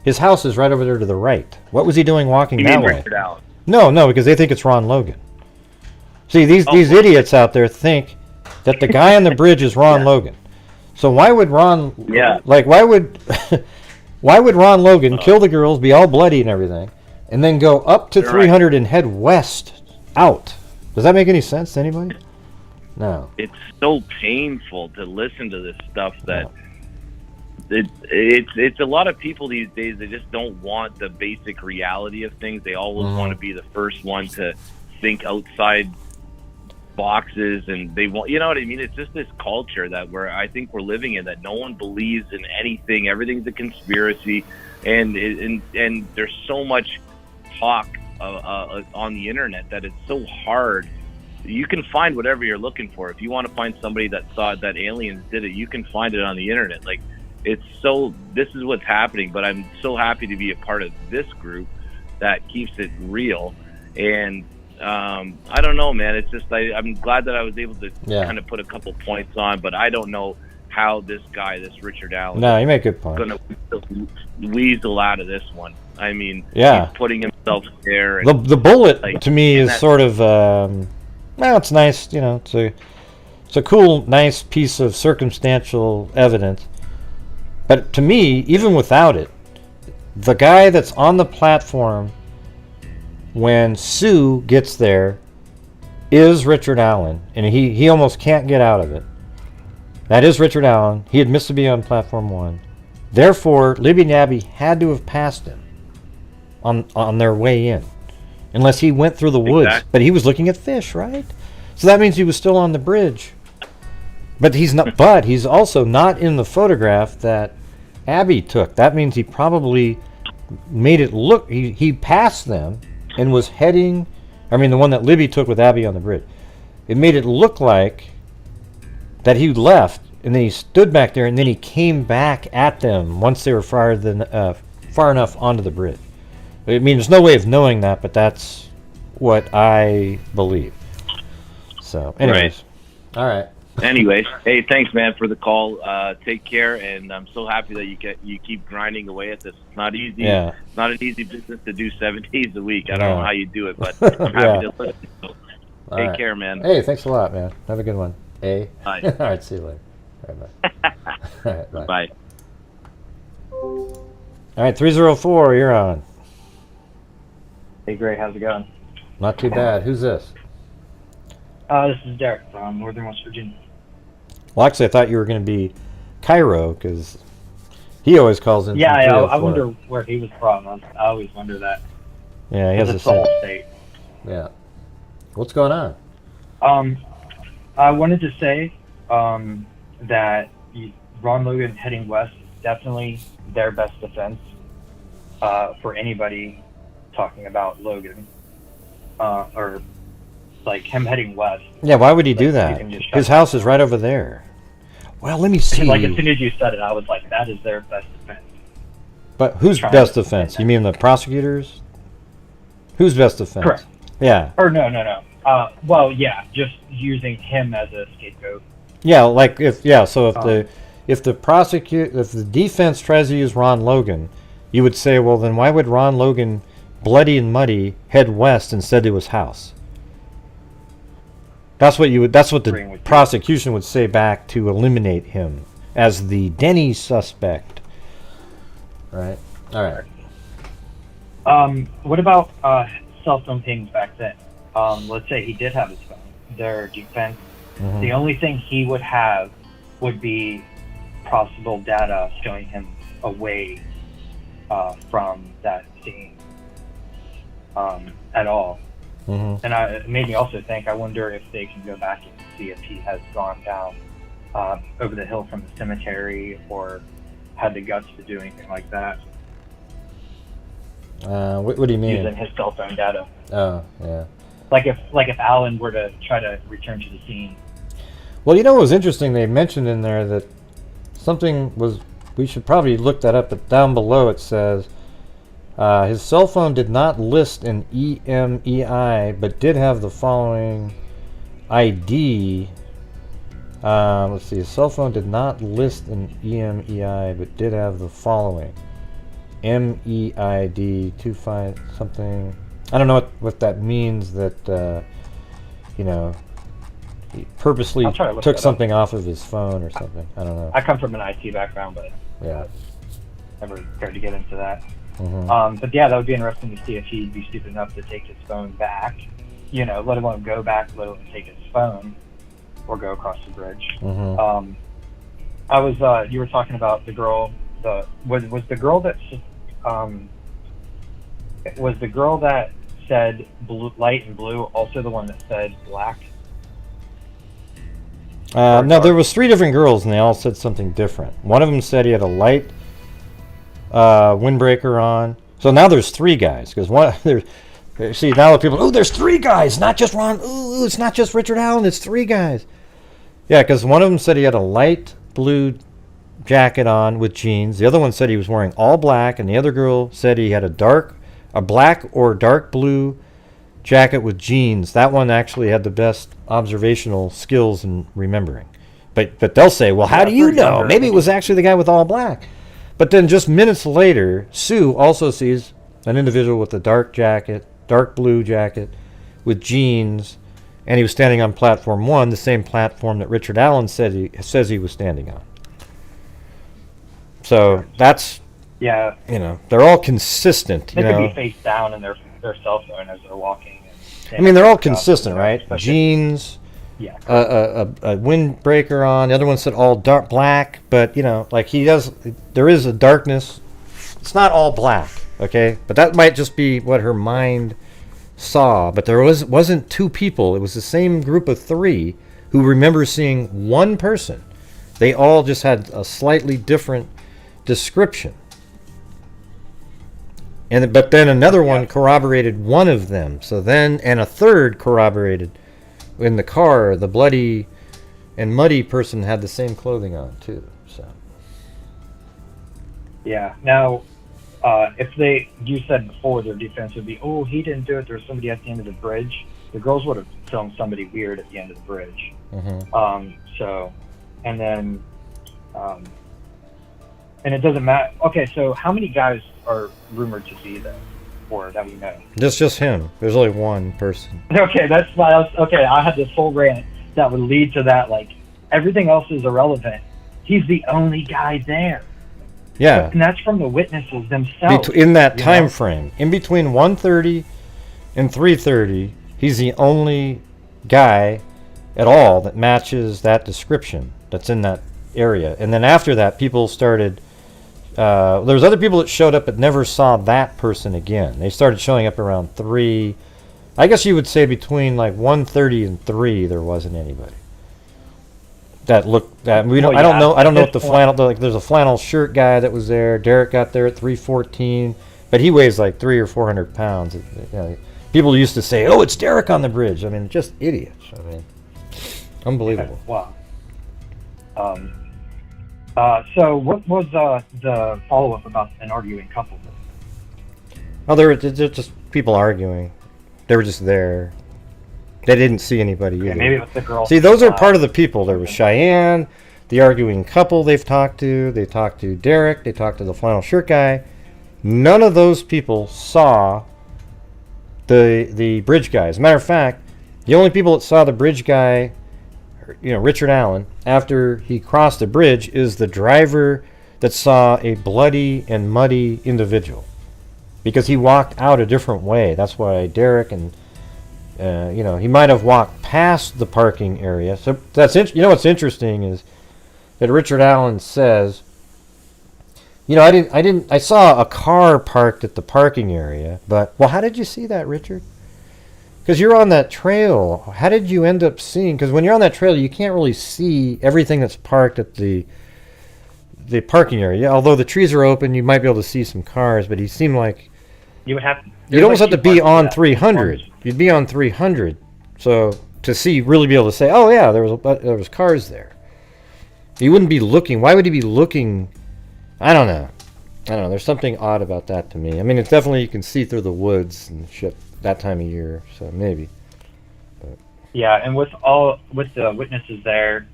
His house is right over there to the right. What was he doing walking You that mean way? Richard Allen? No, because they think it's Ron Logan. See, these idiots out there think that the guy on the bridge is Ron Logan. So why would Ron? Yeah. Like, why would Ron Logan kill the girls, be all bloody and everything, and then go up to 300 and head west out? Does that make any sense to anybody? No. It's so painful to listen to this stuff that it's a lot of people these days. They just don't want the basic reality of things. They always want to be the first one to think outside boxes, and they want, you know what I mean? It's just this culture that I think we're living in, that no one believes in anything. Everything's a conspiracy, and there's so much talk on the internet that it's so hard. You can find whatever you're looking for. If you want to find somebody that thought that aliens did it, you can find it on the internet. Like, this is what's happening, but I'm so happy to be a part of this group that keeps it real. And I don't know, man. It's just I'm glad that I was able to kind of put a couple points on, but I don't know how this guy, this Richard Allen, No, you make a good point. going to weasel out of this one. I mean, Yeah. he's putting himself there. And, The bullet like, to me is sort of well, it's nice, you know. It's a cool, nice piece of circumstantial evidence. But to me, even without it, the guy that's on the platform when Sue gets there is Richard Allen, and he almost can't get out of it. That is Richard Allen. He admits to be on platform 1. Therefore, Libby and Abby had to have passed him on their way in, unless he went through the woods. Exactly. But he was looking at fish, right? So that means he was still on the bridge. But he's not. But he's also not in the photograph that Abby took. That means he probably made it look. He passed them and was heading. I mean, the one that Libby took with Abby on the bridge. It made it look like that he left, and then he stood back there, and then he came back at them once they were far enough onto the bridge. I mean, there's no way of knowing that, but that's what I believe. So, anyways, all right. Anyways, hey, thanks, man, for the call. Take care, and I'm so happy that you keep grinding away at this. It's not easy. Yeah. It's not an easy business to do 7 days a week. I don't No. know how you do it, but I'm happy to listen. So, All take right. care, man. Hey, thanks a lot, man. Have a good one. Hey. Bye. All right, see you later. All right, bye. All right, bye. Bye. All right, 304, you're on. Hey, Gray, how's it going? Not too bad. Who's this? This is Derek from Northern West Virginia. Well, actually, I thought you were going to be Cairo, because he always calls in. Yeah, from I 304. wonder where he was from. I always wonder that. Yeah, he has the It's the whole same. state. Yeah. What's going on? I wanted to say that Ron Logan heading west is definitely their best defense for anybody talking about Logan. Or like him heading west. Yeah, why would he do Like, you that? can just shut His house is right over there. Well, let me see. Like as soon as you said it, I was like, that is their best defense. But whose Trying best to defense? defend You mean the prosecutors? Whose best defense? Correct. Yeah. Or no. Well, yeah, just using him as a scapegoat. Yeah, like if the defense tries to use Ron Logan, you would say, well, then why would Ron Logan, bloody and muddy, head west instead to his house? That's what Agreeing the with you. prosecution would say back to eliminate him as the Denny suspect. Right. All right. What about cell phone pings back then? Let's say he did have his phone. Their defense, Mhm. the only thing he would have would be possible data showing him away from that scene at all. Mhm. And it made me also think, I wonder if they can go back and see if he has gone down over the hill from the cemetery or had the guts to do anything like that What do you mean? using his cell phone data. Oh, yeah. Like if Alan were to try to return to the scene. Well, you know what was interesting? They mentioned in there that something was. We should probably look that up, but down below it says his cell phone did not list an EMEI, but did have the following ID. Let's see. His cell phone did not list an EMEI, but did have the following MEID 25 something. I don't know what that means. That you know. He purposely took something off of his phone or something. I don't know. I come from an IT background, but yeah, never cared to get into that. Mm-hmm. But yeah, that would be interesting to see if he'd be stupid enough to take his phone back. You know, let alone go back, let alone take his phone or go across the bridge. Mm-hmm. I was. You were talking about the girl. Was the girl that was the girl that said blue, light and blue, also the one that said black? No, there was 3 different girls, and they all said something different. One of them said he had a light windbreaker on. So now there's 3 guys, because one there's. See, now the people, there's 3 guys, not just Ron. Ooh, it's not just Richard Allen, it's 3 guys. Yeah, because one of them said he had a light blue jacket on with jeans. The other one said he was wearing all black, and the other girl said he had a black or dark blue jacket with jeans. That one actually had the best observational skills in remembering. But they'll say, well, how do you know? Maybe it was actually the guy with all black. But then just minutes later, Sue also sees an individual with a dark blue jacket with jeans, and he was standing on platform 1, the same platform that Richard Allen says he was standing on. So that's, yeah, they're all consistent. They could be face down in their cell phone as they're walking. I mean, they're all consistent, right? Jeans, a windbreaker on. The other one said all dark black, but like there is a darkness. It's not all black, okay? But that might just be what her mind saw. But there wasn't 2 people. It was the same group of 3 who remember seeing one person. They all just had a slightly different description. But then another one corroborated one of them. So then, and a third corroborated in the car. The bloody and muddy person had the same clothing on too. So. Yeah. Now, if you said before their defense would be, he didn't do it. There's somebody at the end of the bridge. The girls would have filmed somebody weird at the end of the bridge. Mm-hmm. And then, and it doesn't matter. Okay, so how many guys are rumored to be there, or that we know? Just him. There's only one person. Okay, that's why I had this whole rant that would lead to that. Like, everything else is irrelevant. He's the only guy there. Yeah. And that's from the witnesses themselves. In that time frame, in between 1:30 and 3:30, he's the only guy at all that matches that description that's in that area. And then after that, people started. There was other people that showed up but never saw that person again. They started showing up around 3. I guess you would say between like 1:30 and 3, there wasn't anybody that looked. That we don't. I don't know. I don't know what the flannel. Like, there's a flannel shirt guy that was there. Derek got there at 3:14, but he weighs like 300 or 400 pounds. People used to say, "Oh, it's Derek on the bridge." I mean, just idiots. I mean, unbelievable. Wow. So what was the follow-up about an arguing couple? Oh, they're just people arguing. They were just there. They didn't see anybody either. Maybe it was the girl. See, those are part of the people. There was Cheyenne, the arguing couple they've talked to. They talked to Derek. They talked to the flannel shirt guy. None of those people saw the bridge guy. As a matter of fact, the only people that saw the bridge guy, Richard Allen, after he crossed the bridge, is the driver that saw a bloody and muddy individual, because he walked out a different way. That's why Derek and he might have walked past the parking area. So that's what's interesting is that Richard Allen says, I saw a car parked at the parking area, but how did you see that, Richard? Because you're on that trail. How did you end up seeing? Because when you're on that trail, you can't really see everything that's parked at the parking area. Although the trees are open, you might be able to see some cars. But he seemed like you would have. You'd almost have to be on 300. You'd be on 300. So to see, really be able to say, oh yeah, there was cars there. He wouldn't be looking. Why would he be looking? I don't know. There's something odd about that to me. I mean, it's definitely, you can see through the woods and shit that time of year, so maybe. But. Yeah, and with the witnesses there,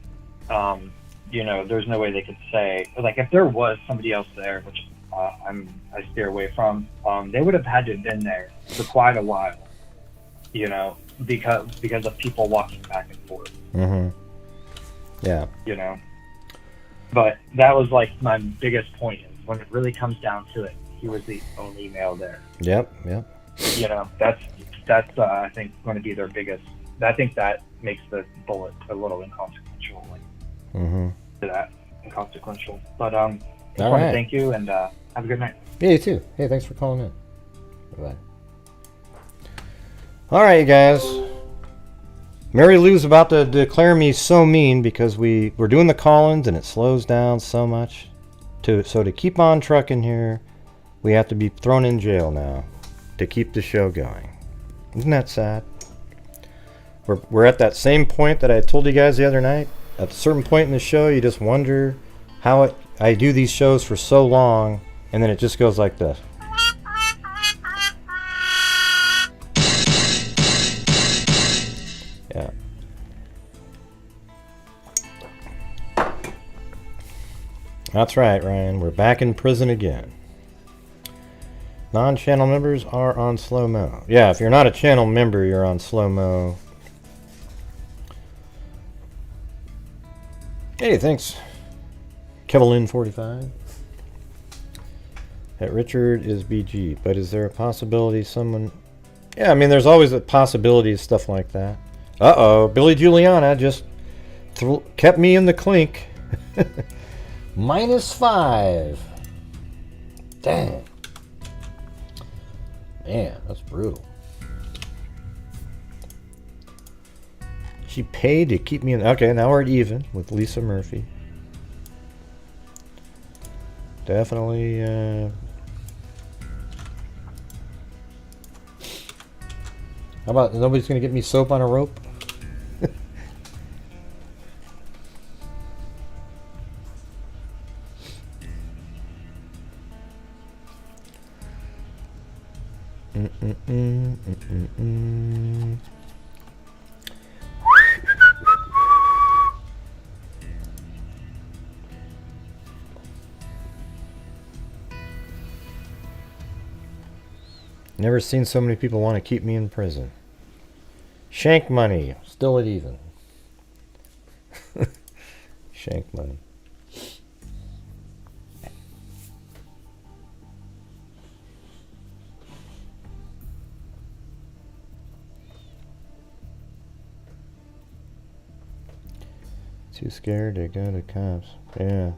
there's no way they could say, like, if there was somebody else there, which I steer away from, they would have had to have been there for quite a while, because of people walking back and forth. Mm-hmm. Yeah. But that was like my biggest point is when it really comes down to it, he was the only male there. Yep. That's I think going to be their biggest. I think that makes the bullet a little inconsequential. Mm-hmm. To that inconsequential. But I just All want right. to thank you and have a good night. Yeah, you too. Hey, thanks for calling in. Bye-bye. All right, you guys. Mary Lou's about to declare me so mean because we're doing the call-ins and it slows down so much. So to keep on trucking here, we have to be thrown in jail now to keep the show going. Isn't that sad? We're at that same point that I told you guys the other night. At a certain point in the show, you just wonder how I do these shows for so long, and then it just goes like this. Yeah. That's right, Ryan. We're back in prison again. Non-channel members are on slow-mo. Yeah, if you're not a channel member, you're on slow-mo. Hey, thanks. Kevlin45. That Richard is BG, but is there a possibility someone... Yeah, I mean, there's always a possibility of stuff like that. Uh-oh, Billy Juliana just kept me in the clink. -5. Dang. Man, that's brutal. She paid to keep me in... Okay, now we're at even with Lisa Murphy. Definitely, How about nobody's gonna get me soap on a rope? Never seen so many people want to keep me in prison. Shank money, still at even. Shank money. Too scared to go to cops. Yeah.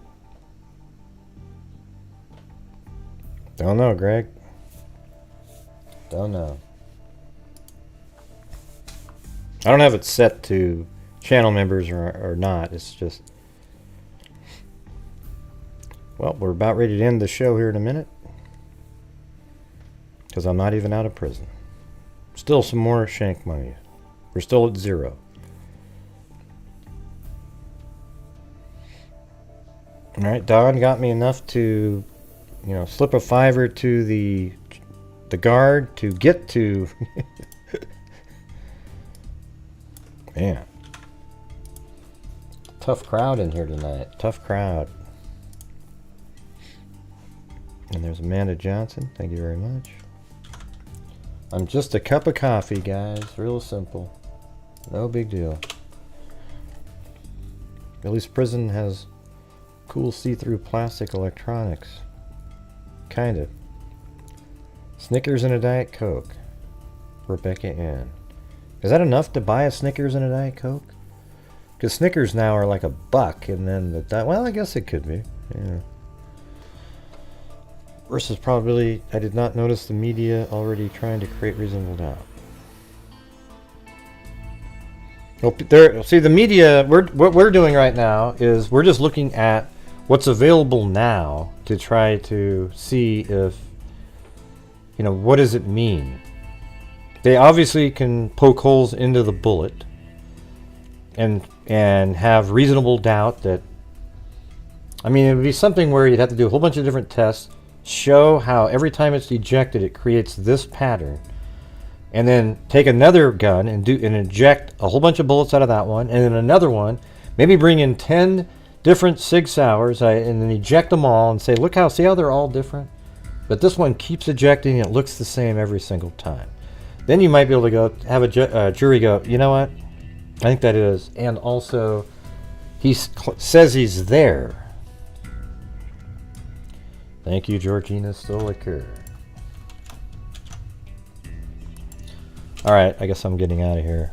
Don't know, Greg. Don't know. I don't have it set to channel members or not. It's just... Well, we're about ready to end the show here in a minute. Because I'm not even out of prison. Still some more shank money. We're still at 0. Alright, Don got me enough to, slip a $5 to the guard to get to... Man. Tough crowd in here tonight. Tough crowd. And there's Amanda Johnson. Thank you very much. I'm just a cup of coffee, guys. Real simple. No big deal. At least prison has cool see-through plastic electronics. Kind of. Snickers and a Diet Coke. Rebecca Ann. Is that enough to buy a Snickers and a Diet Coke? Because Snickers now are like $1, and then well, I guess it could be. Yeah. Versus probability, I did not notice the media already trying to create reasonable doubt. Well, see, the media, what we're doing right now is we're just looking at what's available now to try to see if, what does it mean? They obviously can poke holes into the bullet, and have reasonable doubt that, I mean, it would be something where you'd have to do a whole bunch of different tests, show how every time it's ejected it creates this pattern, and then take another gun and eject a whole bunch of bullets out of that one, and then another one, maybe bring in 10 different Sig Sauers, and then eject them all and say, see how they're all different? But this one keeps ejecting, it looks the same every single time. Then you might be able to go have a jury go, you know what? I think that is. And also, he says he's there. Thank you, Georgina Stoliker. Alright, I guess I'm getting out of here.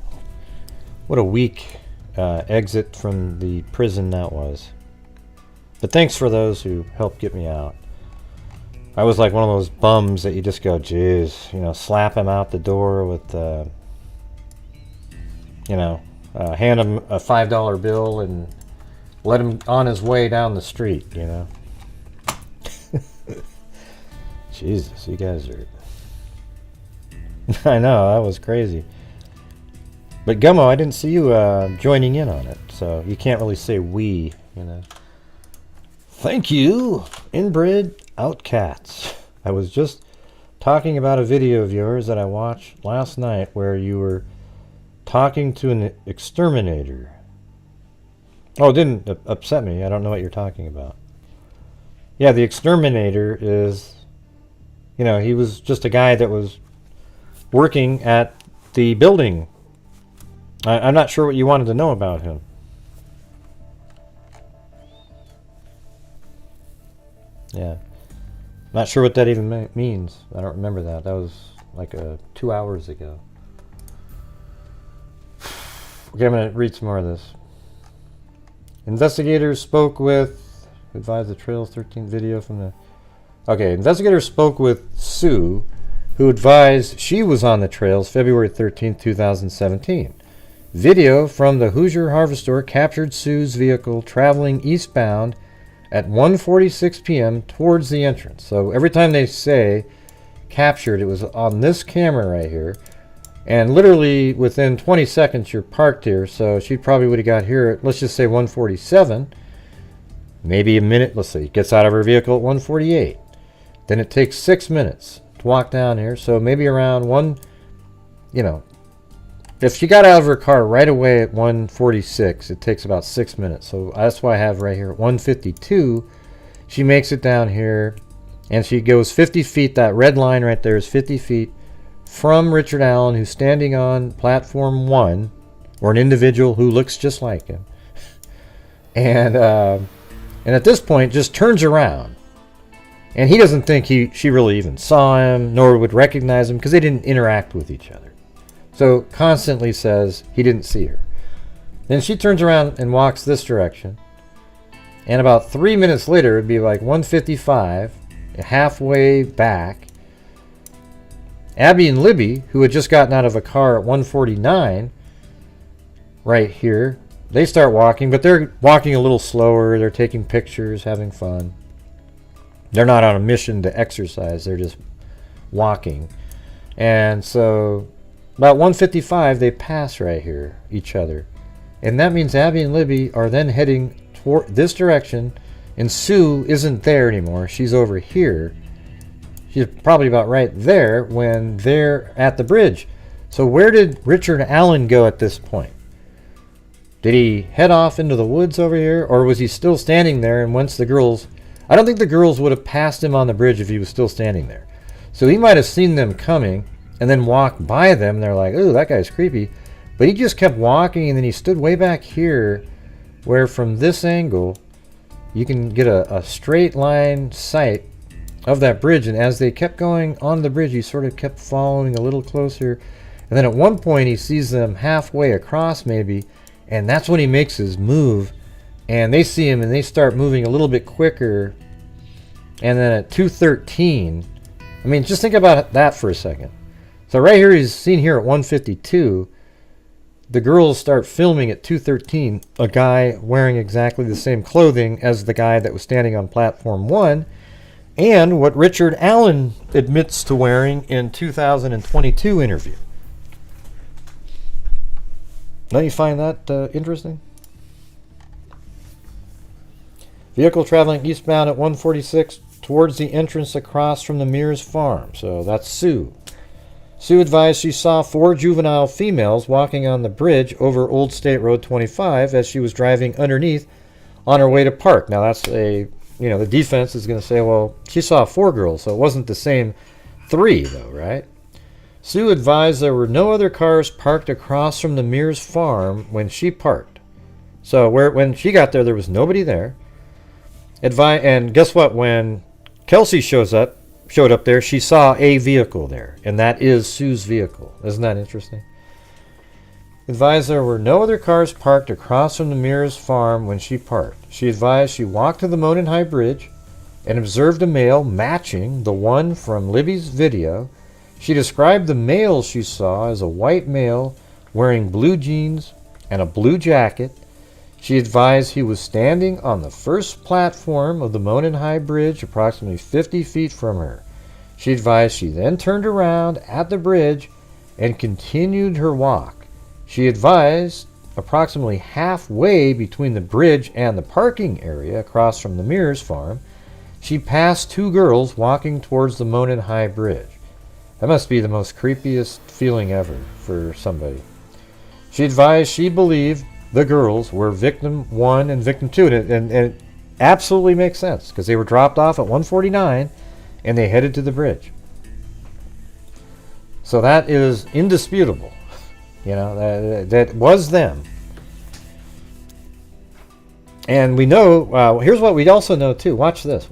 What a weak exit from the prison that was. But thanks for those who helped get me out. I was like one of those bums that you just go, geez, slap him out the door with, hand him a $5 bill and let him on his way down the street, Jesus, you guys are... I know, that was crazy. But Gummo, I didn't see you joining in on it, so you can't really say we, Thank you, inbred outcats. I was just talking about a video of yours that I watched last night where you were talking to an exterminator. Oh, it didn't upset me. I don't know what you're talking about. Yeah, the exterminator is, he was just a guy that was working at the building. I'm not sure what you wanted to know about him. Yeah. Not sure what that even means. I don't remember that. That was like 2 hours ago. Okay, I'm going to read some more of this. Investigators spoke with... Advised the Trails 13 video from the... Okay, investigators spoke with Sue, who advised she was on the trails February 13, 2017. Video from the Hoosier Harvest Store captured Sue's vehicle traveling eastbound at 1:46 p.m. towards the entrance. So every time they say captured, it was on this camera right here. And literally within 20 seconds you're parked here. So she probably would have got here at, let's just say 1:47. Maybe a minute, let's see, gets out of her vehicle at 1:48. Then it takes 6 minutes to walk down here. So maybe around if she got out of her car right away at 1:46, it takes about 6 minutes. So that's why I have right here at 1:52. She makes it down here, and she goes 50 feet. That red line right there is 50 feet from Richard Allen, who's standing on platform 1, or an individual who looks just like him. And at this point, just turns around. And he doesn't think she really even saw him, nor would recognize him, because they didn't interact with each other. So constantly says he didn't see her. Then she turns around and walks this direction. And about 3 minutes later, it'd be like 1:55, halfway back. Abby and Libby, who had just gotten out of a car at 1:49, right here, they start walking, but they're walking a little slower. They're taking pictures, having fun. They're not on a mission to exercise. They're just walking. And so about 1:55, they pass right here, each other. And that means Abby and Libby are then heading toward this direction, and Sue isn't there anymore. She's over here. She's probably about right there when they're at the bridge. So where did Richard Allen go at this point? Did he head off into the woods over here, or was he still standing there? And once the girls... I don't think the girls would have passed him on the bridge if he was still standing there. So he might have seen them coming and then walked by them. And they're like, ooh, that guy's creepy. But he just kept walking, and then he stood way back here where from this angle you can get a straight line sight of that bridge. And as they kept going on the bridge, he sort of kept following a little closer. And then at one point he sees them halfway across maybe, and that's when he makes his move. And they see him, and they start moving a little bit quicker. And then at 2:13, I mean, just think about that for a second. So right here, he's seen here at 1:52. The girls start filming at 2:13, a guy wearing exactly the same clothing as the guy that was standing on platform 1, and what Richard Allen admits to wearing in 2022 interview. Don't you find that interesting? Vehicle traveling eastbound at 146 towards the entrance across from the Mears farm. So that's Sue. Sue advised she saw 4 juvenile females walking on the bridge over Old State Road 25 as she was driving underneath on her way to park. Now that's the defense is going to say, well, she saw 4 girls, so it wasn't the same 3 though, right? Sue advised there were no other cars parked across from the Mears farm when she parked. So when she got there was nobody there. And guess what? When Kelsey showed up there, she saw a vehicle there, and that is Sue's vehicle. Isn't that interesting? Advised there were no other cars parked across from the Mears farm when she parked. She advised she walked to the Monon High Bridge and observed a male matching the one from Libby's video. She described the male she saw as a white male wearing blue jeans and a blue jacket. She advised he was standing on the first platform of the Monon High Bridge, approximately 50 feet from her. She advised she then turned around at the bridge and continued her walk. She advised approximately halfway between the bridge and the parking area across from the Mears farm, she passed 2 girls walking towards the Monon High Bridge. That must be the most creepiest feeling ever for somebody. She advised she believed the girls were victim 1 and victim 2, and it absolutely makes sense because they were dropped off at 149 and they headed to the bridge. So that is indisputable. That was them. And we know, here's what we also know too. Watch this.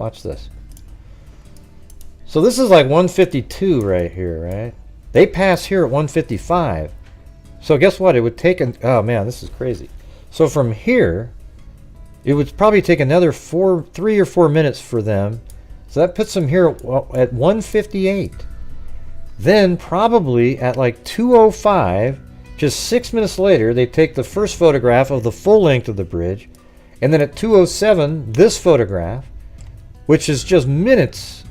So this is like 152 right here, right? They pass here at 155. So guess what? It would take oh man, this is crazy. So from here, it would probably take another 3 or 4 minutes for them. So that puts them here at 158. Then probably at like 205, just 6 minutes later, they take the first photograph of the full length of the bridge. And then at 207, this photograph, which is just minutes.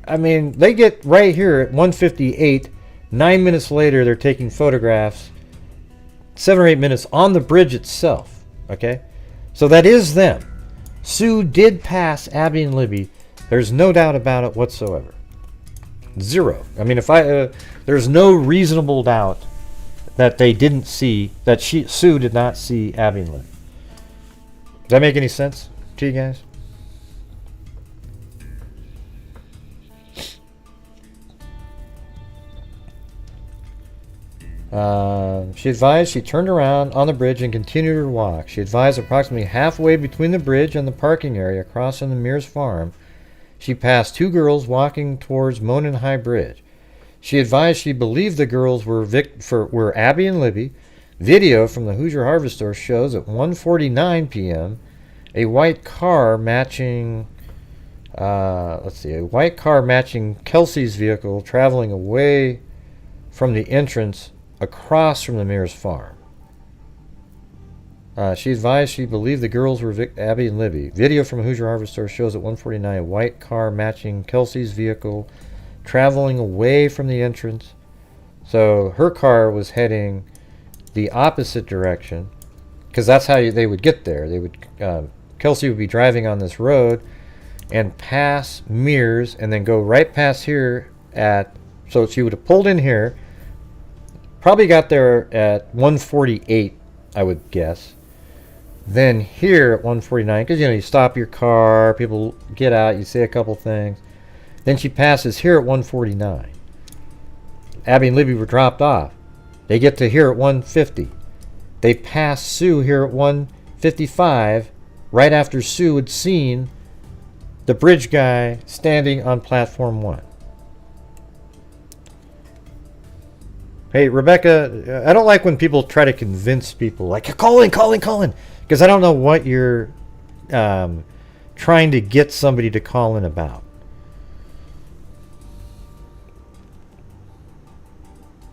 I mean, they get right here at 158. 9 minutes later, they're taking photographs. 7 or 8 minutes on the bridge itself. Okay? So that is them. Sue did pass Abby and Libby. There's no doubt about it whatsoever. 0. I mean, there's no reasonable doubt that they didn't see, that Sue did not see Abby and Libby. Does that make any sense to you guys? She advised she turned around on the bridge and continued her walk. She advised approximately halfway between the bridge and the parking area across from the Mears farm, she passed 2 girls walking towards Monon High Bridge. She advised she believed the girls were Abby and Libby. Video from the Hoosier Harvest Store shows at 1:49 p.m. a white car matching Kelsey's vehicle traveling away from the entrance across from the Mears farm. She advised she believed the girls were Abby and Libby. Video from a Hoosier Harvest Store shows at 1:49 a white car matching Kelsey's vehicle traveling away from the entrance. So her car was heading the opposite direction because that's how they would get there. Kelsey would be driving on this road and pass Mears and then go right past here so she would have pulled in here, probably got there at 1:48, I would guess. Then here at 1:49, because you stop your car, people get out, you say a couple things. Then she passes here at 1:49. Abby and Libby were dropped off. They get to here at 1:50. They pass Sue here at 1:55, right after Sue had seen the bridge guy standing on platform 1. Hey, Rebecca, I don't like when people try to convince people, like, call in, because I don't know what you're trying to get somebody to call in about.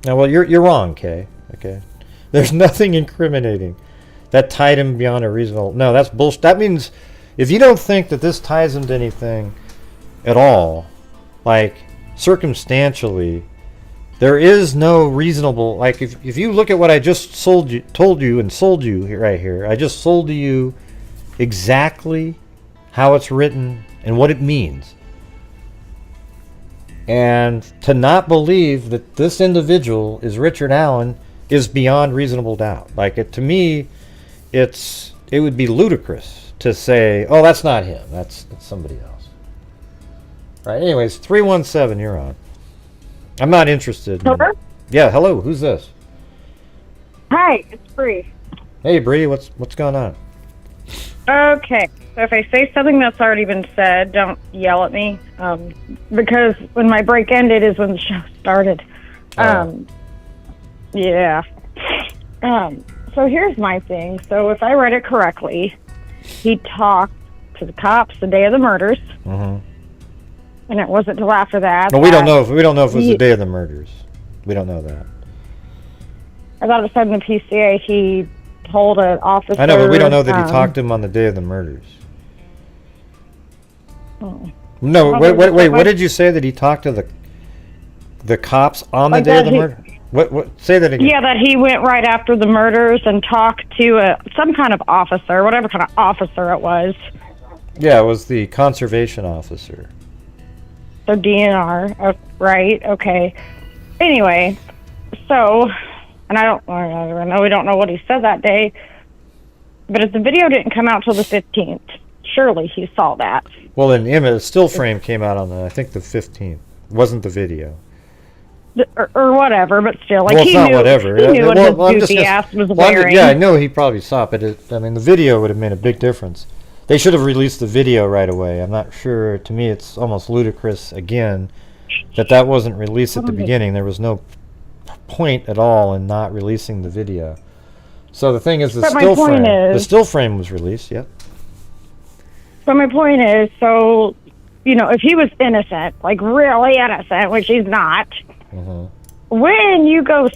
Now, well, you're wrong, Kay. Okay, there's nothing incriminating that tied him beyond a reasonable. No, that's bullshit. That means if you don't think that this ties him to anything at all, like circumstantially, There is no reasonable, like if you look at what I just told you right here, I just sold to you exactly how it's written and what it means. And to not believe that this individual is Richard Allen is beyond reasonable doubt. Like to me, it would be ludicrous to say, "Oh, that's not him. That's somebody else." Right. Anyways, 317, you're on. I'm not interested. Hello? Yeah. Hello. Who's this? Hi, it's Bree. Hey, Bree. What's going on? Okay, so if I say something that's already been said, don't yell at me. Because when my break ended is when the show started. Yeah. So here's my thing. So if I read it correctly, he talked to the cops the day of the murders. Mm-hmm. And it wasn't till after that. Well, we don't know if it was the day of the murders. We don't know that. I thought it said in the PCA he told an officer. I know, but we don't know that he talked to him on the day of the murders. No, wait. What did you say that he talked to the cops on the day of the murder? What? Say that again. Yeah, that he went right after the murders and talked to some kind of officer, whatever kind of officer it was. Yeah, it was the conservation officer. So DNR, right? Okay. Anyway, so, and I know we don't know what he said that day, but if the video didn't come out till the 15th, surely he saw that. Well, an image, a still frame came out on I think the 15th. It wasn't the video. Or whatever, but still, like well, he not knew, whatever. He knew what his goofy ass was wearing. Yeah, I know he probably saw it, but I mean, the video would have made a big difference. They should have released the video right away. I'm not sure. To me, it's almost ludicrous, again, that wasn't released at the beginning. There was no point at all in not releasing the video. So the thing is, the still frame was released, yep. But my point is, so, if he was innocent, like really innocent, which he's not, wouldn't you go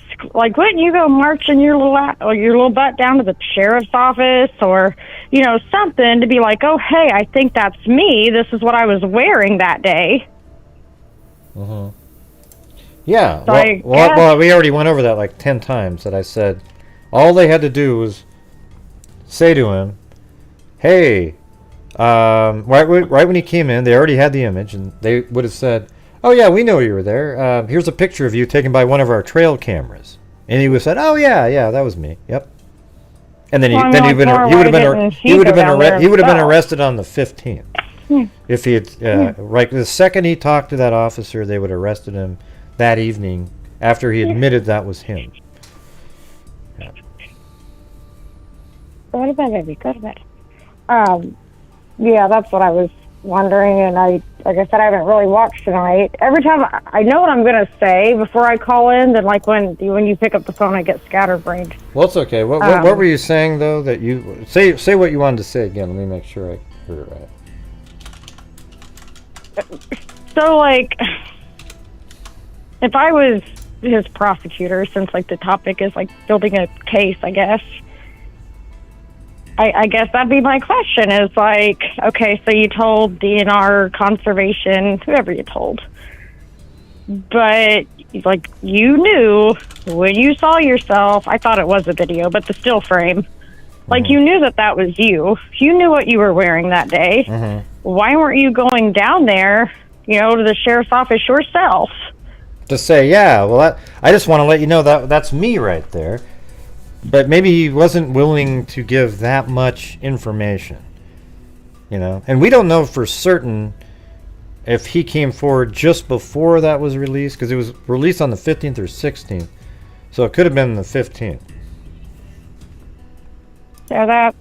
marching your little butt down to the sheriff's office or, something to be like, oh, hey, I think that's me. This is what I was wearing that day. Yeah. So well, we already went over that like 10 times that I said all they had to do was say to him, hey, right when he came in, they already had the image and they would have said, oh, yeah, we know you were there. Here's a picture of you taken by one of our trail cameras. And he would have said, oh, yeah, that was me. Yep. And then he would have been arrested on the 15th. If he had, right, the second he talked to that officer, they would have arrested him that evening after he admitted that was him. Yeah. Go to bed, baby. Go to bed. Yeah, that's what I was wondering, and like I said, I haven't really watched tonight. Every time I know what I'm going to say before I call in, then like when you pick up the phone, I get scatterbrained. Well, it's okay. What were you saying, though, that you... Say what you wanted to say again. Let me make sure I heard it right. So, like, if I was his prosecutor, since, like, the topic is, like, building a case, I guess... I guess that'd be my question is like, okay, so you told DNR, conservation, whoever you told. But, like, you knew when you saw yourself, I thought it was a video, but the still frame, like, you knew that was you. You knew what you were wearing that day. Why weren't you going down there, to the sheriff's office yourself? To say, yeah, well, I just want to let you know that's me right there. But maybe he wasn't willing to give that much information, And we don't know for certain if he came forward just before that was released, because it was released on the 15th or 16th. So it could have been the 15th. Yeah,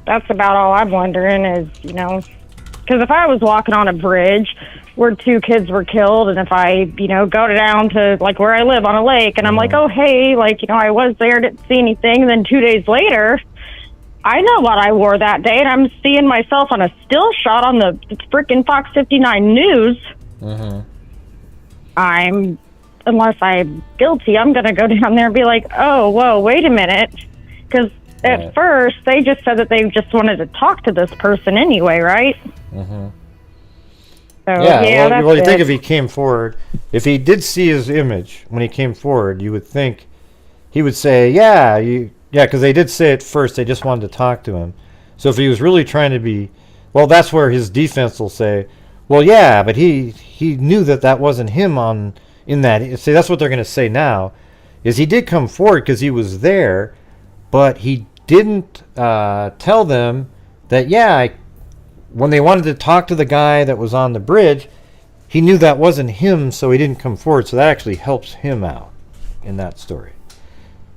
that's about all I'm wondering is, because if I was walking on a bridge where 2 kids were killed, and if I, go down to, like, where I live on a lake, and I'm like, oh, hey, like, I was there, didn't see anything, and then 2 days later, I know what I wore that day, and I'm seeing myself on a still shot on the freaking Fox 59 News. Unless I'm guilty, I'm going to go down there and be like, oh, whoa, wait a minute, because at first, they just said that they just wanted to talk to this person anyway, right? So Yeah, that's well, you think it. if he came forward, if he did see his image when he came forward, you would think he would say, yeah, because they did say at first they just wanted to talk to him. So if he was really trying to be, well, that's where his defense will say, well, yeah, but he knew that wasn't him in that. See, that's what they're going to say now, is he did come forward because he was there, but he didn't tell them that, when they wanted to talk to the guy that was on the bridge, he knew that wasn't him, so he didn't come forward. So that actually helps him out in that story.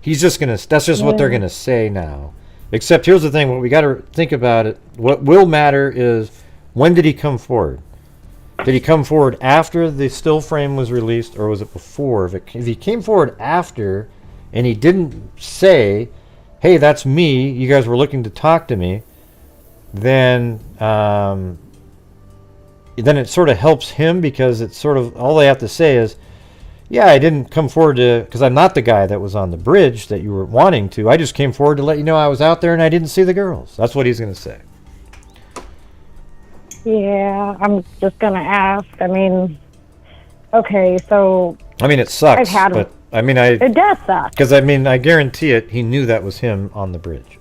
That's just what they're going to say now. Except here's the thing, what we got to think about it, what will matter is, when did he come forward? Did he come forward after the still frame was released, or was it before? If he came forward after, and he didn't say, hey, that's me, you guys were looking to talk to me, then it sort of helps him, because it's sort of, all they have to say is, yeah, I didn't come forward because I'm not the guy that was on the bridge that you were wanting to. I just came forward to let you know I was out there and I didn't see the girls. That's what he's going to say. Yeah, I'm just going to ask. I mean, okay, so... I mean, it sucks, I've had but it does suck. Because, I guarantee it, he knew that was him on the bridge.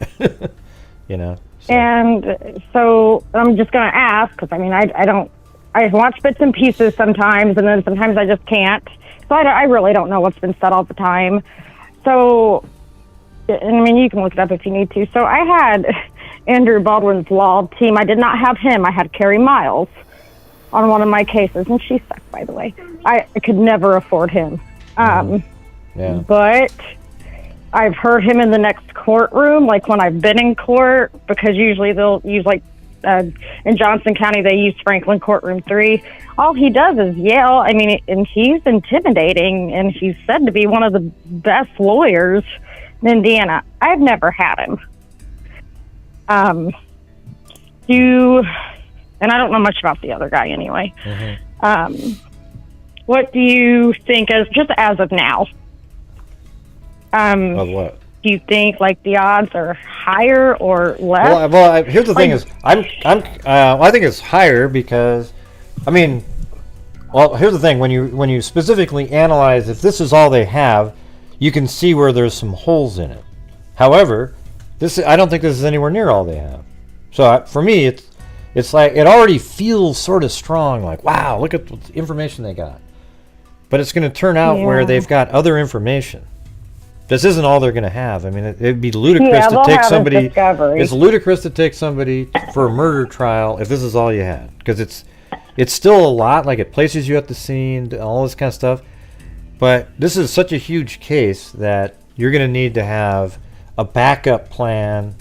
You know? So. And so I'm just going to ask, because, I watch bits and pieces sometimes, and then sometimes I just can't. So I really don't know what's been said all the time. So, and you can look it up if you need to. So I had Andrew Baldwin's law team. I did not have him. I had Carrie Miles on one of my cases, and she sucked, by the way. I could never afford him. But I've heard him in the next courtroom, like when I've been in court, because usually they'll use, like, in Johnson County, they use Franklin Courtroom 3. All he does is yell. And he's intimidating, and he's said to be one of the best lawyers in Indiana. I've never had him. And I don't know much about the other guy anyway. What do you think, as of now? Of what? Do you think like the odds are higher or less? Well, here's the thing: is I think it's higher because, here's the thing: when you specifically analyze if this is all they have, you can see where there's some holes in it. However, I don't think this is anywhere near all they have. So for me, it's like it already feels sort of strong. Like, wow, look at the information they got. But it's going to turn out where they've got other information. This isn't all they're going to have. It'd be ludicrous to take somebody. It's ludicrous to take somebody for a murder trial if this is all you had, because it's still a lot. Like, it places you at the scene, all this kind of stuff. But this is such a huge case that you're going to need to have a backup plan.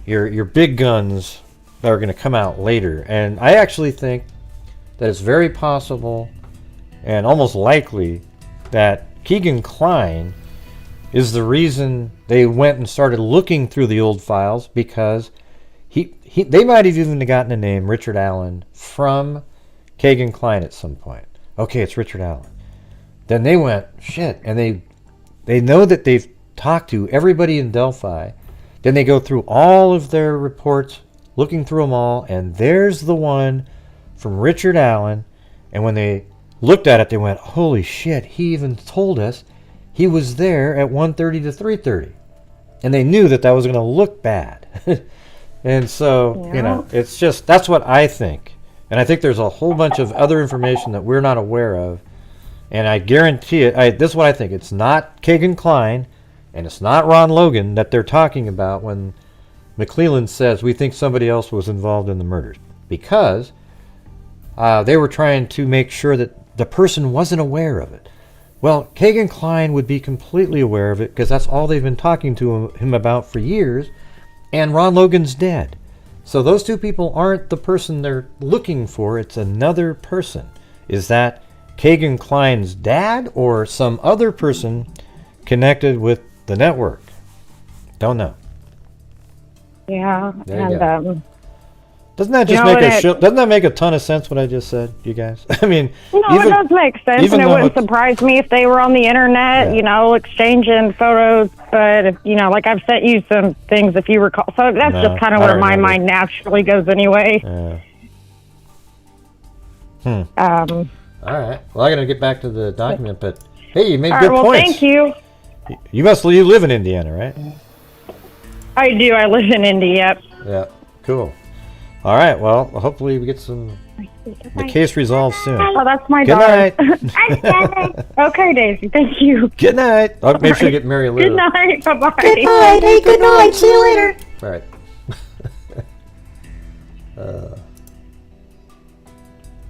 Your big guns that are going to come out later, and I actually think that it's very possible and almost likely that Keegan Kline is the reason they went and started looking through the old files, because they might have even gotten a name, Richard Allen, from Keegan Kline at some point. Okay, it's Richard Allen. Then they went, shit, and they know that they've talked to everybody in Delphi. Then they go through all of their reports, looking through them all, and there's the one from Richard Allen. And when they looked at it, they went, holy shit, he even told us he was there at 1:30 to 3:30. And they knew that was going to look bad. And so, it's just, that's what I think. And I think there's a whole bunch of other information that we're not aware of. And I guarantee it, this is what I think. It's not Keegan Kline, and it's not Ron Logan that they're talking about when McClellan says we think somebody else was involved in the murders. Because they were trying to make sure that the person wasn't aware of it. Well, Keegan Kline would be completely aware of it, because that's all they've been talking to him about for years, and Ron Logan's dead. So those two people aren't the person they're looking for, it's another person. Is that Keegan Kline's dad or some other person connected with the network? Don't know. Yeah, there you go. Doesn't that just doesn't that make a ton of sense what I just said, you guys? No, it does make sense, and it wouldn't surprise me if they were on the internet, exchanging photos. But if, like I've sent you some things if you recall. So that's just kind of where my mind naturally goes anyway. Um, All right. Well, I got to get back to the document, but hey, you made all good right, well, points. thank you. You live in Indiana, right? I do. I live in Indy. Yep. Yeah. Cool. All right. Well, hopefully we get the case resolved soon. Oh, that's my Good dog. night. Okay, Daisy. Thank you. Good night. I'll make sure you get Mary Lou. Good night. Bye bye. Good night. Hey, good night. See you later. All right.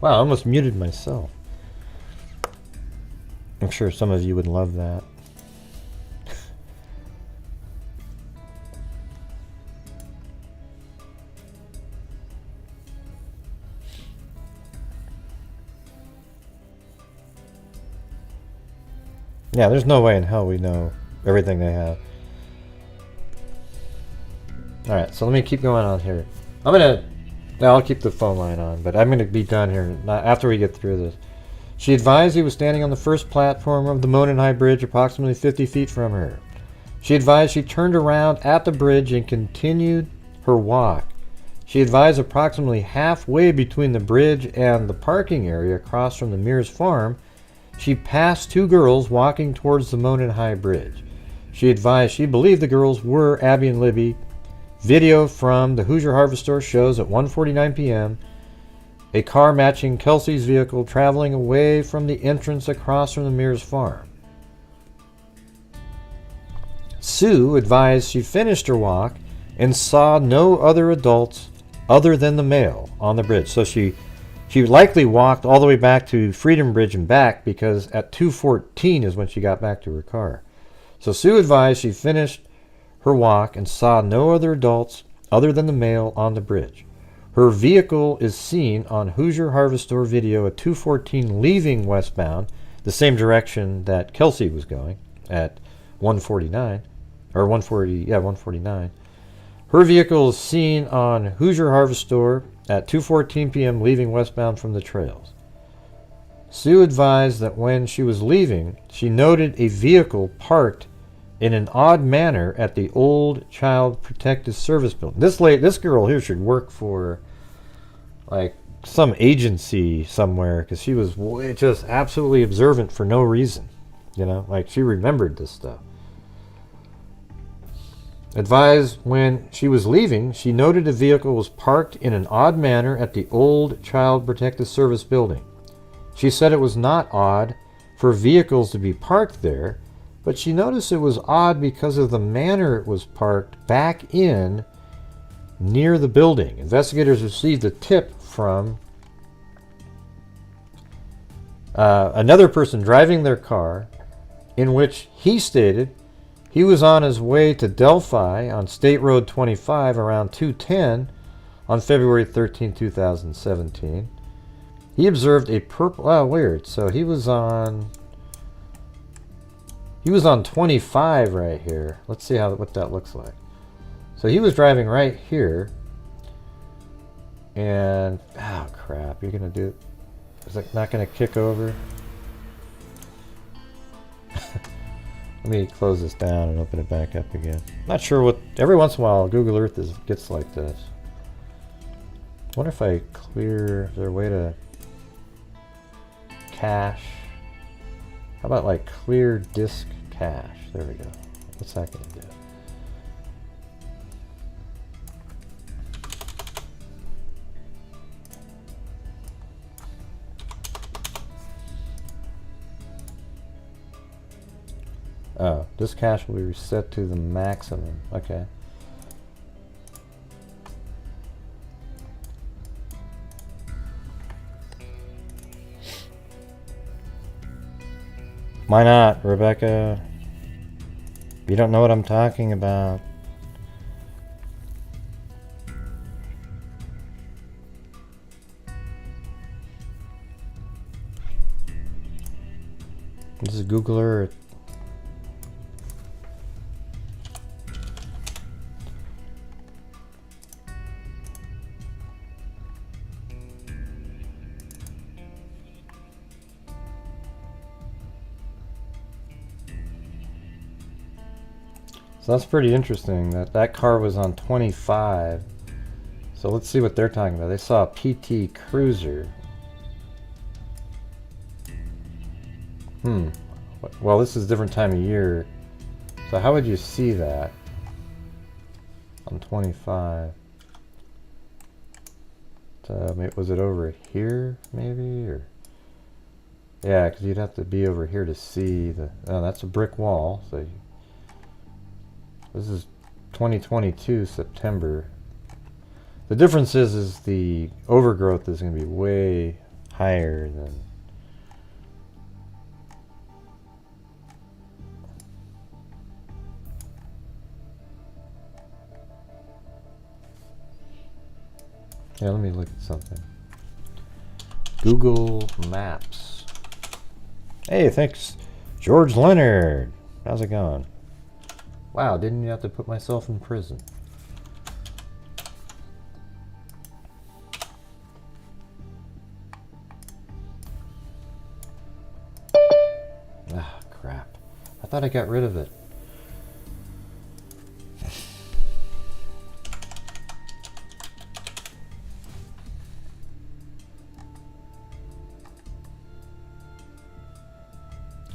Wow, I almost muted myself. I'm sure some of you would love that. Yeah, there's no way in hell we know everything they have. Alright, so let me keep going on here. I'll keep the phone line on, but I'm gonna be done here after we get through this. She advised he was standing on the first platform of the Monenhigh Bridge approximately 50 feet from her. She advised she turned around at the bridge and continued her walk. She advised approximately halfway between the bridge and the parking area across from the Mears farm, she passed two girls walking towards the Monenhigh Bridge. She advised she believed the girls were Abby and Libby. Video from the Hoosier Harvest Store shows at 1:49 p.m. a car matching Kelsey's vehicle traveling away from the entrance across from the Mears farm. Sue advised she finished her walk and saw no other adults other than the male on the bridge. So she likely walked all the way back to Freedom Bridge and back, because at 2:14 is when she got back to her car. So Sue advised she finished her walk and saw no other adults other than the male on the bridge. Her vehicle is seen on Hoosier Harvest Store video at 2:14 leaving westbound, the same direction that Kelsey was going at 1:49, or 1:49. Her vehicle is seen on Hoosier Harvest Store at 2:14 p.m. leaving westbound from the trails. Sue advised that when she was leaving, she noted a vehicle parked in an odd manner at the old Child Protective Service building. This girl here should work for like some agency somewhere, because she was just absolutely observant for no reason. You know, like she remembered this stuff. Advised when she was leaving, she noted a vehicle was parked in an odd manner at the old Child Protective Service building. She said it was not odd for vehicles to be parked there, but she noticed it was odd because of the manner it was parked back in near the building. Investigators received a tip from another person driving their car, in which he stated he was on his way to Delphi on State Road 25 around 2:10 on February 13, 2017. He observed a purple... Oh, weird. So he was on 25 right here. Let's see what that looks like. So he was driving right here. And... Oh, crap. You're going to do it? Is it not going to kick over? Let me close this down and open it back up again. Not sure what... Every once in a while, Google Earth gets like this. I wonder if I clear... Is there a way to... cache? How about like clear disk cache? There we go. What's that going to do? Oh, this cache will be reset to the maximum. Okay. Why not, Rebecca? You don't know what I'm talking about. This is Google Earth. So that's pretty interesting that car was on 25. So let's see what they're talking about. They saw a PT Cruiser. Well, this is a different time of year. So how would you see that on 25? Was it over here, maybe? Or yeah, because you'd have to be over here to see the... Oh, that's a brick wall. So this is 2022 September. The difference is the overgrowth is going to be way higher than... Yeah, let me look at something. Google Maps. Hey, thanks, George Leonard. How's it going? Wow, didn't you have to put myself in prison? Ah, crap. I thought I got rid of it.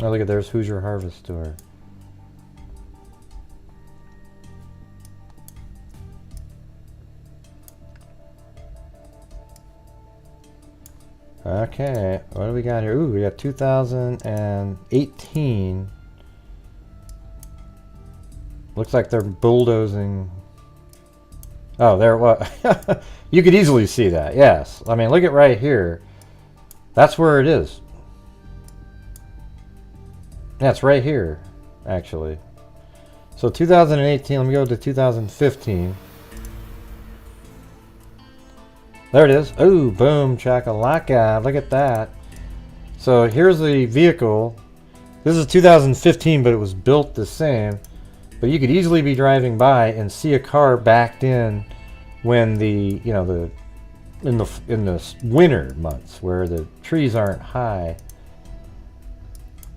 Oh, look at there's Hoosier Harvest Store. Okay, what do we got here? Ooh, we got 2018. Looks like they're bulldozing. Oh, there it was. You could easily see that, yes. I mean, look at right here. That's where it is. That's right here, actually. So 2018, let me go to 2015. There it is. Oh, boom, chakalaka. Look at that. So here's the vehicle. This is 2015, but it was built the same. But you could easily be driving by and see a car backed in when the, you know, in the winter months where the trees aren't high.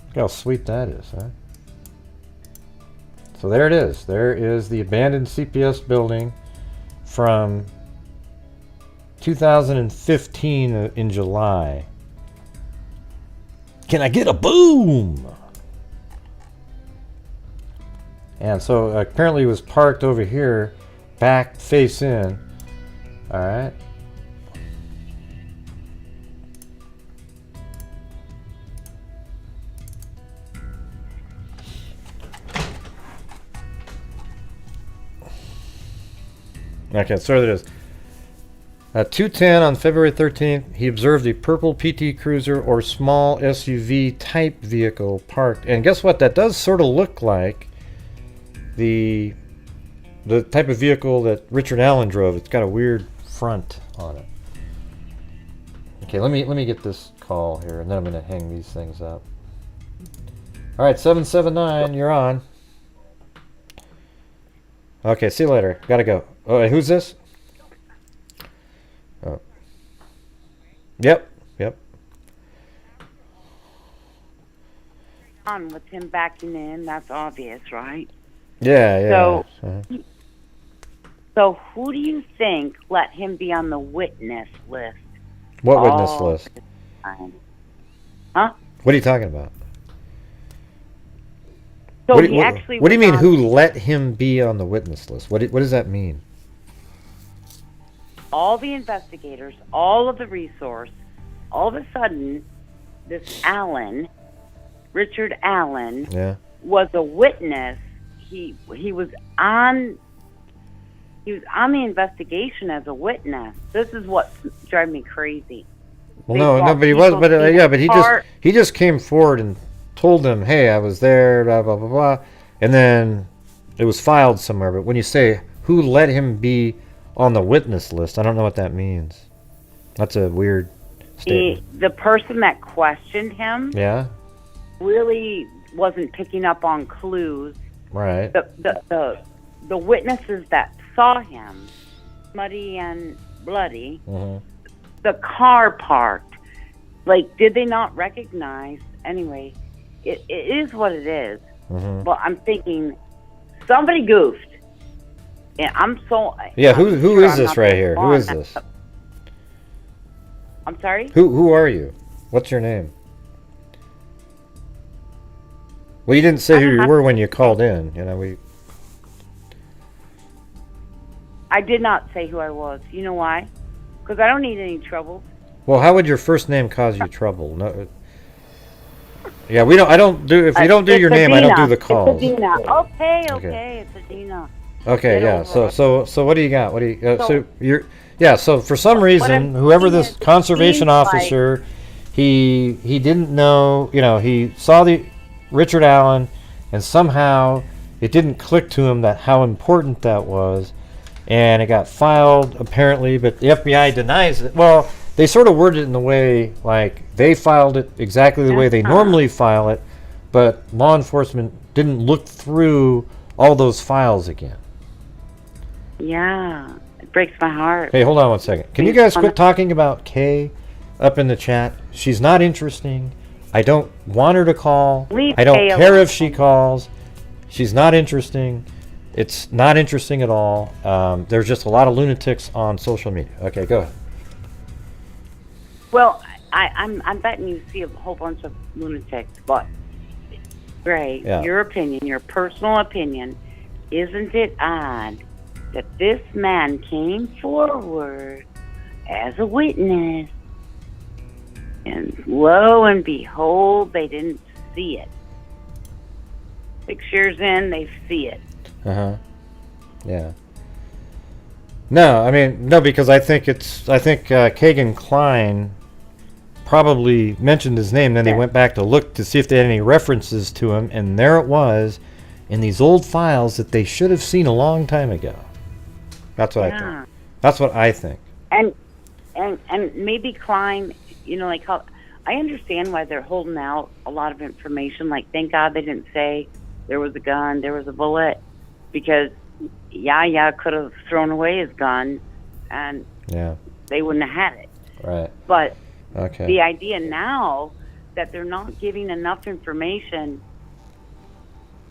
Look how sweet that is, huh? So there it is. There is the abandoned CPS building from 2015 in July. Can I get a boom? And so apparently it was parked over here, back face in. All right. Okay, so there it is. At 2:10 on February 13th, he observed a purple PT Cruiser or small SUV type vehicle parked. And guess what? That does sort of look like the type of vehicle that Richard Allen drove. It's got a weird front on it. Okay, let me get this call here, and then I'm going to hang these things up. All right, 779, you're on. Okay, see you later. Gotta go. Oh, who's this? Oh. Yep. On with him backing in, that's obvious, right? Yeah. So, so who do you think let him be on the witness list? What witness list? Huh? What are you talking about? So what he actually. What do you mean? Who let him be on the witness list? What does that mean? All the investigators, all of the resource, all of a sudden, this Allen, Richard Allen, was a witness. He was on the investigation as a witness. This is what drives me crazy. Well, no, but he was, but he just came forward and told them, "Hey, I was there," blah blah blah blah, and then it was filed somewhere. But when you say who let him be on the witness list, I don't know what that means. That's a weird statement. The person that questioned him, really wasn't picking up on clues. Right. The witnesses that saw him, muddy and bloody, the car parked. Like, did they not recognize? Anyway, it is what it is. But I'm thinking somebody goofed. And I'm so... Yeah, who is this right here? Who is this? I'm sorry? Who are you? What's your name? Well, you didn't say who you were when you called in. You know, I did not say who I was. You know why? Because I don't need any trouble. Well, how would your first name cause you trouble? No. Yeah, we don't. I don't do. If you don't do your name, I don't do the calls. It's Adina. Okay. It's Adina. Okay, Get yeah. over it. So what do you got? What do you? So you're. Yeah. So for some reason, whoever this conservation officer, he didn't know. You know, he saw the Richard Allen, and somehow it didn't click to him that how important that was, and it got filed apparently, but the FBI denies it. Well, they sort of worded it in the way like they filed it exactly the way they normally file it, but law enforcement didn't look through all those files again. Yeah, it breaks my heart. Hey, hold on one second. Can you guys quit talking about Kay up in the chat? She's not interesting. I don't want her to call. I don't care if she calls. She's not interesting. It's not interesting at all. There's just a lot of lunatics on social media. Okay, go ahead. Well, I'm betting you see a whole bunch of lunatics, but Ray, your opinion, your personal opinion, isn't it odd that this man came forward as a witness, and lo and behold, they didn't see it. 6 years in, they see it. Yeah. No, I mean, no, because I think Kagan Klein probably mentioned his name, then they went back to look to see if they had any references to him, and there it was in these old files that they should have seen a long time ago. That's what I think. That's what I think. And maybe Klein, you know, like how I understand why they're holding out a lot of information. Like, thank God they didn't say there was a gun, there was a bullet, because Yaya could have thrown away his gun, and they wouldn't have had it. Right. But the idea now that they're not giving enough information,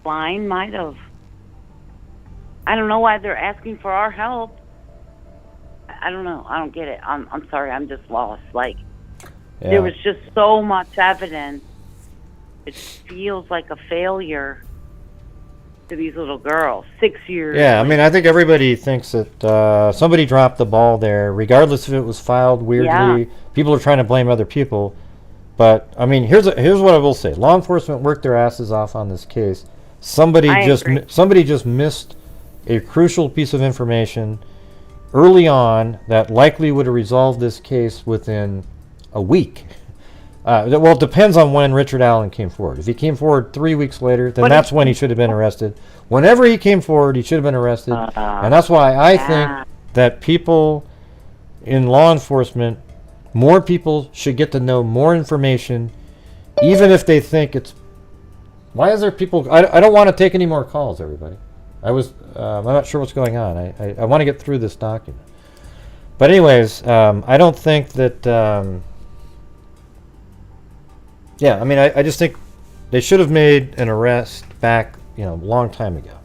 Klein might have. I don't know why they're asking for our help. I don't know. I don't get it. I'm sorry. I'm just lost. Like, there was just so much evidence. It feels like a failure to these little girls. 6 years. Yeah, I mean, I think everybody thinks that somebody dropped the ball there, regardless if it was filed weirdly. People are trying to blame other people. But, I mean, here's what I will say. Law enforcement worked their asses off on this case. Somebody just missed a crucial piece of information early on that likely would have resolved this case within a week. Well, it depends on when Richard Allen came forward. If he came forward 3 weeks later, then that's when he should have been arrested. Whenever he came forward, he should have been arrested. And that's why I think that people in law enforcement, more people should get to know more information, even if they think it's... Why is there people... I don't want to take any more calls, everybody. I'm not sure what's going on. I want to get through this document. But anyways, I don't think that... Yeah, I mean, I just think they should have made an arrest back, a long time ago.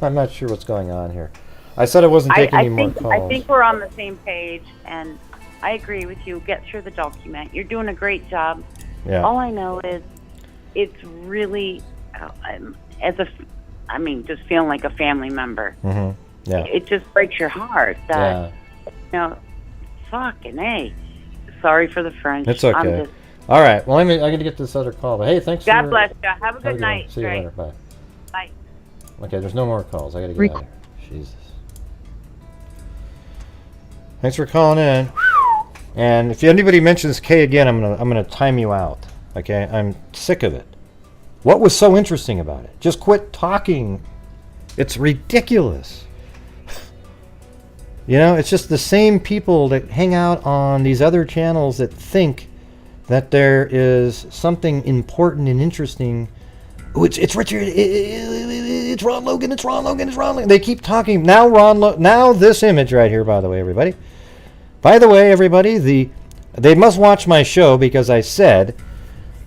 I'm not sure what's going on here. I said I wasn't taking any more calls. I think we're on the same page, and I agree with you. Get through the document. You're doing a great job. Yeah. All I know is it's really, just feeling like a family member. Mm-hmm. Yeah. It just breaks your heart that, fucking A. Sorry for the French. It's okay. All right. Well, I got to get this other call. But hey, thanks. God bless you. Have a good night. See you later. Bye. Bye. Okay, there's no more calls. I got to get out of here. Jesus. Thanks for calling in. And if anybody mentions K again, I'm gonna time you out. Okay, I'm sick of it. What was so interesting about it? Just quit talking. It's ridiculous. It's just the same people that hang out on these other channels that think that there is something important and interesting. It's Richard. It's Ron Logan. It's Ron Logan. It's Ron Logan. They keep talking now. Now this image right here. By the way, everybody. They must watch my show because I said.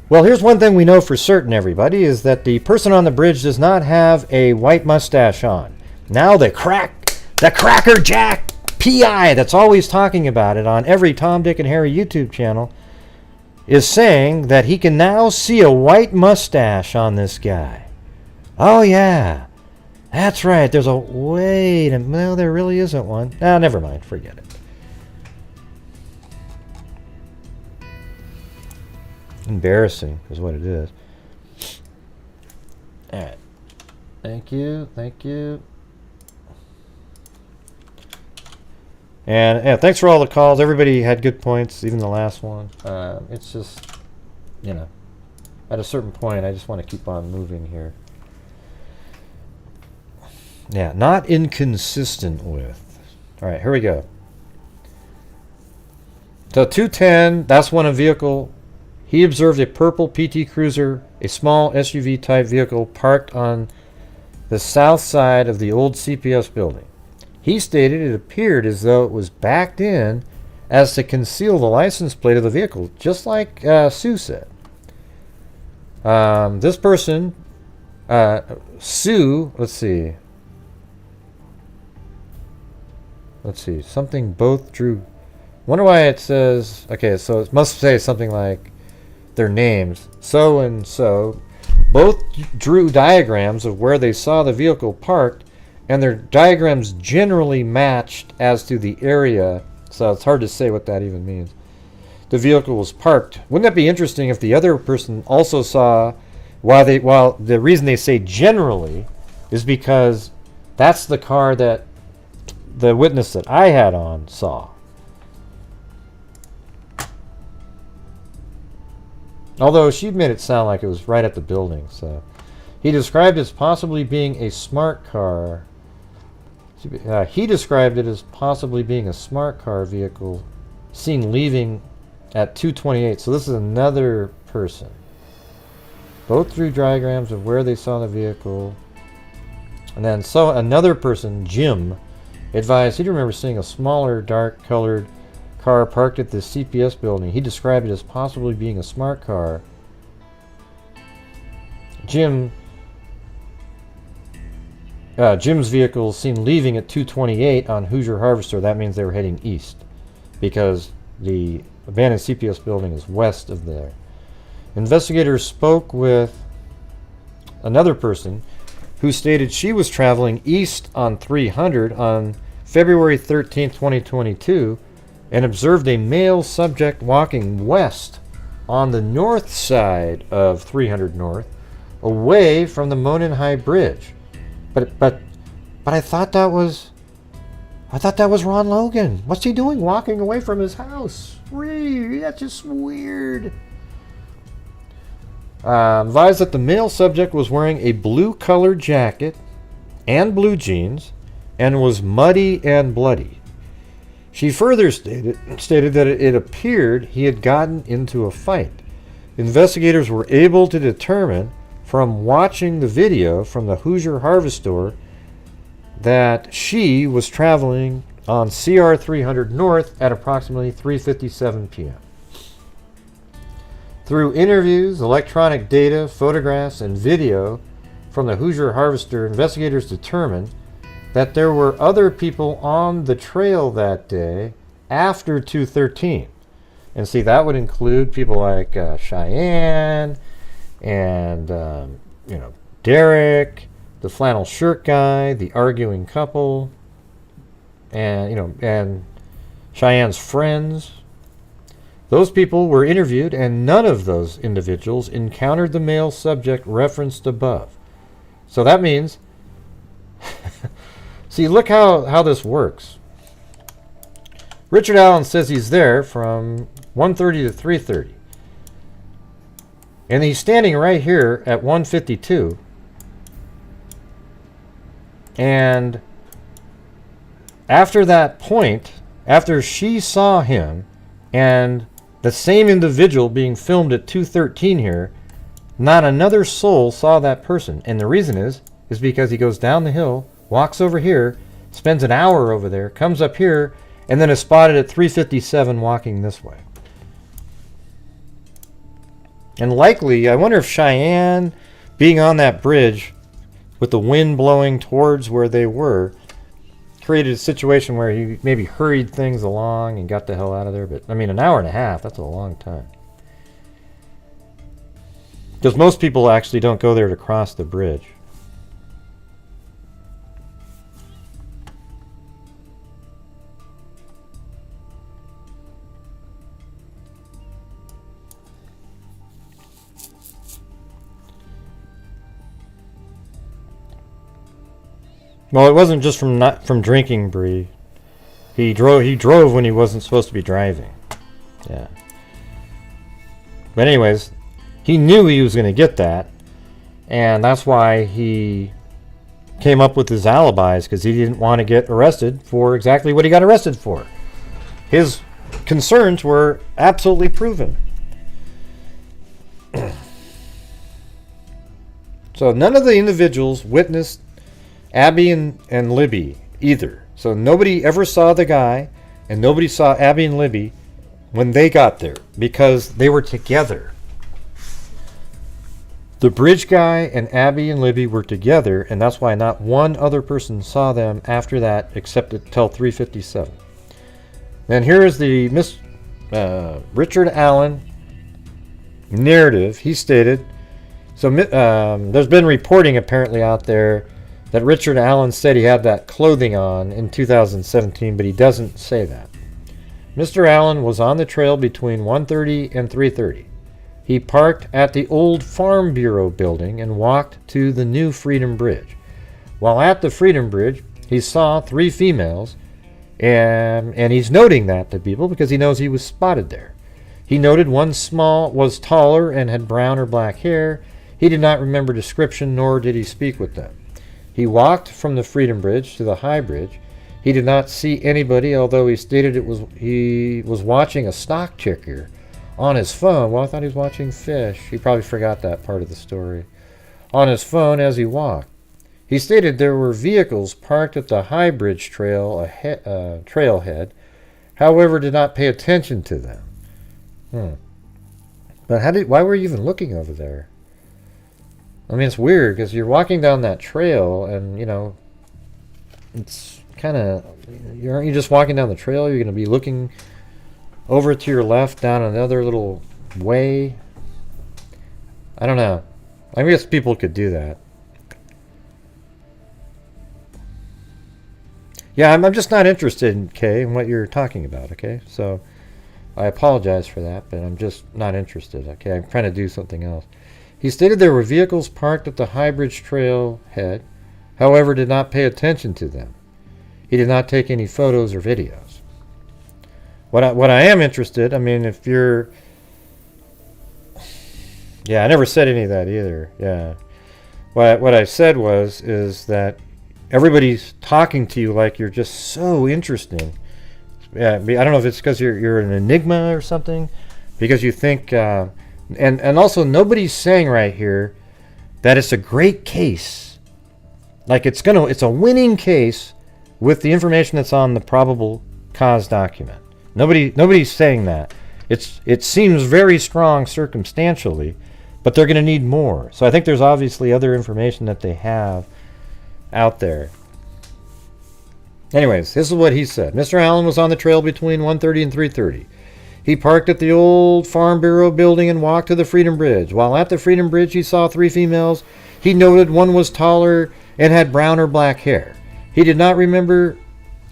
Well, here's one thing we know for certain, everybody, is that the person on the bridge does not have a white mustache on. Now the Cracker Jack PI that's always talking about it on every Tom, Dick, and Harry YouTube channel is saying that he can now see a white mustache on this guy. Oh, yeah. That's right. There's a... Wait. No, there really isn't one. Ah, never mind. Forget it. Embarrassing is what it is. All right. Thank you. Thank you. And yeah, thanks for all the calls. Everybody had good points, even the last one. It's just, you know, at a certain point, I just want to keep on moving here. Yeah, not inconsistent with. All right, here we go. So 210, that's when a vehicle. He observed a purple PT Cruiser, a small SUV type vehicle parked on the south side of the old CPS building. He stated it appeared as though it was backed in as to conceal the license plate of the vehicle, just like Sue said. This person, Sue, let's see, something both drew. Wonder why it says, okay, so it must say something like their names. So and so both drew diagrams of where they saw the vehicle parked, and their diagrams generally matched as to the area, so it's hard to say what that even means. The vehicle was parked. Wouldn't that be interesting if the other person also saw, while the reason they say generally is because that's the car that the witness that I had on saw. Although she made it sound like it was right at the building, so. He described it as possibly being a smart car. He described it as possibly being a smart car vehicle seen leaving at 2:28. So this is another person. Both drew diagrams of where they saw the vehicle. And then so another person, Jim, advised he'd remember seeing a smaller, dark-colored car parked at the CPS building. He described it as possibly being a smart car. Jim's vehicle seen leaving at 2:28 on Hoosier Harvester. That means they were heading east, because the abandoned CPS building is west of there. Investigators spoke with another person who stated she was traveling east on 300 on February 13, 2022, and observed a male subject walking west on the north side of 300 North, away from the Monon High Bridge. But I thought that was Ron Logan. What's he doing walking away from his house? That's just weird. Advised that the male subject was wearing a blue-colored jacket and blue jeans and was muddy and bloody. She further stated that it appeared he had gotten into a fight. Investigators were able to determine from watching the video from the Hoosier Harvest Store that she was traveling on CR 300 North at approximately 3:57 p.m. Through interviews, electronic data, photographs, and video from the Hoosier Harvester, investigators determined that there were other people on the trail that day after 2:13. And see, that would include people like Cheyenne and, Derek, the flannel shirt guy, the arguing couple, and, and Cheyenne's friends. Those people were interviewed, and none of those individuals encountered the male subject referenced above. So that means, see, look how this works. Richard Allen says he's there from 1:30 to 3:30. And he's standing right here at 1:52. And after that point, after she saw him and the same individual being filmed at 2:13 here, not another soul saw that person. And the reason is because he goes down the hill, walks over here, spends an hour over there, comes up here, and then is spotted at 3:57 walking this way. And likely, I wonder if Cheyenne being on that bridge with the wind blowing towards where they were created a situation where he maybe hurried things along and got the hell out of there. But, I mean, an hour and a half, that's a long time. Because most people actually don't go there to cross the bridge. Well, it wasn't just from drinking, Bree. He drove when he wasn't supposed to be driving. Yeah. But anyways, he knew he was going to get that, and that's why he came up with his alibis, because he didn't want to get arrested for exactly what he got arrested for. His concerns were absolutely proven. So none of the individuals witnessed Abby and Libby either. So nobody ever saw the guy, and nobody saw Abby and Libby when they got there, because they were together. The bridge guy and Abby and Libby were together, and that's why not one other person saw them after that, except until 3:57. Then here is the Richard Allen narrative. He stated, so there's been reporting apparently out there that Richard Allen said he had that clothing on in 2017, but he doesn't say that. Mr. Allen was on the trail between 1:30 and 3:30. He parked at the old Farm Bureau building and walked to the new Freedom Bridge. While at the Freedom Bridge, he saw 3 females, and he's noting that to people because he knows he was spotted there. He noted one was taller and had brown or black hair. He did not remember description, nor did he speak with them. He walked from the Freedom Bridge to the High Bridge. He did not see anybody, although he stated he was watching a stock ticker on his phone. Well, I thought he was watching fish. He probably forgot that part of the story. On his phone as he walked. He stated there were vehicles parked at the High Bridge trailhead, however did not pay attention to them. But why were you even looking over there? I mean, it's weird because you're walking down that trail, and it's kind of, aren't you just walking down the trail? You're going to be looking over to your left down another little way. I don't know. I guess people could do that. Yeah, I'm just not interested in what you're talking about. Okay, so I apologize for that, but I'm just not interested. Okay, I'm trying to do something else. He stated there were vehicles parked at the High Bridge trailhead, however did not pay attention to them. He did not take any photos or videos. What I am interested, I mean, if you're... Yeah, I never said any of that either. Yeah. What I said is that everybody's talking to you like you're just so interesting. Yeah, I don't know if it's because you're an enigma or something, because you think... And also, nobody's saying right here that it's a great case. Like it's a winning case with the information that's on the probable cause document. Nobody's saying that. It seems very strong circumstantially, but they're going to need more. So I think there's obviously other information that they have out there. Anyways, this is what he said. Mr. Allen was on the trail between 1:30 and 3:30. He parked at the old Farm Bureau building and walked to the Freedom Bridge. While at the Freedom Bridge, he saw 3 females. He noted one was taller and had brown or black hair. He did not remember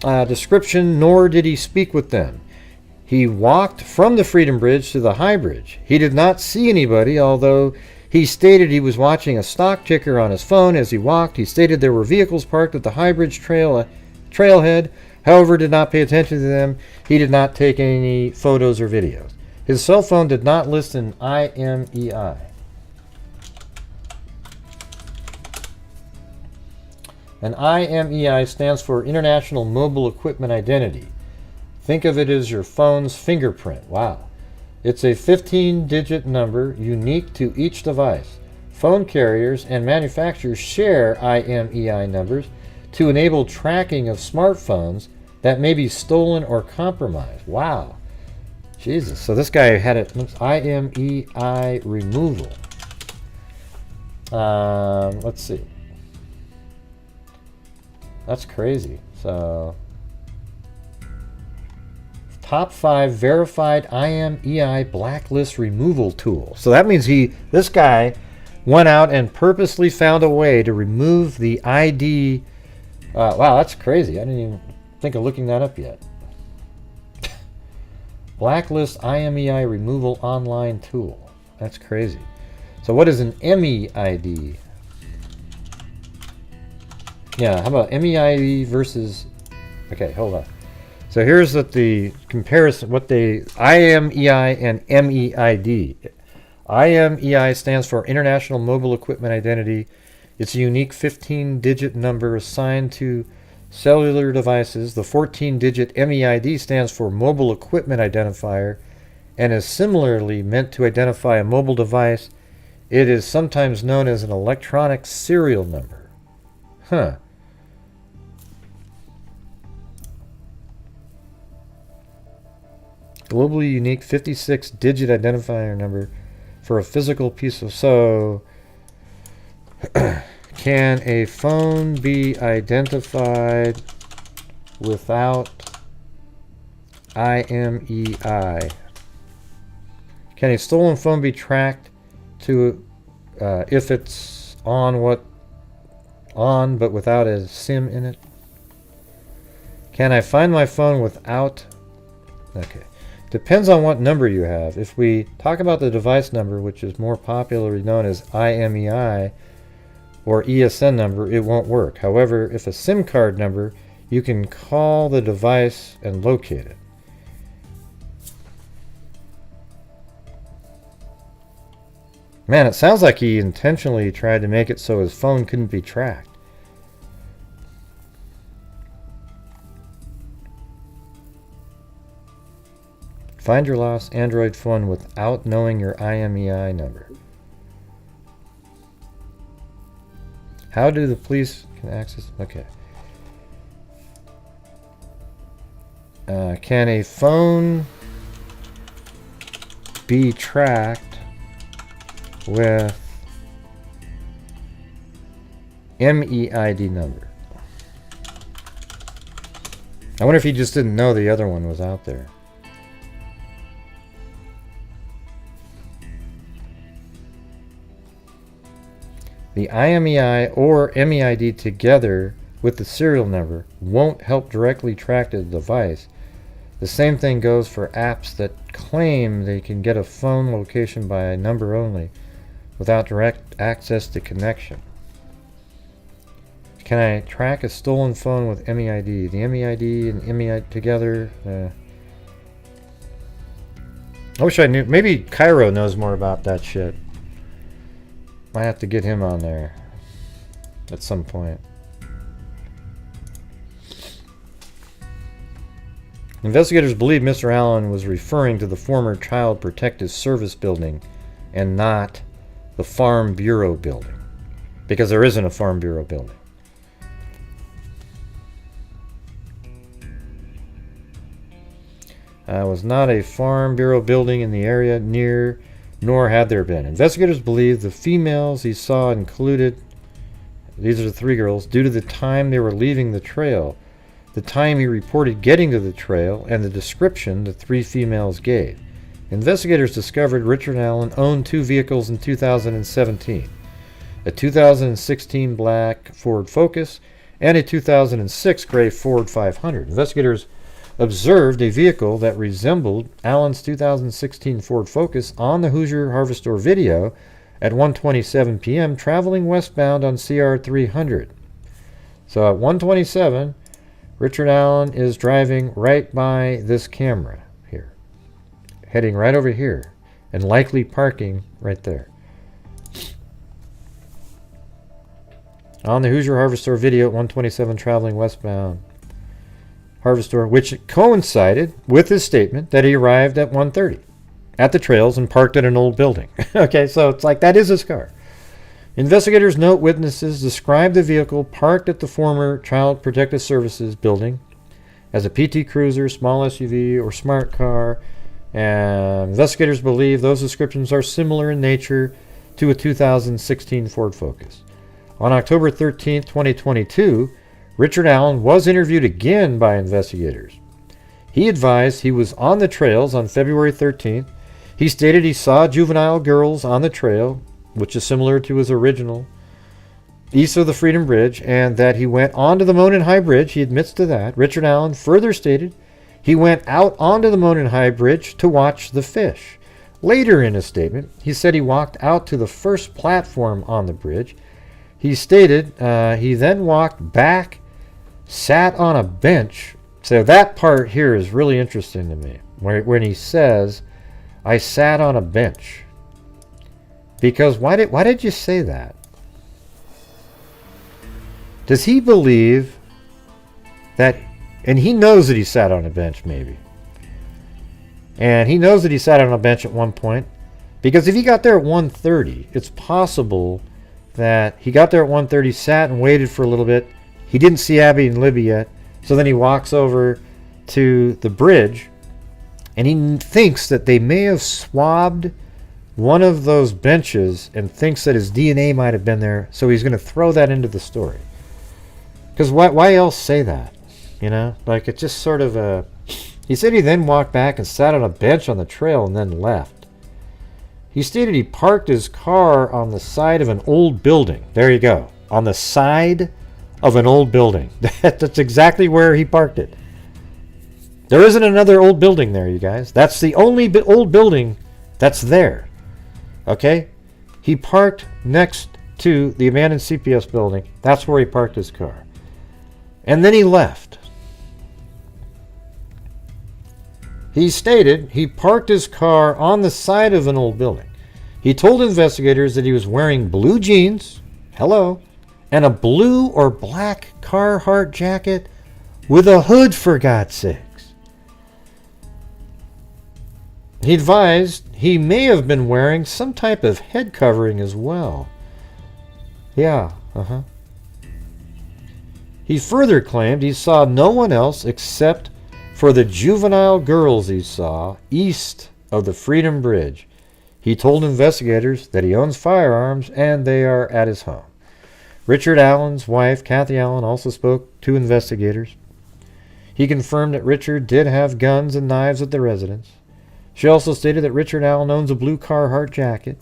description, nor did he speak with them. He walked from the Freedom Bridge to the High Bridge. He did not see anybody, although he stated he was watching a stock ticker on his phone as he walked. He stated there were vehicles parked at the High Bridge trailhead, however did not pay attention to them. He did not take any photos or videos. His cell phone did not list an IMEI. An IMEI stands for International Mobile Equipment Identity. Think of it as your phone's fingerprint. Wow. It's a 15-digit number unique to each device. Phone carriers and manufacturers share IMEI numbers to enable tracking of smartphones that may be stolen or compromised. Wow. Jesus. So this guy had it. IMEI removal. Let's see. That's crazy. So top 5 verified IMEI blacklist removal tool. So that means this guy went out and purposely found a way to remove the ID. Wow, that's crazy. I didn't even think of looking that up yet. Blacklist IMEI removal online tool. That's crazy. So what is an MEID? Yeah, how about MEID versus... Okay, hold on. So here's the comparison, IMEI and MEID. IMEI stands for International Mobile Equipment Identity. It's a unique 15-digit number assigned to cellular devices. The 14-digit MEID stands for Mobile Equipment Identifier and is similarly meant to identify a mobile device. It is sometimes known as an electronic serial number. Huh. Globally unique 56-digit identifier number for a physical piece of... So, can a phone be identified without IMEI? Can a stolen phone be tracked to if it's on but without a SIM in it? Can I find my phone without... Okay. Depends on what number you have. If we talk about the device number, which is more popularly known as IMEI or ESN number, it won't work. However, if a SIM card number, you can call the device and locate it. Man, it sounds like he intentionally tried to make it so his phone couldn't be tracked. Find your lost Android phone without knowing your IMEI number. How do the police can access? Okay. Can a phone be tracked with MEID number? I wonder if he just didn't know the other one was out there. The IMEI or MEID together with the serial number won't help directly track the device. The same thing goes for apps that claim they can get a phone location by a number only without direct access to connection. Can I track a stolen phone with MEID? The MEID and MEID together? I wish I knew. Maybe Cairo knows more about that shit. Might have to get him on there at some point. Investigators believe Mr. Allen was referring to the former Child Protective Service building and not the Farm Bureau building, because there isn't a Farm Bureau building. Was not a Farm Bureau building in the area near, nor had there been. Investigators believe the females he saw included, these are the 3 girls, due to the time they were leaving the trail, the time he reported getting to the trail, and the description the 3 females gave. Investigators discovered Richard Allen owned 2 vehicles in 2017, a 2016 black Ford Focus and a 2006 gray Ford 500. Investigators observed a vehicle that resembled Allen's 2016 Ford Focus on the Hoosier Harvester video at 1:27 p.m. traveling westbound on CR 300. So at 1:27, Richard Allen is driving right by this camera here, heading right over here, and likely parking right there. On the Hoosier Harvester video at 1:27 traveling westbound Harvester, which coincided with his statement that he arrived at 1:30 at the trails and parked at an old building. Okay, so it's like that is his car. Investigators note witnesses describe the vehicle parked at the former Child Protective Services building as a PT Cruiser, small SUV, or smart car. And investigators believe those descriptions are similar in nature to a 2016 Ford Focus. On October 13, 2022, Richard Allen was interviewed again by investigators. He advised he was on the trails on February 13th. He stated he saw juvenile girls on the trail, which is similar to his original, east of the Freedom Bridge, and that he went onto the Monon High Bridge. He admits to that. Richard Allen further stated he went out onto the Monon High Bridge to watch the fish. Later in his statement, he said he walked out to the first platform on the bridge. He stated he then walked back, sat on a bench. So that part here is really interesting to me, when he says, I sat on a bench. Because why did you say that? Does he believe that, and he knows that he sat on a bench maybe. And he knows that he sat on a bench at one point, because if he got there at 1:30, it's possible that he got there at 1:30, sat and waited for a little bit. He didn't see Abby and Libby yet, so then he walks over to the bridge, and he thinks that they may have swabbed one of those benches and thinks that his DNA might have been there, so he's going to throw that into the story. Because why else say that? You know, like it's just sort of a... He said he then walked back and sat on a bench on the trail and then left. He stated he parked his car on the side of an old building. There you go. On the side of an old building. That's exactly where he parked it. There isn't another old building there, you guys. That's the only old building that's there. Okay? He parked next to the abandoned CPS building. That's where he parked his car. And then he left. He stated he parked his car on the side of an old building. He told investigators that he was wearing blue jeans, hello, and a blue or black Carhartt jacket with a hood, for God's sakes. He advised he may have been wearing some type of head covering as well. Yeah, He further claimed he saw no one else except for the juvenile girls he saw east of the Freedom Bridge. He told investigators that he owns firearms and they are at his home. Richard Allen's wife, Kathy Allen, also spoke to investigators. He confirmed that Richard did have guns and knives at the residence. She also stated that Richard Allen owns a blue Carhartt jacket.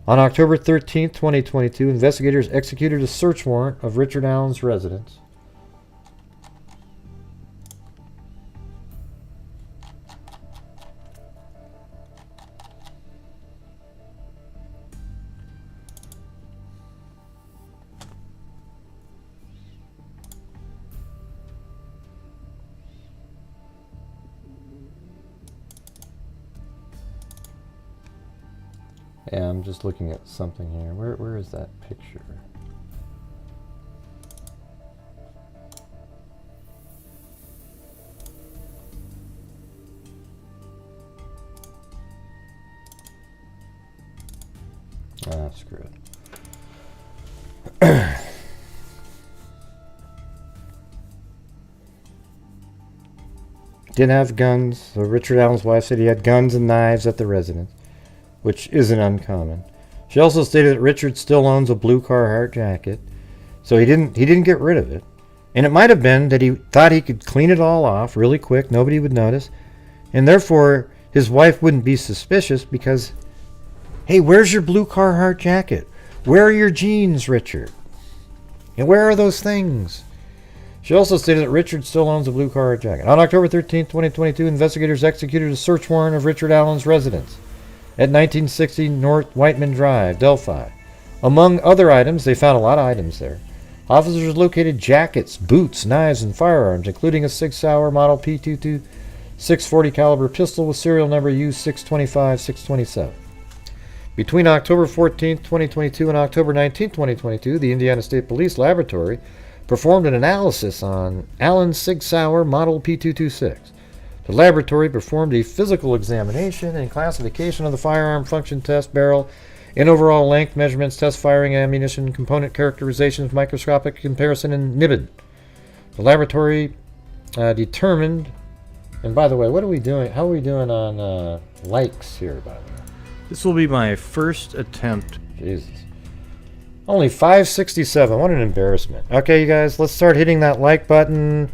On October 13, 2022, investigators executed a search warrant of Richard Allen's residence. Yeah, I'm just looking at something here. Where is that picture? Ah, screw it. Didn't have guns. So Richard Allen's wife said he had guns and knives at the residence, which isn't uncommon. She also stated that Richard still owns a blue Carhartt jacket, so he didn't get rid of it. And it might have been that he thought he could clean it all off really quick, nobody would notice, and therefore his wife wouldn't be suspicious because, hey, where's your blue Carhartt jacket? Where are your jeans, Richard? And where are those things? She also stated that Richard still owns a blue Carhartt jacket. On October 13, 2022, investigators executed a search warrant of Richard Allen's residence at 1960 North Whiteman Drive, Delphi. Among other items, they found a lot of items there. Officers located jackets, boots, knives, and firearms, including a Sig Sauer Model P22 640 caliber pistol with serial number U625-627. Between October 14, 2022 and October 19, 2022, the Indiana State Police Laboratory performed an analysis on Allen's Sig Sauer Model P226. The laboratory performed a physical examination and classification of the firearm function test barrel and overall length measurements, test firing ammunition, component characterizations, microscopic comparison, and NIBID. The laboratory determined, and by the way, what are we doing? How are we doing on likes here, by the way? This will be my first attempt. Jesus. Only 567. What an embarrassment. Okay, you guys, let's start hitting that like button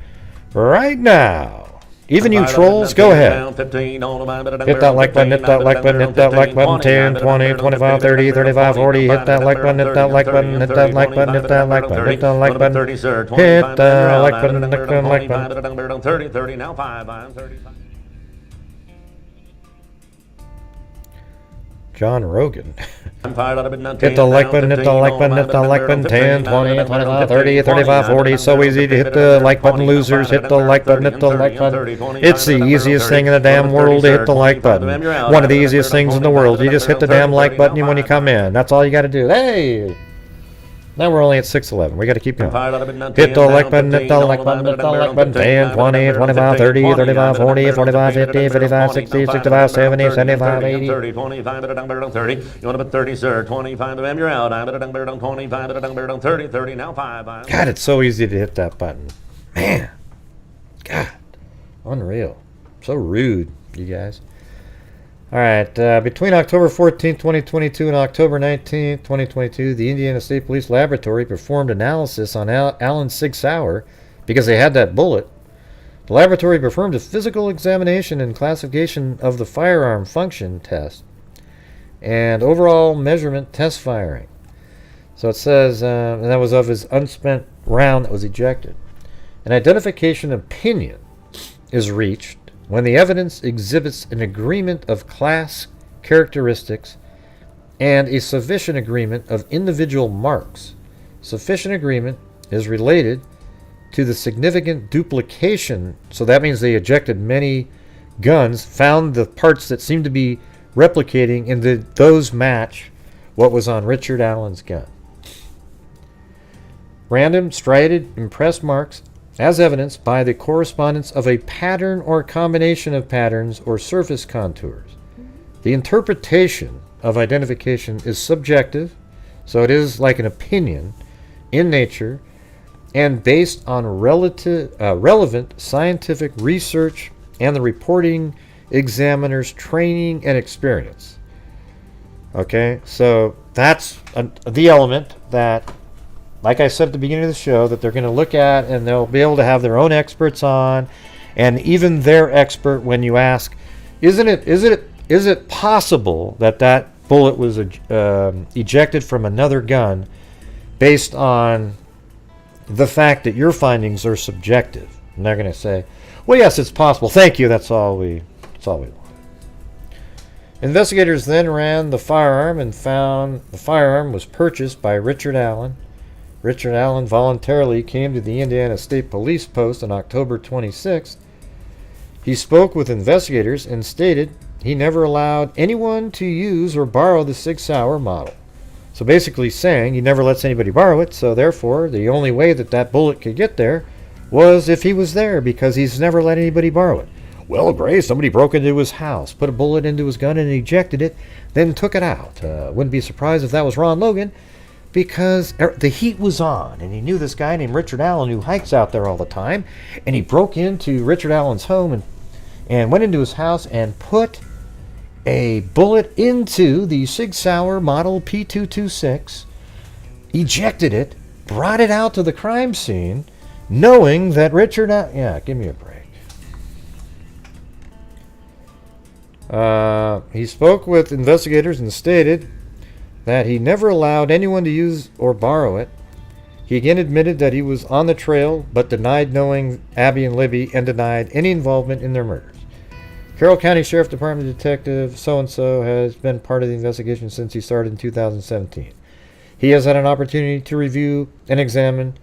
right now. Even you trolls, go ahead. Hit that like button, hit that like button, hit that like button. 10, 20, 25, 30, 35, 40. Hit that like button, hit that like button, hit that like button, hit that like button, hit that like button. Hit that like button, hit that like button. 30, 30, now 5, I'm 35. John Rogan. Hit the like button, hit the like button, hit the like button. 10, 20, 25, 30, 35, 40. So easy to hit the like button, losers. Hit the like button, hit the like button. It's the easiest thing in the damn world to hit the like button. One of the easiest things in the world. You just hit the damn like button when you come in. That's all you got to do. Hey! Now we're only at 6:11. We got to keep going. Hit the like button, hit the like button, hit the like button. 10, 20, 25, 30, 35, 40, 45, 50, 55, 60, 65, 70, 75, 80. 30, 25, 30. You want to put 30, sir. 25, you're out. I'm 25, 30, 30, now 5. God, it's so easy to hit that button. Man. God. Unreal. So rude, you guys. All right, between October 14, 2022 and October 19, 2022, the Indiana State Police Laboratory performed analysis on Alan Sig Sauer because they had that bullet. The laboratory performed a physical examination and classification of the firearm function test and overall measurement test firing. So it says, and that was of his unspent round that was ejected. An identification opinion is reached when the evidence exhibits an agreement of class characteristics and a sufficient agreement of individual marks. Sufficient agreement is related to the significant duplication, so that means they ejected many guns, found the parts that seem to be replicating, and those match what was on Richard Allen's gun. Random striated impressed marks as evidenced by the correspondence of a pattern or combination of patterns or surface contours. The interpretation of identification is subjective, so it is like an opinion in nature and based on relevant scientific research and the reporting examiner's training and experience. Okay, so that's the element that, like I said at the beginning of the show, that they're going to look at, and they'll be able to have their own experts on, and even their expert, when you ask, is it possible that that bullet was ejected from another gun, based on the fact that your findings are subjective? And they're going to say, well, yes, it's possible. Thank you. That's all we want. Investigators then ran the firearm and found the firearm was purchased by Richard Allen. Richard Allen voluntarily came to the Indiana State Police Post on October 26th. He spoke with investigators and stated he never allowed anyone to use or borrow the Sig Sauer model. So basically saying he never lets anybody borrow it, so therefore the only way that that bullet could get there was if he was there, because he's never let anybody borrow it. Well, Gray, somebody broke into his house, put a bullet into his gun and ejected it, then took it out. Wouldn't be surprised if that was Ron Logan, because the heat was on, and he knew this guy named Richard Allen who hikes out there all the time, and he broke into Richard Allen's home and went into his house and put a bullet into the Sig Sauer model P226, ejected it, brought it out to the crime scene, knowing that Richard Allen... Yeah, give me a break. He spoke with investigators and stated that he never allowed anyone to use or borrow it. He again admitted that he was on the trail, but denied knowing Abby and Libby and denied any involvement in their murders. Carroll County Sheriff Department Detective so-and-so has been part of the investigation since he started in 2017. He has had an opportunity to review and examine.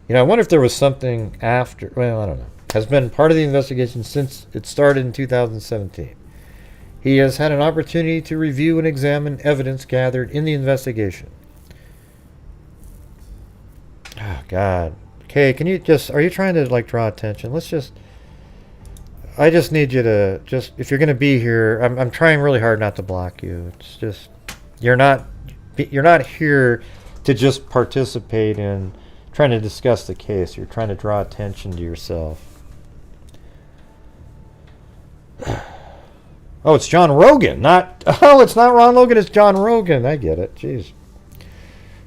I wonder if there was something after. Well, I don't know. Has been part of the investigation since it started in 2017. He has had an opportunity to review and examine evidence gathered in the investigation. Oh, God. Okay, can you are you trying to, draw attention? I just need you to, if you're going to be here, I'm trying really hard not to block you. It's just, you're not here to just participate in trying to discuss the case. You're trying to draw attention to yourself. Oh, it's John Rogan, it's not Ron Logan, it's John Rogan. I get it, jeez.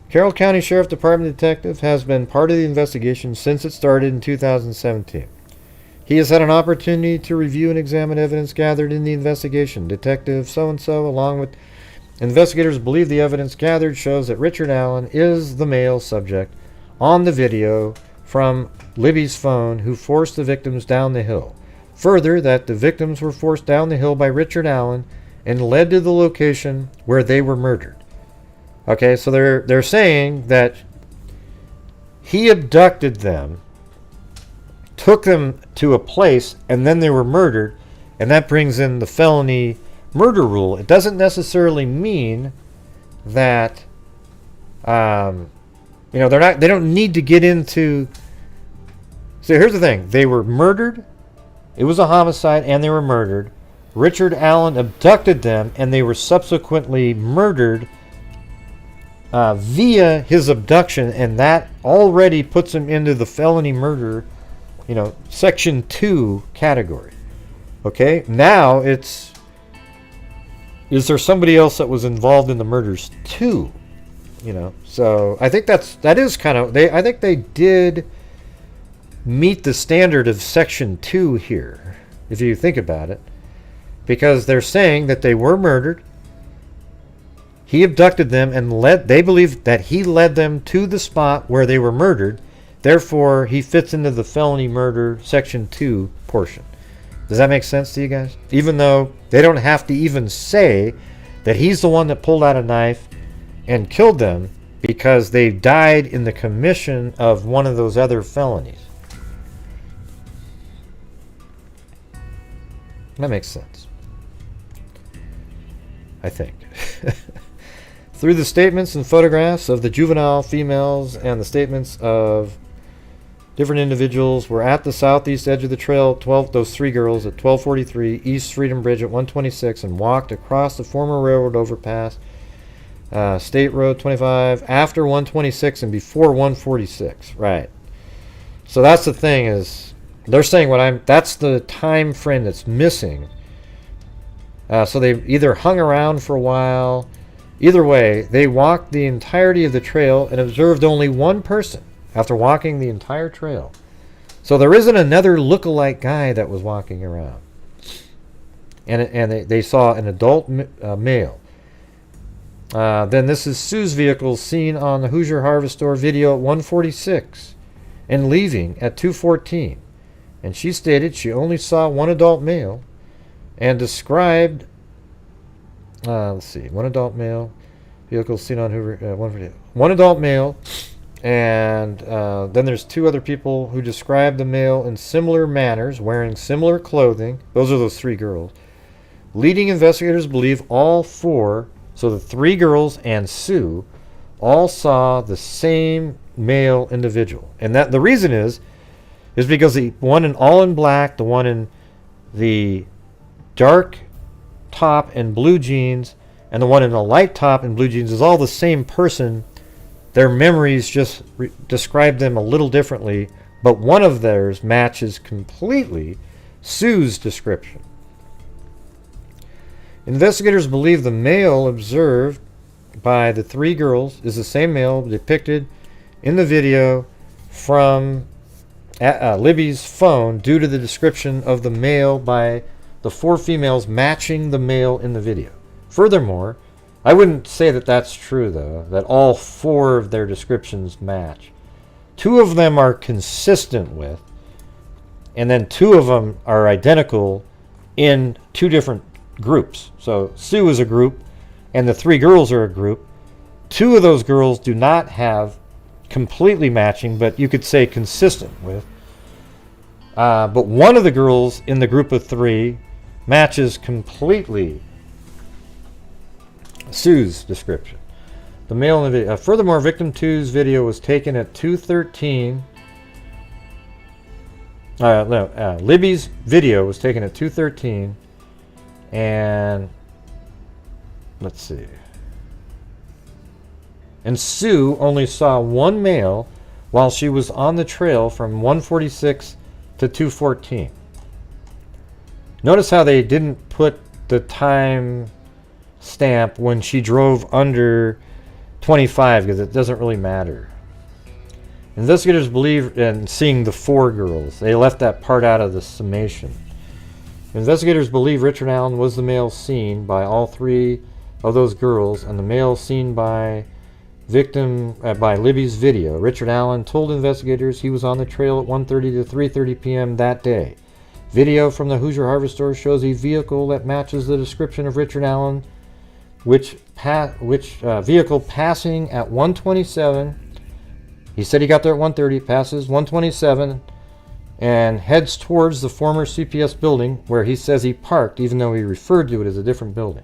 Carroll County Sheriff Department Detective has been part of the investigation since it started in 2017. He has had an opportunity to review and examine evidence gathered in the investigation. Detective so-and-so, along with investigators, believe the evidence gathered shows that Richard Allen is the male subject on the video from Libby's phone who forced the victims down the hill. Further, that the victims were forced down the hill by Richard Allen and led to the location where they were murdered. Okay, so they're saying that he abducted them, took them to a place, and then they were murdered, and that brings in the felony murder rule. It doesn't necessarily mean that they don't need to get into. So here's the thing: they were murdered. It was a homicide, and they were murdered. Richard Allen abducted them, and they were subsequently murdered via his abduction, and that already puts him into the felony murder, Section 2 category. Okay, now is there somebody else that was involved in the murders too? So I think that is kind of, I think they did meet the standard of Section 2 here, if you think about it, because they're saying that they were murdered. He abducted them and they believe that he led them to the spot where they were murdered. Therefore, he fits into the felony murder Section 2 portion. Does that make sense to you guys? Even though they don't have to even say that he's the one that pulled out a knife and killed them, because they died in the commission of one of those other felonies. That makes sense, I think. Through the statements and photographs of the juvenile females and the statements of different individuals were at the southeast edge of the trail, those three girls at 1243 East Freedom Bridge at 126, and walked across the former railroad overpass, State Road 25, after 126 and before 146. Right. So that's the thing, is they're saying that's the time frame that's missing. So they either hung around for a while. Either way, they walked the entirety of the trail and observed only one person after walking the entire trail. So there isn't another look-alike guy that was walking around. And they saw an adult male. Then this is Sue's vehicle seen on the Hoosier Harvest Store video at 146 and leaving at 214. And she stated she only saw one adult male and described, one adult male, vehicle seen on Hoover, 148. One adult male, and then there's two other people who described the male in similar manners, wearing similar clothing. Those are those three girls. Leading investigators believe all four, so the three girls and Sue, all saw the same male individual. And that the reason is because the one all in black, the one in the dark top and blue jeans, and the one in the light top and blue jeans is all the same person. Their memories just describe them a little differently, but one of theirs matches completely Sue's description. Investigators believe the male observed by the three girls is the same male depicted in the video from Libby's phone due to the description of the male by the four females matching the male in the video. Furthermore, I wouldn't say that that's true, though, that all four of their descriptions match. Two of them are consistent with, and then two of them are identical in two different groups. So Sue is a group, and the three girls are a group. Two of those girls do not have completely matching, but you could say consistent with. But one of the girls in the group of three matches completely Sue's description. The male in the video. Furthermore, victim 2's video was taken at 2:13. Libby's video was taken at 2:13, and let's see. And Sue only saw one male while she was on the trail from 146 to 214. Notice how they didn't put the time stamp when she drove under 25, because it doesn't really matter. Investigators believe in seeing the 4 girls. They left that part out of the summation. Investigators believe Richard Allen was the male seen by all 3 of those girls and the male seen by victim by Libby's video. Richard Allen told investigators he was on the trail at 1:30 to 3:30 p.m. that day. Video from the Hoosier Hardware store shows a vehicle that matches the description of Richard Allen, which vehicle passing at 1:27. He said he got there at 1:30, passes 1:27, and heads towards the former CPS building where he says he parked, even though he referred to it as a different building.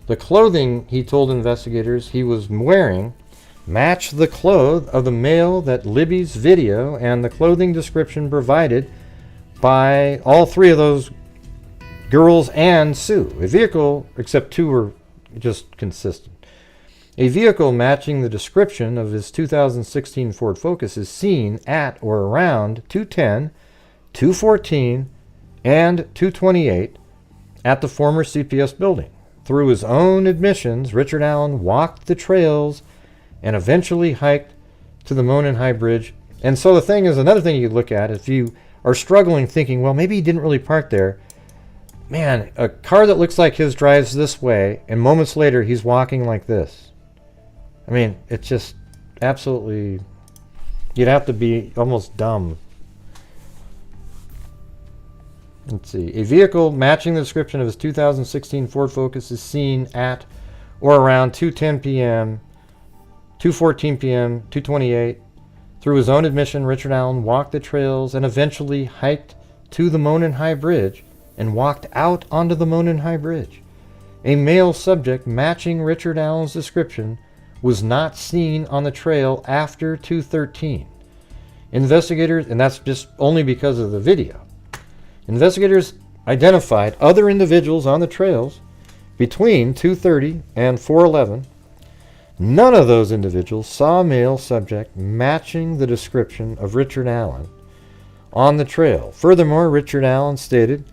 The clothing, he told investigators, he was wearing matched the clothes of the male that Libby's video and the clothing description provided by all 3 of those girls and Sue. A vehicle, except 2 were just consistent. A vehicle matching the description of his 2016 Ford Focus is seen at or around 2:10, 2:14, and 2:28 at the former CPS building. Through his own admissions, Richard Allen walked the trails and eventually hiked to the Monon High Bridge. And so the thing is, another thing you could look at, if you are struggling thinking, well, maybe he didn't really park there. Man, a car that looks like his drives this way, and moments later he's walking like this. I mean, it's just absolutely, you'd have to be almost dumb. Let's see. A vehicle matching the description of his 2016 Ford Focus is seen at or around 2:10 p.m., 2:14 p.m., 2:28. Through his own admission, Richard Allen walked the trails and eventually hiked to the Monon High Bridge and walked out onto the Monon High Bridge. A male subject matching Richard Allen's description was not seen on the trail after 2:13. Investigators, and that's just only because of the video. Investigators identified other individuals on the trails between 2:30 and 4:11. None of those individuals saw a male subject matching the description of Richard Allen on the trail. Furthermore, Richard Allen stated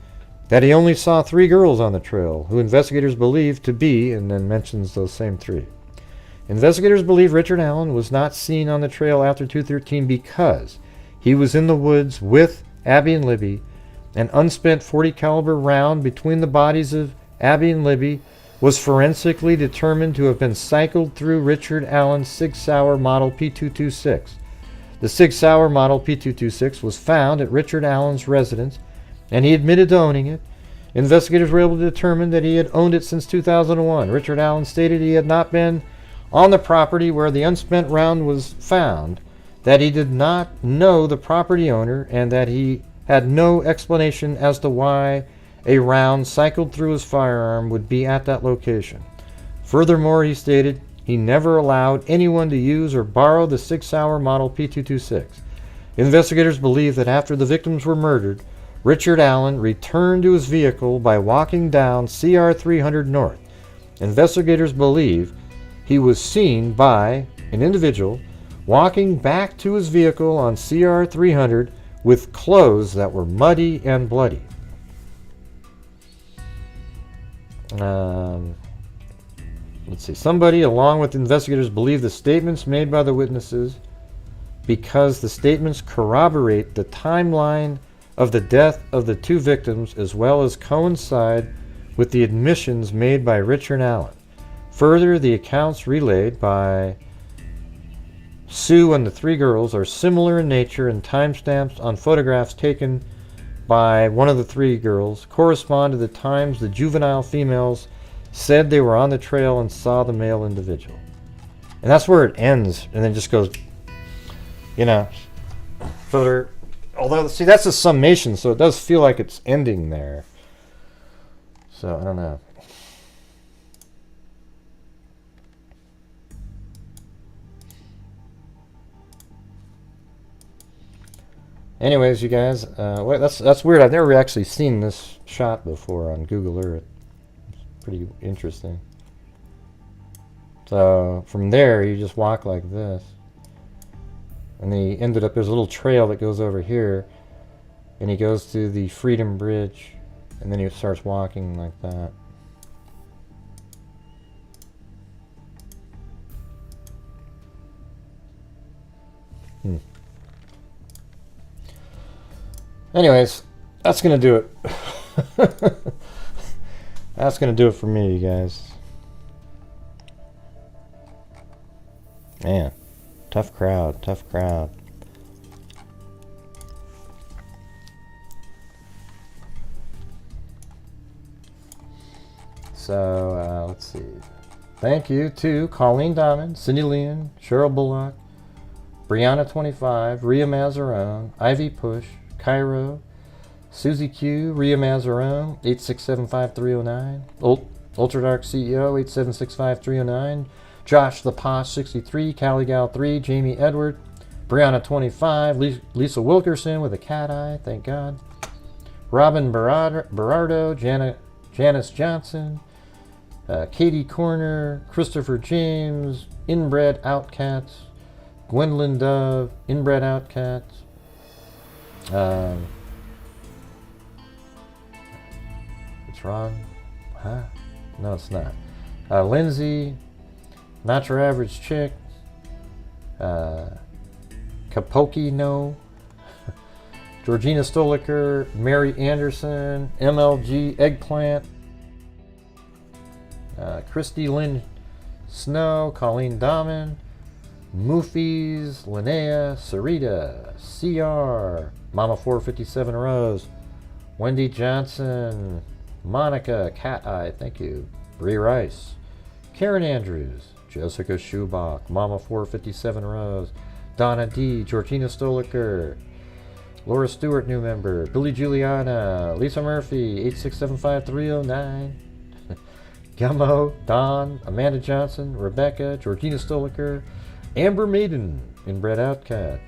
that he only saw 3 girls on the trail, who investigators believe to be, and then mentions those same 3. Investigators believe Richard Allen was not seen on the trail after 2:13 because he was in the woods with Abby and Libby. An unspent .40 caliber round between the bodies of Abby and Libby was forensically determined to have been cycled through Richard Allen's Sig Sauer Model P226. The Sig Sauer Model P226 was found at Richard Allen's residence, and he admitted to owning it. Investigators were able to determine that he had owned it since 2001. Richard Allen stated he had not been on the property where the unspent round was found, that he did not know the property owner, and that he had no explanation as to why a round cycled through his firearm would be at that location. Furthermore, he stated he never allowed anyone to use or borrow the Sig Sauer Model P226. Investigators believe that after the victims were murdered, Richard Allen returned to his vehicle by walking down CR 300 North. Investigators believe he was seen by an individual walking back to his vehicle on CR 300 with clothes that were muddy and bloody. Let's see. Somebody, along with investigators, believe the statements made by the witnesses because the statements corroborate the timeline of the death of the 2 victims as well as coincide with the admissions made by Richard Allen. Further, the accounts relayed by Sue and the 3 girls are similar in nature, and timestamps on photographs taken by one of the 3 girls correspond to the times the juvenile females said they were on the trail and saw the male individual. And that's where it ends, and then just goes, you know, further. Although, see, that's a summation, so it does feel like it's ending there. So, I don't know. Anyways, you guys, well, that's weird. I've never actually seen this shot before on Google Earth. It's pretty interesting. So from there, you just walk like this, and then he ended up. There's a little trail that goes over here, and he goes to the Freedom Bridge, and then he starts walking like that. Anyways, that's going to do it. That's going to do it for me, you guys. Man, tough crowd, tough crowd. So, let's see. Thank you to Colleen Diamond, Cindy Leon, Cheryl Bullock, Brianna25, Ria Mazarone, Ivy Push, Cairo, Susie Q, Ria Mazarone, 8675309, Ultra Dark CEO, 8765309, Josh the Posh 63, Callie Gal 3, Jamie Edward, Brianna 25, Lisa Wilkerson with a cat eye, thank God, Robin Berardo, Janice Johnson, Katie Corner, Christopher James, Inbred Outcats, Gwendolyn Dove, Inbred Outcats, it's wrong, huh? No, it's not. Lindsay, Not Your Average Chick, Kapoki No, Georgina Stoliker, Mary Anderson, MLG Eggplant, Christy Lynn Snow, Colleen Dahman, Moofies, Linnea, Sarita, CR, Mama 457 Rose, Wendy Johnson, Monica, Cat Eye, thank you, Bree Rice, Karen Andrews, Jessica Schubach, Mama 457 Rose, Donna D, Georgina Stoliker, Laura Stewart, new member, Billy Juliana, Lisa Murphy, 8675309, Gummo, Don, Amanda Johnson, Rebecca, Georgina Stoliker, Amber Maiden, Inbred Outcast,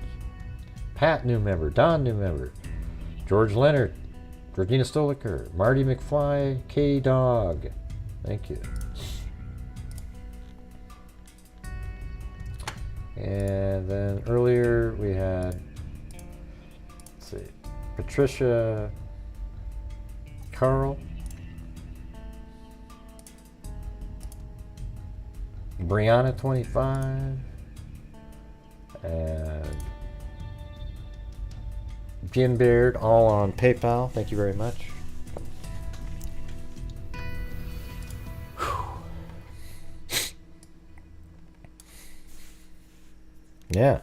Pat, new member, Don, new member, George Leonard, Georgina Stoliker, Marty McFly, K-Dog, thank you. And then earlier we had, let's see, Patricia Carl, Brianna 25, and Jim Baird, all on PayPal. Thank you very much. Yeah.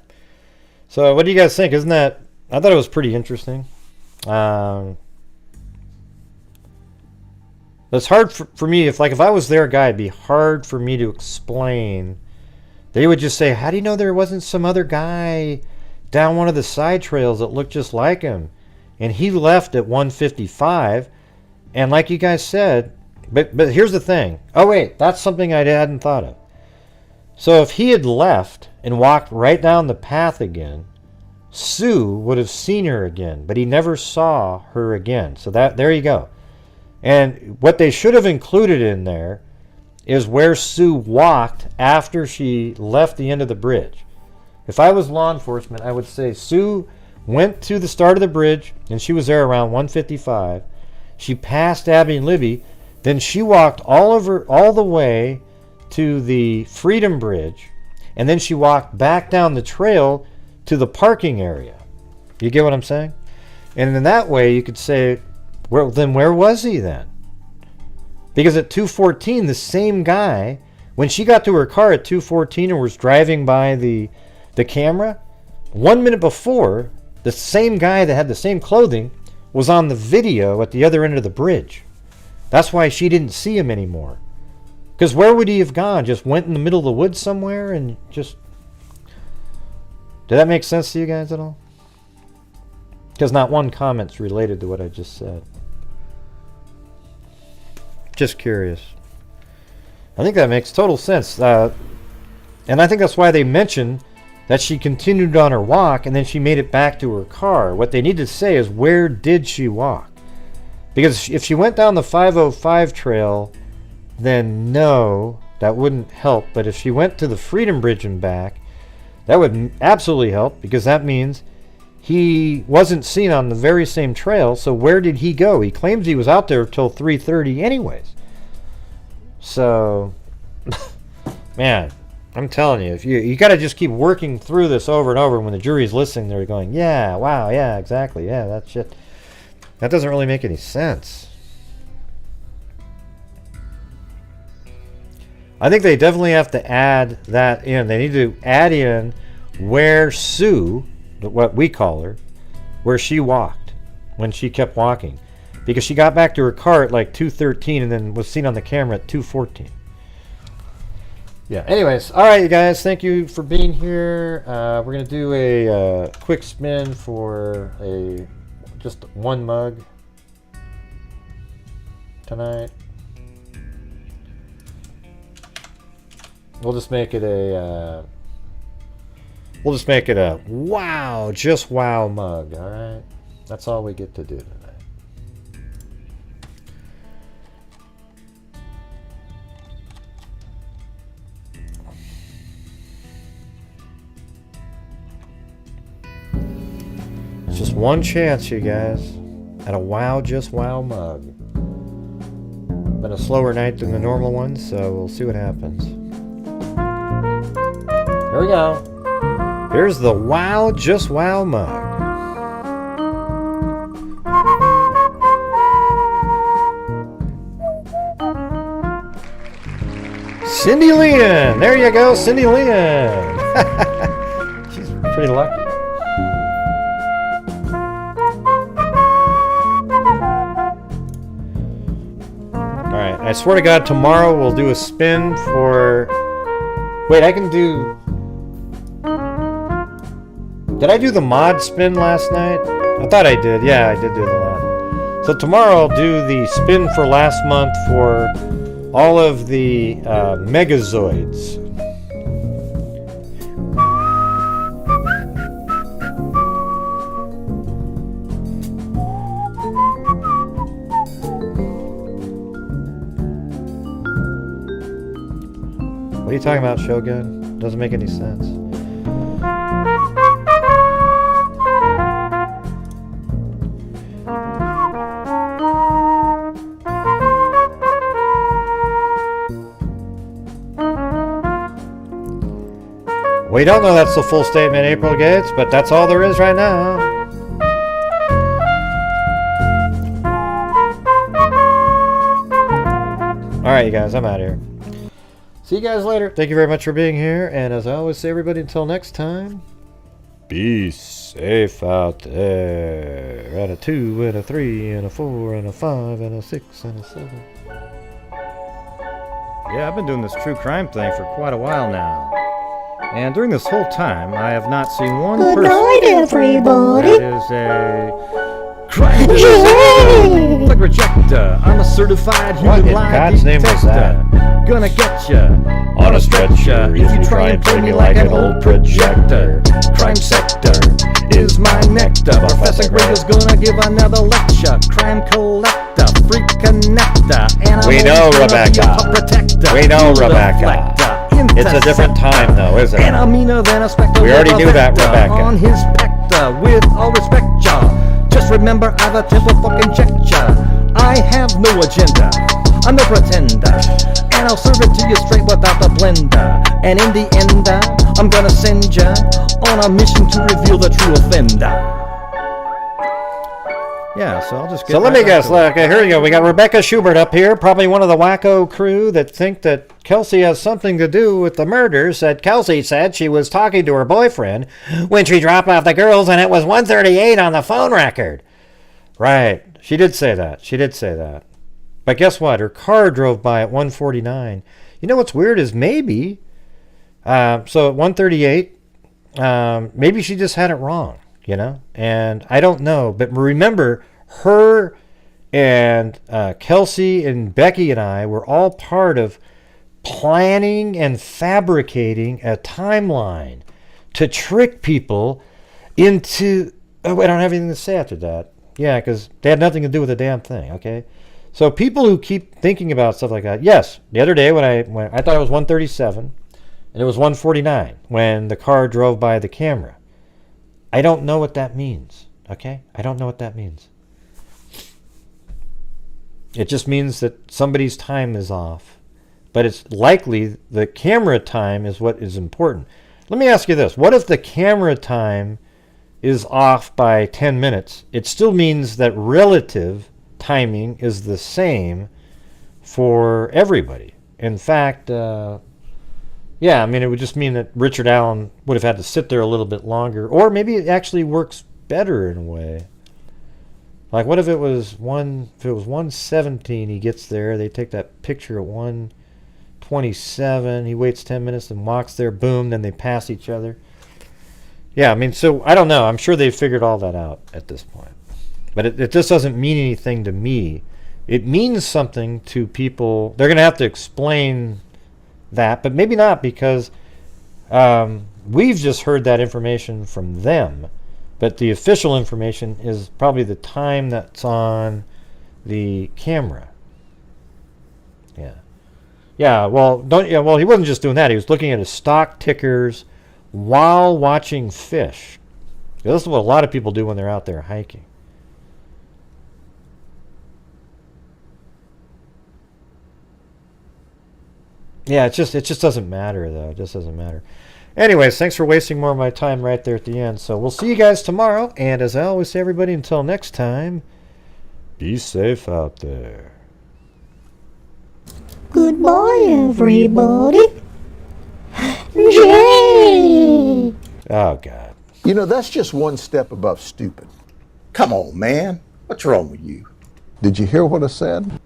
So what do you guys think? Isn't that, I thought it was pretty interesting. It's hard for me, if I was their guy, it'd be hard for me to explain. They would just say, how do you know there wasn't some other guy down one of the side trails that looked just like him? And he left at 155. And like you guys said, but here's the thing. Oh wait, that's something I hadn't thought of. So if he had left and walked right down the path again, Sue would have seen her again, but he never saw her again. So there you go. And what they should have included in there is where Sue walked after she left the end of the bridge. If I was law enforcement, I would say Sue went to the start of the bridge, and she was there around 155. She passed Abby and Libby, then she walked all the way to the Freedom Bridge, and then she walked back down the trail to the parking area. You get what I'm saying? And in that way, you could say, well, then where was he then? Because at 2:14, the same guy, when she got to her car at 2:14 and was driving by the camera, 1 minute before, the same guy that had the same clothing was on the video at the other end of the bridge. That's why she didn't see him anymore. Because where would he have gone? Just went in the middle of the woods somewhere and just... Did that make sense to you guys at all? Because not one comment's related to what I just said. Just curious. I think that makes total sense. And I think that's why they mentioned that she continued on her walk and then she made it back to her car. What they need to say is, where did she walk? Because if she went down the 505 trail, then no, that wouldn't help. But if she went to the Freedom Bridge and back, that would absolutely help, because that means he wasn't seen on the very same trail. So where did he go? He claims he was out there till 3:30 anyways. So, man, I'm telling you, if you got to just keep working through this over and over. When the jury's listening, they're going, yeah, wow, yeah, exactly, yeah, that shit. That doesn't really make any sense. I think they definitely have to add that in. They need to add in where Sue, what we call her, where she walked when she kept walking. Because she got back to her car at like 2:13 and then was seen on the camera at 2:14. Yeah, anyways, all right, you guys, thank you for being here. We're going to do a quick spin for just one mug tonight. We'll just make it a wow, just wow mug, all right? That's all we get to do tonight. It's just one chance, you guys, at a wow, just wow mug. Been a slower night than the normal one, so we'll see what happens. Here we go. Here's the wow, just wow mug. Cindy Leon. There you go, Cindy Leon. She's pretty lucky. Alright, I swear to God, tomorrow we'll do a spin for... Wait, I can do... Did I do the mod spin last night? I thought I did. Yeah, I did do the mod. So tomorrow I'll do the spin for last month for all of the Megazoids. What are you talking about, Shogun? Doesn't make any sense. We don't know that's the full statement, April Gates, but that's all there is right now. Alright, you guys, I'm out of here. See you guys later. Thank you very much for being here. And as I always say, everybody, until next time, be safe out there. And a 2, and a 3, and a 4, and a 5, and a 6, and a 7. Yeah, I've been doing this true crime thing for quite a while now. And during this whole time, I have not seen one Good person night, everybody. that is a crime detector, like rejector. I'm a certified human lie God's name was detector. Gonna get ya on a stretcher if you try and play me like an old projector. Crime sector is my nectar. Professor Greg is gonna give another lecture. Crime collector, freak connector. We know, Rebecca. We know, Rebecca. It's a different time, though, isn't it? And I'm meaner than a spectre. We already knew that, Rebecca. On his pector, with all respect, y'all. Just remember, I've a temper fucking check ya. I have no agenda. I'm no pretender. And I'll serve it to you straight without the blender. And in the end, I'm gonna send ya on a mission to reveal the true offender. Yeah, so I'll just get... So let me guess. Okay, here we go. We got Rebecca Schubert up here, probably one of the wacko crew that think that Kelsey has something to do with the murders. That Kelsey said she was talking to her boyfriend when she dropped off the girls, and it was 1:38 on the phone record. Right. She did say that. She did say that. But guess what? Her car drove by at 1:49. You know what's weird is maybe... so at 1:38, maybe she just had it wrong. You know, and I don't know, but remember, her and Kelsey and Becky and I were all part of planning and fabricating a timeline to trick people into... Oh, I don't have anything to say after that. Yeah, because they had nothing to do with the damn thing, okay? So people who keep thinking about stuff like that, yes, the other day when I thought it was 1:37, and it was 1:49 when the car drove by the camera. I don't know what that means, okay? I don't know what that means. It just means that somebody's time is off. But it's likely the camera time is what is important. Let me ask you this. What if the camera time is off by 10 minutes, it still means that relative timing is the same for everybody. In fact, yeah, I mean, it would just mean that Richard Allen would have had to sit there a little bit longer, or maybe it actually works better in a way. Like, what if it was 1:17, he gets there, they take that picture at 1:27, he waits 10 minutes and walks there, boom, then they pass each other. Yeah, I mean, so I don't know. I'm sure they've figured all that out at this point. But it just doesn't mean anything to me. It means something to people. They're going to have to explain that, but maybe not, because we've just heard that information from them. But the official information is probably the time that's on the camera. Yeah. Yeah, well, he wasn't just doing that. He was looking at his stock tickers while watching fish. This is what a lot of people do when they're out there hiking. Yeah, it just doesn't matter, though. It just doesn't matter. Anyways, thanks for wasting more of my time right there at the end. So we'll see you guys tomorrow. And as I always say, everybody, until next time, be safe out there. Goodbye, everybody. Jay! Oh, God. You know, that's just one step above stupid. Come on, man. What's wrong with you? Did you hear what I said?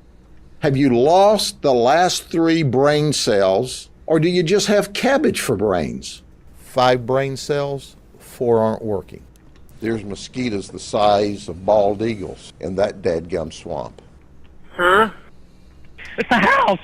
Have you lost the last 3 brain cells, or do you just have cabbage for brains? 5 brain cells, 4 aren't working. There's mosquitoes the size of bald eagles in that dadgum swamp. Huh? It's a house!